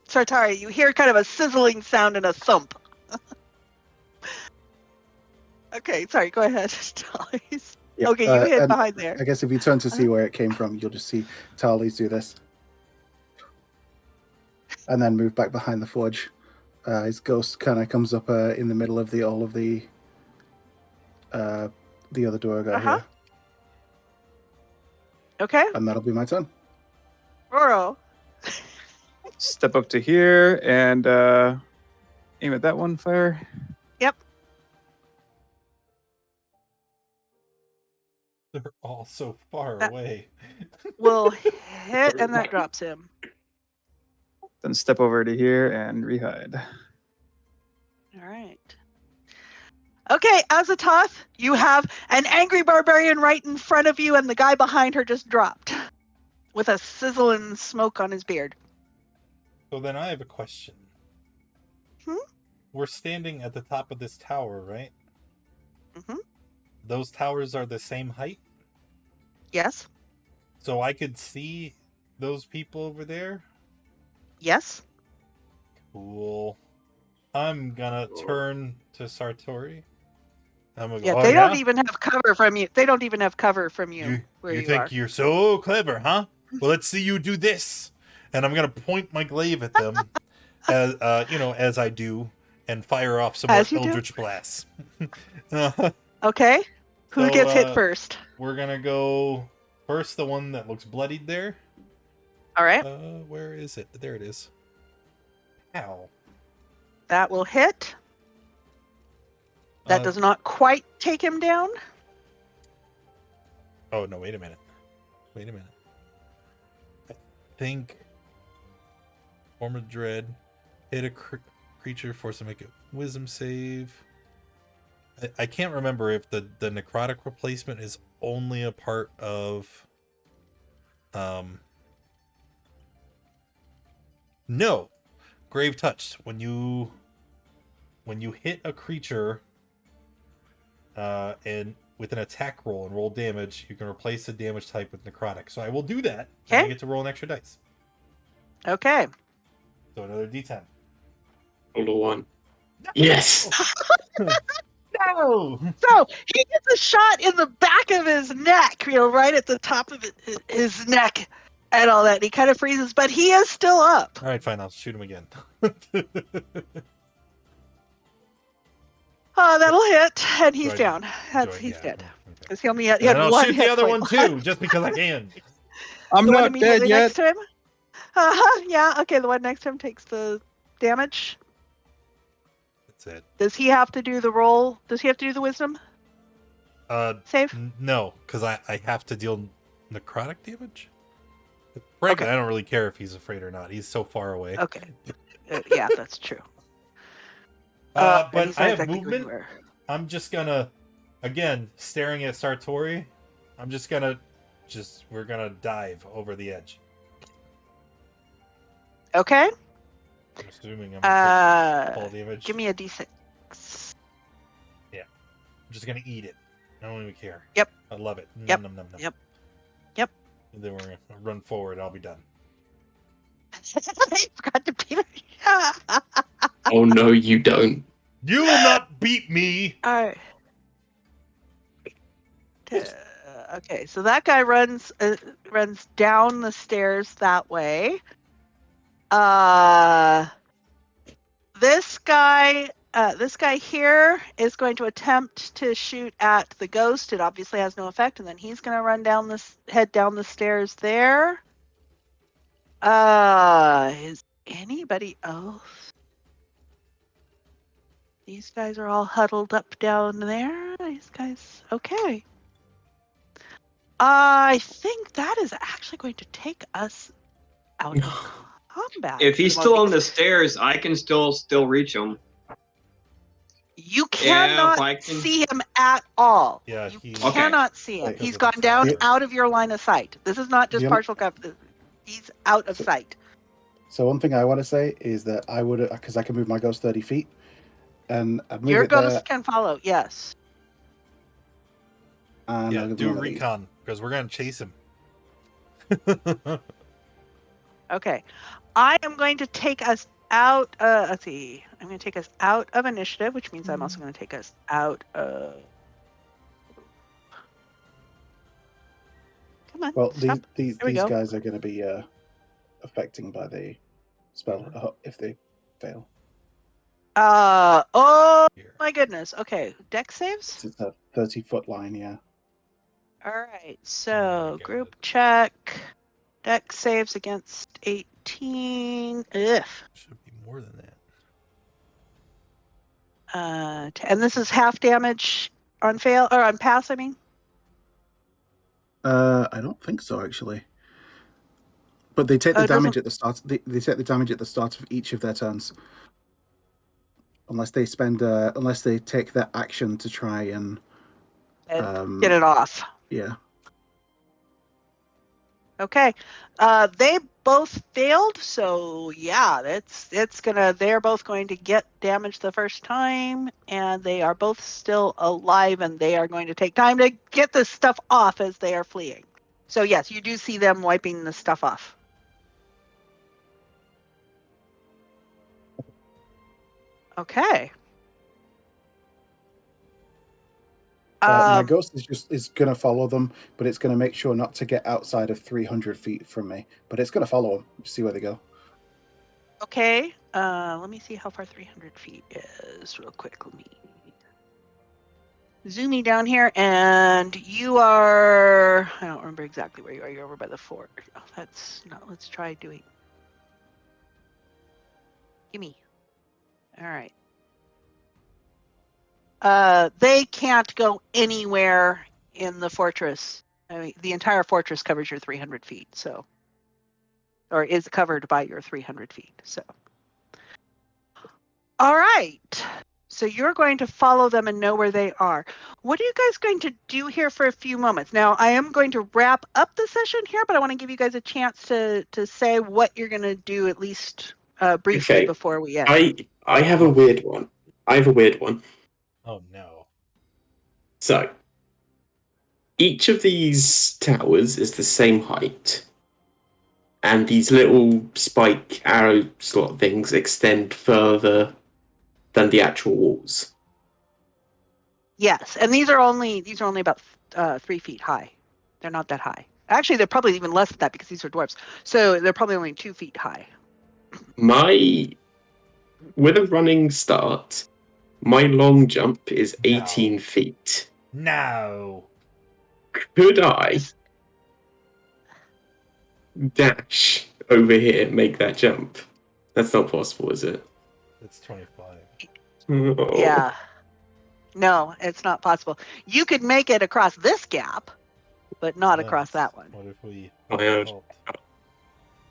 Sartari, you hear kind of a sizzling sound and a thump. Okay, sorry, go ahead, Tallies. Yep. Okay, you hit and behind there. I guess if you turn to see where it came from, you'll just see Tally's do this. And then move back behind the forge. His ghost kind of comes up in the middle of the other Duergar here. Okay, And that'll be my turn. Roro. Step up to here and aim at that one. Fire. Yep. They're all so far That- away. Will hit, and that drops him. Then step over to here and rehide. All right. Okay, Azatoth, you have an angry barbarian right in front of you, and the guy behind her just dropped with a sizzling smoke on his beard. So then I have a question. Hmm? We're standing at the top of this tower, right? Mm-hmm. Those towers are the same height? Yes. So I could see those people over there? Yes. Cool. I'm gonna turn to Sartori. I'm gonna go, Yeah, "Oh, they yeah? don't even have cover from you. They don't even have cover from you, where you you think are. you're so clever, huh? Well, let's see you do this." And I'm gonna point my glaive at them, as as I do, and fire off some more As you do? eldritch blasts. Okay. Who So, gets hit first? We're gonna go first. The one that looks bloodied there. All right. Where is it? There it is. Ow. That will hit. That does not quite take him down. Oh no! Wait a minute. I think form of dread. Hit a creature, force to make a wisdom save. I can't remember if the necrotic replacement is only a part of. No, grave touched. When you hit a creature, and with an attack roll and roll damage, you can replace the damage type with necrotic. So I will do that. And I Okay. get to roll an extra dice. Okay. So another D10. Roll a 1. Yes. No. So he gets a shot in the back of his neck, right at the top of his neck and all that. And he kind of freezes, but he is still up. All right, fine. I'll shoot him again. Oh, that'll hit, and he's Right. down. He's Yeah, dead. okay. Because he only had And I'll one shoot hit the other point one left. too, just because I can. I'm The one not dead immediately yet. next to him. Yeah. Okay. The one next to him takes the damage. That's it. Does he have to do the roll? Does he have to do the wisdom save? No, because I have to deal necrotic damage. Frankly, Okay. I don't really care if he's afraid or not. He's so far away. Okay. Yeah, that's true. But and he's I not have exactly movement. everywhere. I'm just gonna, again, staring at Sartori. I'm just gonna, we're gonna dive over the edge. Okay. I'm assuming I'm gonna take fall damage. Give me a d6. I'm just gonna eat it. I don't even care. Yep. I love it. Yep. Nom, nom, nom. Yep. Yep. And then we're gonna run forward. I'll be done. I forgot to beat it. Oh no, you don't. You will not beat me. All right. Okay, so that guy runs down the stairs that way. This guy here is going to attempt to shoot at the ghost. It obviously has no effect, and then he's going to head down the stairs there. Is anybody else? These guys are all huddled up down there. These guys, okay. I think that is actually going to take us out of combat. If he's for still on moment, the because stairs, I can still reach him. you Yeah, if cannot I can- see him at all. Yeah, You he. cannot see him. Because He's of gone the down towers. out of your line of sight. This is not just The only- partial cover. He's out of So- sight. So one thing I want to say is that I would, because I can move my ghost 30 feet, and I'd move Your it there, ghost can follow. Yes. and Yeah, I'll do one of these. recon because we're gonna chase him. Okay. I am going to take us out. Let's see. I'm going to take us out of initiative, which means I'm also going to take us out of. Come on. Well, stop. these There we go. guys are going to be affecting by the spell if they fail. Oh Here. my goodness. Okay. Deck saves. It's a 30-foot line, yeah. All right. Oh So my group God. check. Deck saves against 18. Ugh. Should be more than that. And this is half damage on fail or on pass. I mean. I don't think so, actually. But they take Oh, the it doesn't- damage at the start. They take the damage at the start of each of their turns, unless they spend, unless they take their action to try and get it off. Yeah. Okay. They both failed, so yeah, they're both going to get damaged the first time, and they are both still alive, and they are going to take time to get this stuff off as they are fleeing. So yes, you do see them wiping the stuff off. Okay. My ghost is going to follow them, but it's going to make sure not to get outside of 300 feet from me. But it's going to follow them, see where they go. Okay. Let me see how far 300 feet is real quick. Let me zoom me down here, and you are, I don't remember exactly where you are. You're over by the fort. Oh, that's not, let's try doing. Gimme. All right. They can't go anywhere in the fortress. I mean, the entire fortress covers your 300 feet, so, or is covered by your 300 feet, so. All right. So you're going to follow them and know where they are. What are you guys going to do here for a few moments? Now, I am going to wrap up the session here, but I want to give you guys a chance to say what you're going to do, at least briefly, Okay. before we end. I have a weird one. Oh no. So, each of these towers is the same height, and these little spike arrow slot things extend further than the actual walls. Yes, and these are only about 3 feet high. They're not that high. Actually, they're probably even less than that because these are dwarves. So they're probably only 2 feet high. With a running start, my long jump is No. 18 feet. No. Could I dash over here, make that jump? That's not possible, is it? It's 25. Oh. Yeah. No, it's not possible. You could make it across this gap, but not across that one. What if we?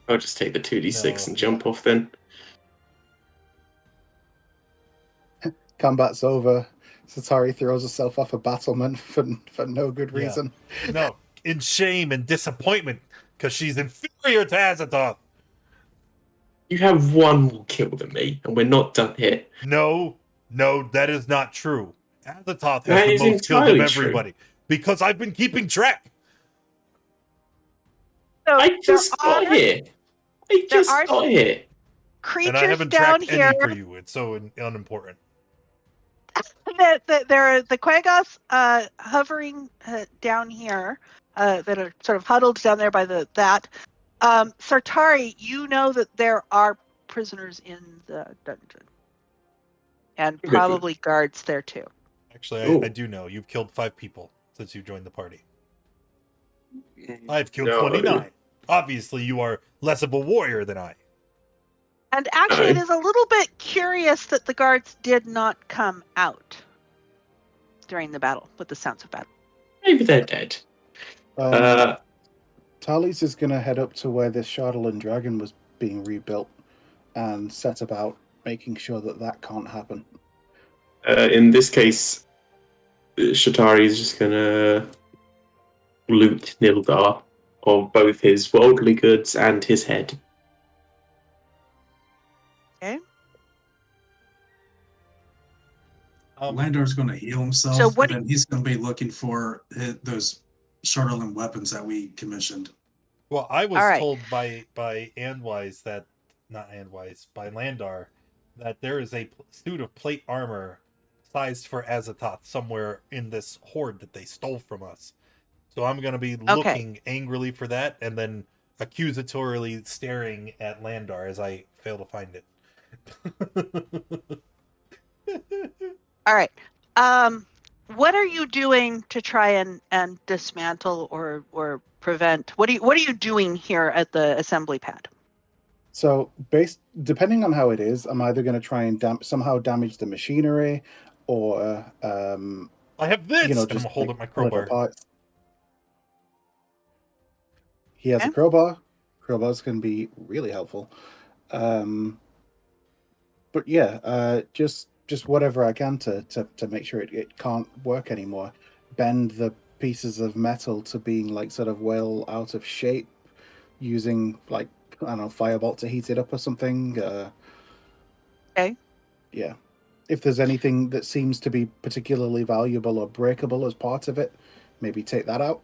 I'll just take the 2d6 No, and jump yeah. off then. Combat's over. Satari throws herself off a battlement for no good Yeah. reason. No, in shame and disappointment because she's inferior to Azathoth. You have one more kill than me, and we're not done here. No, that is not true. Azathoth has That the is most kills of entirely true. everybody because I've been keeping track. So I just got here. are And I creatures haven't down tracked here. any for you. It's so unimportant. There are the Quagos hovering down here that are sort of huddled down there by that. Sartari, you know that there are prisoners in the dungeon. And probably guards there too. Actually, I do know. You've killed 5 people since you joined the party. I've killed No. 29. Obviously, you are less of a warrior than I. And actually, it is a little bit curious that the guards did not come out during the battle, with the sounds of battle. Maybe they're dead. Talis is going to head up to where this Shardalin dragon was being rebuilt and set about making sure that that can't happen. In this case, Shatari is just going to loot Nilgar of both his worldly goods and his head. Okay. Landar's going to heal himself, So what and then he's going to be looking for those Shardalin weapons that we commissioned. Well, I was All right. told by Andwise that, not Andwise, by Landar, that there is a suit of plate armor sized for Azathoth somewhere in this hoard that they stole from us. So I'm going to be looking angrily for that and then accusatorily staring at Landar as I fail to find it. All right. What are you doing to try and dismantle or prevent? What are you doing here at the assembly pad? So, depending on how it is, I'm either going to try and somehow damage the machinery, or I have this. just and I'm holding my pull it crowbar. apart. He has a crowbar. Crowbars can be really helpful. But yeah, just whatever I can to make sure it can't work anymore. Bend the pieces of metal to being like sort of well out of shape, using like, I don't know, firebolt to heat it up or something. Okay. Yeah. If there's anything that seems to be particularly valuable or breakable as part of it, maybe take that out.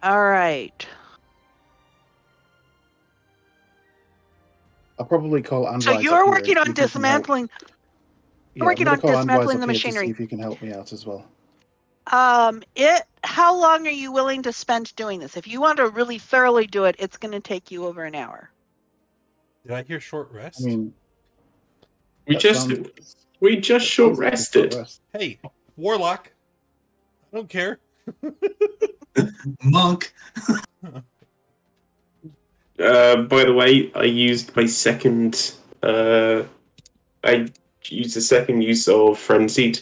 All right. I'll probably call Andwise. So you're working on dismantling. Yeah, working on dismantling the to machinery. see if you can help me out as well. How long are you willing to spend doing this? If you want to really thoroughly do it, it's going to take you over an hour. Did I hear short rest? I mean, we just short rested. Hey, Warlock. I don't care. Monk. By the way, I used my second. I used the second use of Frenzied,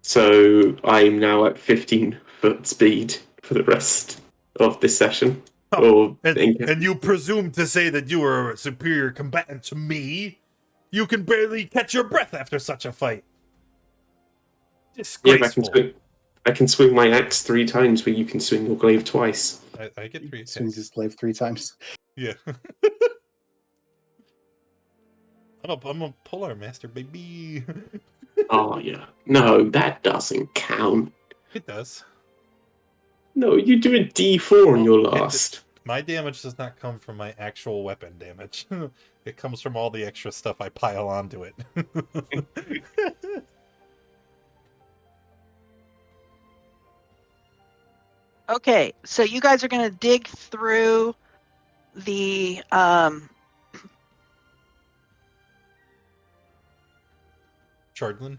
so I'm now at 15-foot speed for the rest of this session. And you presume to say that you are a superior combatant to me? You can barely catch your breath after such a fight. Disgraceful. Yeah, I can swing my axe 3 times, where you can swing your glaive twice. I get 3 attacks. Swings his glaive 3 times. Yeah. I'm a polar master, baby. Oh, yeah. No, that doesn't count. It does. No, you do a D4 on your last. My damage does not come from my actual weapon damage. It comes from all the extra stuff I pile onto it. Okay, so you guys are going to dig through the Chardlin?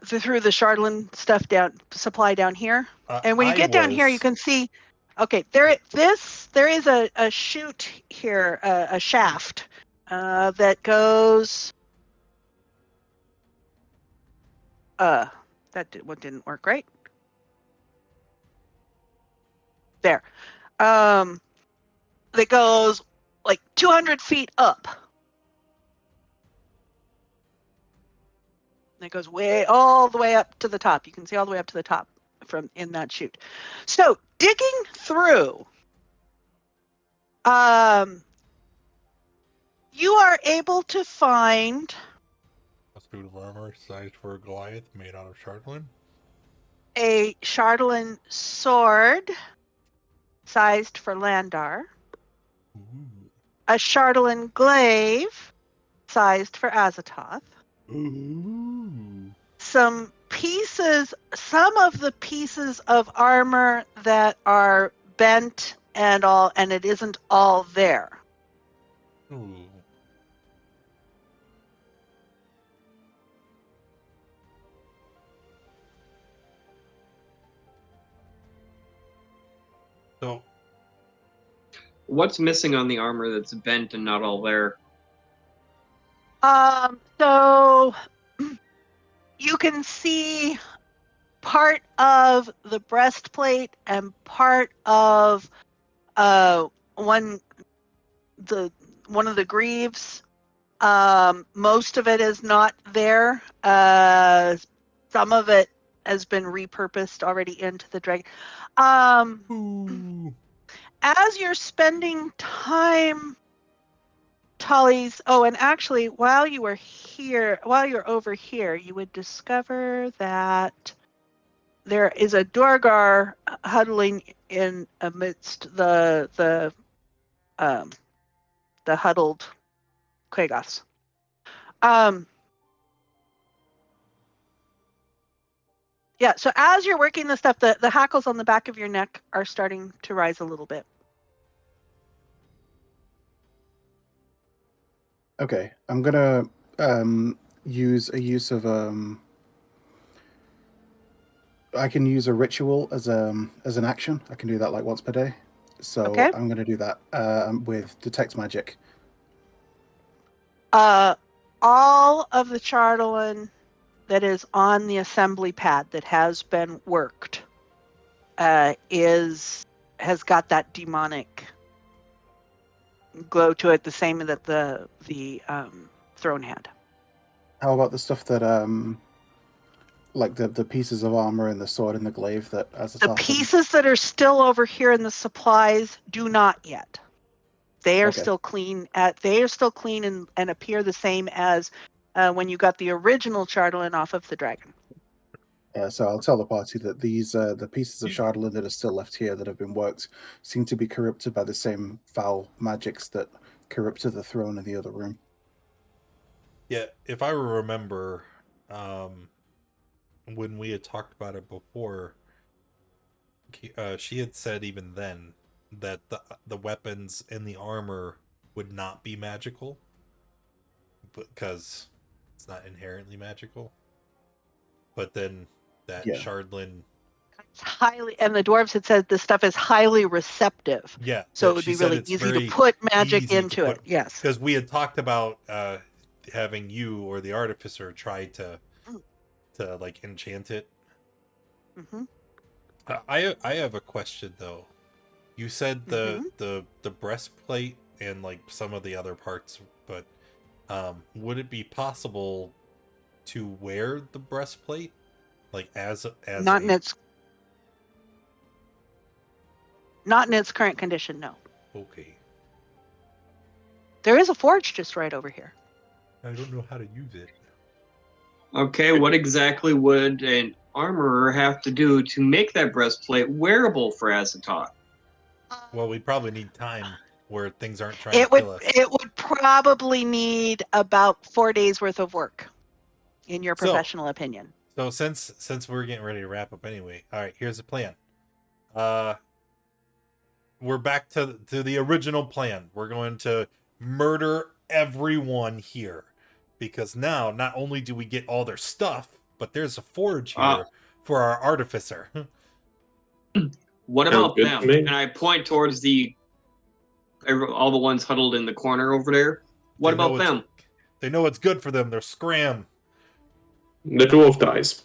Through the Shardlin stuff supply down here. And when you get down here, you can see, okay, there is a chute here, a shaft that goes. One didn't work right. There, that goes like 200 feet up. It goes all the way up to the top. You can see all the way up to the top from in that chute. So digging through, you are able to find a suit of armor sized for a Goliath made out of Shardlin. A Shardlin sword sized for Landar. Ooh. a Chardalyn glaive, sized for Azathoth. Ooh. Some of the pieces of armor that are bent and it isn't all there. Ooh. So, What's missing on the armor that's bent and not all there? So you can see part of the breastplate and part of one of the greaves. Most of it is not there. Some of it has been repurposed already into the dragon. ooh. As you're spending time, Tully's. Oh, and actually, while you're over here, you would discover that there is a Duergar huddling in amidst the huddled Quaggoths. Yeah, so as you're working this stuff, the hackles on the back of your neck are starting to rise a little bit. Okay, I'm gonna use of I can use a ritual as an action. I can do that like once per day. So Okay. I'm gonna do that with detect magic. All of the Chardalyn that is on the assembly pad that has been worked has got that demonic glow to it, the same that the throne had. How about the stuff that like the pieces of armor and the sword and the glaive that Azathoth The pieces that are still over here in the supplies do not yet. They are Okay. still clean. They are still clean and appear the same as when you got the original Chardalyn off of the dragon. So I'll tell the party that these the pieces of You- Chardalyn that are still left here that have been worked seem to be corrupted by the same foul magics that corrupted the throne in the other room. Yeah, if I remember, when we had talked about it before, she had said even then that the weapons and the armor would not be magical because it's not inherently magical. But then that Yeah. Shardlin, It's highly, and the dwarves had said this stuff is highly receptive. yeah, So that it would she be said really it's easy to very put magic easy to into it. put- Yes. because we had talked about having you or the artificer try to like enchant it. Mm-hmm. I have a question though. You said the breastplate and like some of the other parts, but would it be possible to wear the breastplate like as Not in its current condition. No. okay? There is a forge just right over here. I don't know how to use it. Okay, what exactly would an armorer have to do to make that breastplate wearable for Azathoth? Well, we probably need time where things aren't trying to kill us. It would probably need about 4 days worth of work, in your professional opinion. So since we're getting ready to wrap up anyway, all right, here's the plan. We're back to the original plan. We're going to murder everyone here because now not only do we get all their stuff, but there's a forge here for our artificer. What Sounds about good them? to me. And I point towards all the ones huddled in the corner over there. What They know about them? They know it's good for them. They're scram. The dwarf dies.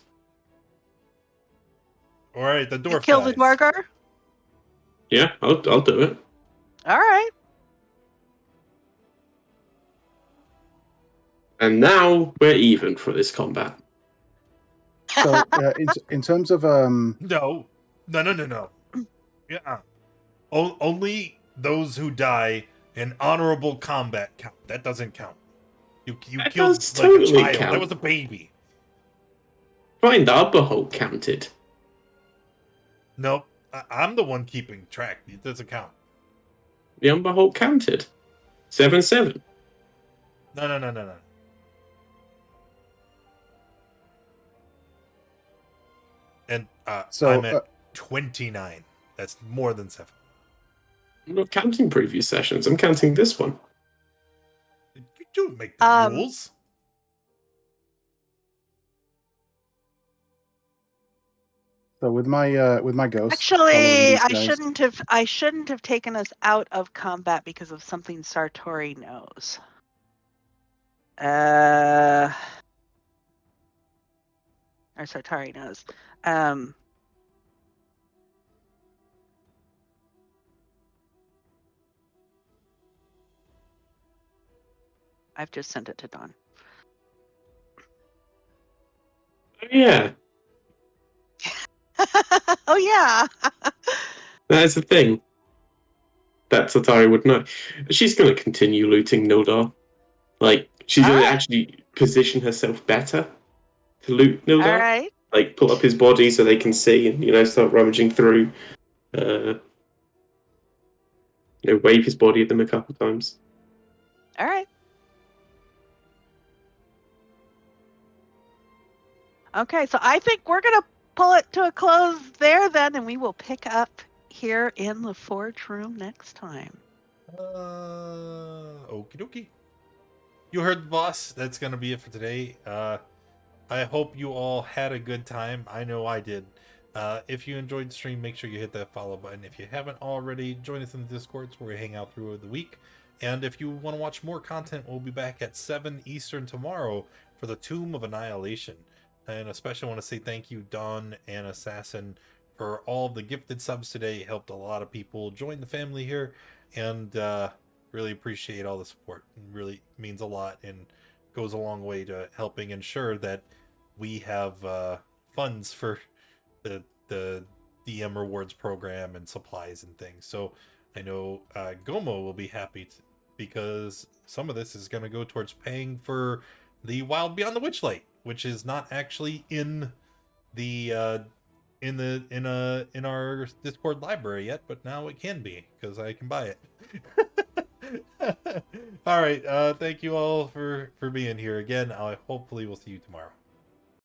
All right, the dwarf You kill the dies. Duergar? Yeah, I'll do it. All right. And now we're even for this combat. So in terms of No. Yeah. Only those who die in honorable combat count. That doesn't count. You That killed does like totally a child. count. That was a baby. Fine, the upper hole counted. Nope. I'm the one keeping track. It doesn't count. The Umber Hulk counted. 7-7. No. And I'm at 29. That's more than 7. I'm not counting previous sessions. I'm counting this one. You don't make the rules. So with my ghost. Actually, following I these guys- shouldn't have taken us out of combat because of something Sartori knows. Or Sartori knows. I've just sent it to Dawn. Oh, yeah. Oh yeah. That is the thing. That Tatari would know. She's going to continue looting Nildar. Like, she's going to Alright. actually position herself better to loot Nildar. All right. Like, pull up his body so they can see and, start rummaging through. Wave his body at them a couple times. All right. Okay, so I think we're going to pull it to a close there then, and we will pick up here in the Forge Room next time. Okie dokie. You heard the boss. That's going to be it for today. I hope you all had a good time. I know I did. If you enjoyed the stream, make sure you hit that follow button. If you haven't already, join us in the Discords where we hang out through the week. And if you want to watch more content, we'll be back at 7 Eastern tomorrow for the Tomb of Annihilation. And especially want to say thank you, Dawn and Assassin, for all of the gifted subs today. It helped a lot of people join the family here. And really appreciate all the support. It really means a lot and goes a long way to helping ensure that we have funds for the DM rewards program and supplies and things. So I know Gomo will be happy because some of this is going to go towards paying for the Wild Beyond the Witchlight, which is not actually in the in our Discord library yet, but now it can be because I can buy it. All right, thank you all for being here again. I hopefully will see you tomorrow.